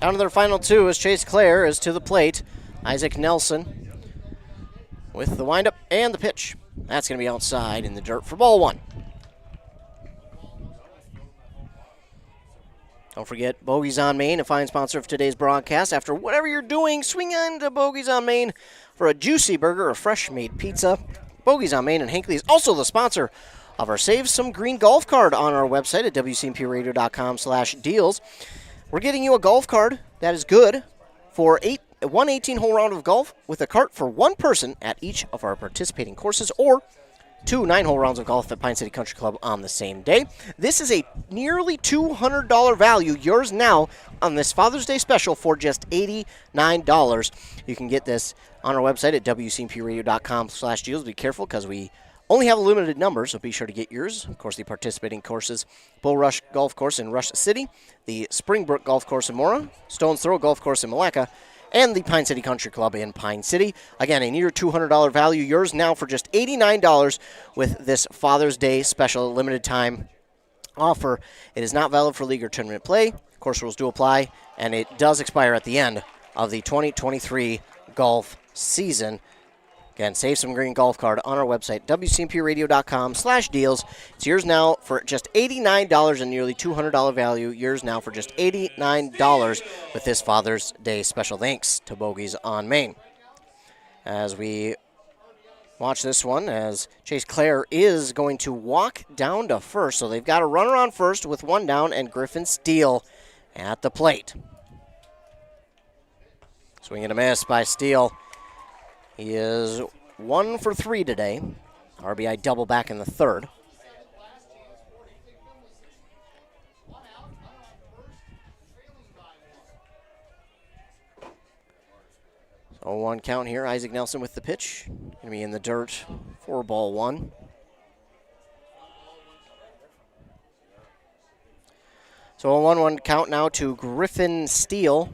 Down to their final 2 as Chase Clare is to the plate. Isaac Nelson with the windup and the pitch. That's going to be outside in the dirt for ball 1. Don't forget, Bogies on Main, a fine sponsor of today's broadcast. After whatever you're doing, swing on to Bogies on Main for a juicy burger or fresh-made pizza. Bogies on Main and Hinckley is also the sponsor of our Save Some Green golf card on our website at wcmpradio.com/deals. We're getting you a golf card that is good for one 18-hole round of golf with a cart for one person at each of our participating courses, or 2 9-hole rounds of golf at Pine City Country Club on the same day. This is a nearly $200 value, yours now on this Father's Day special for just $89. You can get this on our website at wcmpradio.com/deals. Be careful because we only have a limited number, so be sure to get yours. Of course, the participating courses: Bull Rush Golf Course in Rush City, the Springbrook Golf Course in Mora, Stones Throw Golf Course in Malacca, and the Pine City Country Club in Pine City. Again, a near $200 value, yours now for just $89 with this Father's Day special limited time offer. It is not valid for league or tournament play. Course rules do apply, and it does expire at the end of the 2023 golf season. Again, Save Some Green golf card on our website, wcmpradio.com/deals. It's yours now for just $89 and nearly $200 value. Yours now for just $89 with this Father's Day special. Thanks to Bogies on Main. As we watch this one, as Chase Clare is going to walk down to first. So they've got a runner on first with 1 down, and Griffin Steele at the plate. Swing and a miss by Steele. He is 1 for 3 today. RBI double back in the 3rd. So 1 count here. Isaac Nelson with the pitch. to be in the dirt for ball one. So a 1-1 count now to Griffin Steele.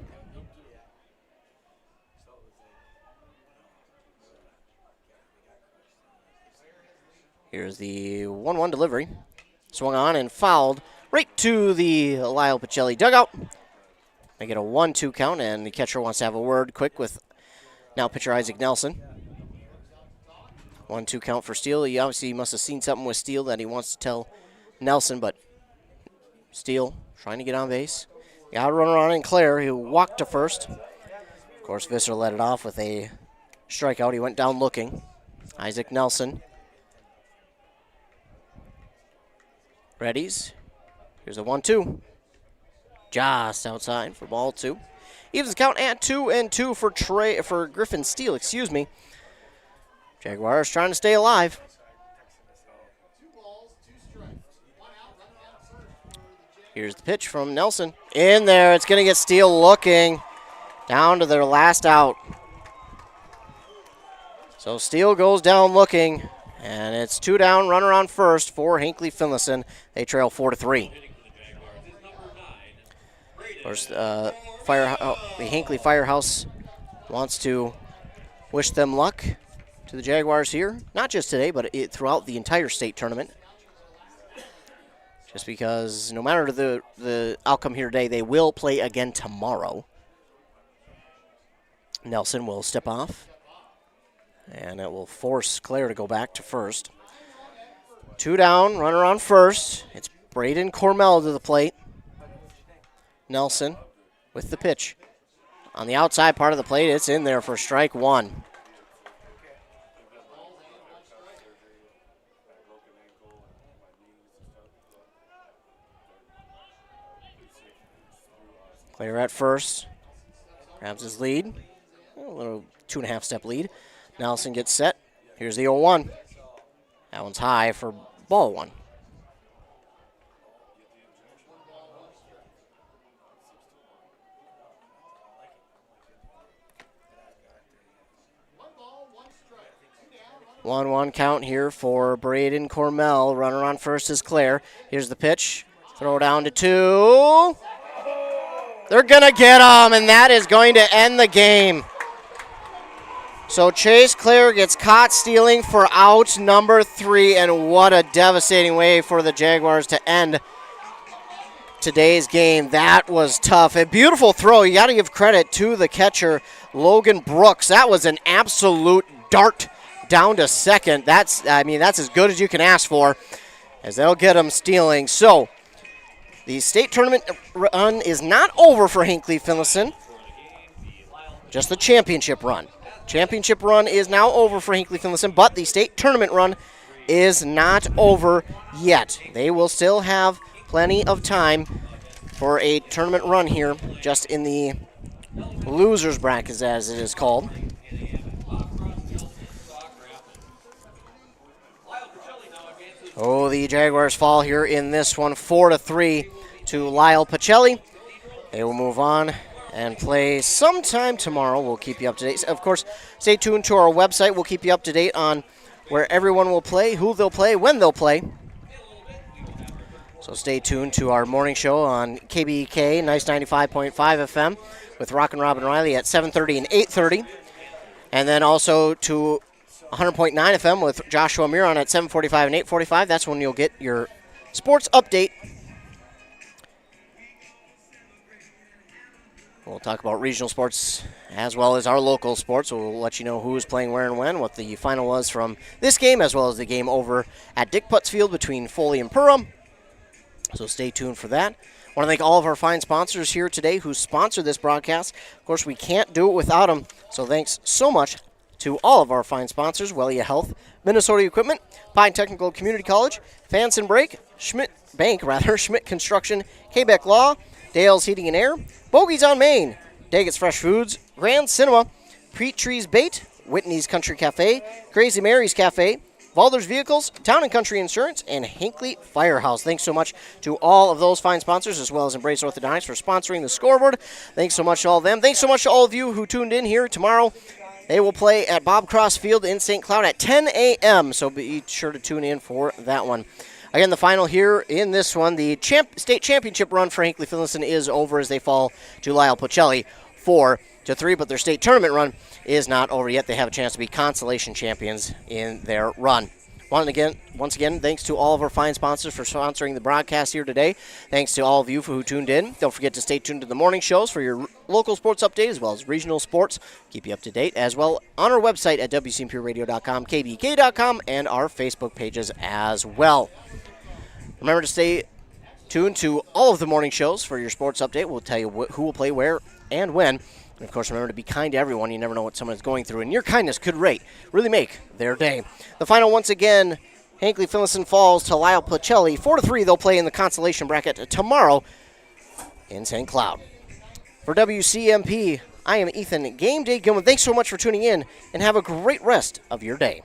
Here's the 1-1 delivery. Swung on and fouled right to the Lyle-Pacelli dugout. They get a 1-2 count, and the catcher wants to have a word quick with now pitcher Isaac Nelson. 1-2 count for Steele. He obviously must have seen something with Steele that he wants to tell Nelson, but Steele trying to get on base. Got a runner on in Claire, who walked to first. Of course, Visser led it off with a strikeout. He went down looking. Isaac Nelson. Readies. Here's a 1-2. Just outside for ball two. Evens the count at 2-2 for Griffin Steele, excuse me. Jaguars trying to stay alive. Here's the pitch from Nelson. In there, it's going to get Steele looking down to their last out. So Steele goes down looking, and it's 2 down, runner on first for Hinckley-Finlayson. They trail 4-3. Of course, the Hinckley Firehouse wants to wish them luck to the Jaguars here. Not just today, but throughout the entire state tournament. Just because no matter the outcome here today, they will play again tomorrow. Nelson will step off, and it will force Claire to go back to first. 2 down, runner on first. It's Braden Cormell to the plate. Nelson with the pitch. On the outside part of the plate, it's in there for strike one. Claire at first, grabs his lead, a little 2.5-step lead. Nelson gets set. Here's the 0-1. That one's high for ball one. One count here for Braden Cormell. Runner on first is Claire. Here's the pitch. Throw down to 2. They're going to get him, and that is going to end the game. So Chase Claire gets caught stealing for out number 3, and what a devastating way for the Jaguars to end today's game. That was tough. A beautiful throw. You got to give credit to the catcher, Logan Brooks. That was an absolute dart down to second. That's as good as you can ask for, as they'll get him stealing. So the state tournament run is not over for Hinckley-Finlayson, just the championship run. Championship run is now over for Hinckley-Finlayson, but the state tournament run is not over yet. They will still have plenty of time for a tournament run here, just in the losers bracket, as it is called. Oh, the Jaguars fall here in this one, 4-3 to Lyle-Pacelli. They will move on and play sometime tomorrow. We'll keep you up to date. Of course, stay tuned to our website. We'll keep you up to date on where everyone will play, who they'll play, when they'll play. So stay tuned to our morning show on KBK, Nice 95.5 FM, with Rock and Robin Riley at 7:30 and 8:30. And then also to 100.9 FM with Joshua Miron at 7:45 and 8:45. That's when you'll get your sports update. We'll talk about regional sports as well as our local sports. We'll let you know who's playing where and when, what the final was from this game, as well as the game over at Dick Putz Field between Foley and Perham. So stay tuned for that. I want to thank all of our fine sponsors here today who sponsor this broadcast. Of course, we can't do it without them, so thanks so much to all of our fine sponsors: Wellia Health, Minnesota Equipment, Pine Technical Community College, Fanson Brake, Schmidt Construction, Quebec Law, Dale's Heating and Air, Bogies on Main, Daggett's Fresh Foods, Grand Cinema, Trees Bait, Whitney's Country Cafe, Crazy Mary's Cafe, Valder's Vehicles, Town & Country Insurance, and Hinckley Firehouse. Thanks so much to all of those fine sponsors, as well as Embrace Orthodontics for sponsoring the scoreboard. Thanks so much to all of them. Thanks so much to all of you who tuned in here tomorrow. They will play at Bob Cross Field in St. Cloud at 10 a.m., so be sure to tune in for that one. Again, the final here in this one, the state championship run for Hinckley-Finlayson is over as they fall to Lyle-Pacelli 4-3, but their state tournament run is not over yet. They have a chance to be consolation champions in their run. Once again, thanks to all of our fine sponsors for sponsoring the broadcast here today. Thanks to all of you who tuned in. Don't forget to stay tuned to the morning shows for your local sports update as well as regional sports. Keep you up to date as well on our website at WCMPRadio.com, KBK.com, and our Facebook pages as well. Remember to stay tuned to all of the morning shows for your sports update. We'll tell you who will play where and when. And, of course, remember to be kind to everyone. You never know what someone is going through, and your kindness could really make their day. The final, once again, Hinckley-Finlayson falls to Lyle-Pacelli 4-3. They'll play in the consolation bracket tomorrow in St. Cloud. For WCMP, I am Ethan Game Day Gilman. Thanks so much for tuning in, and have a great rest of your day.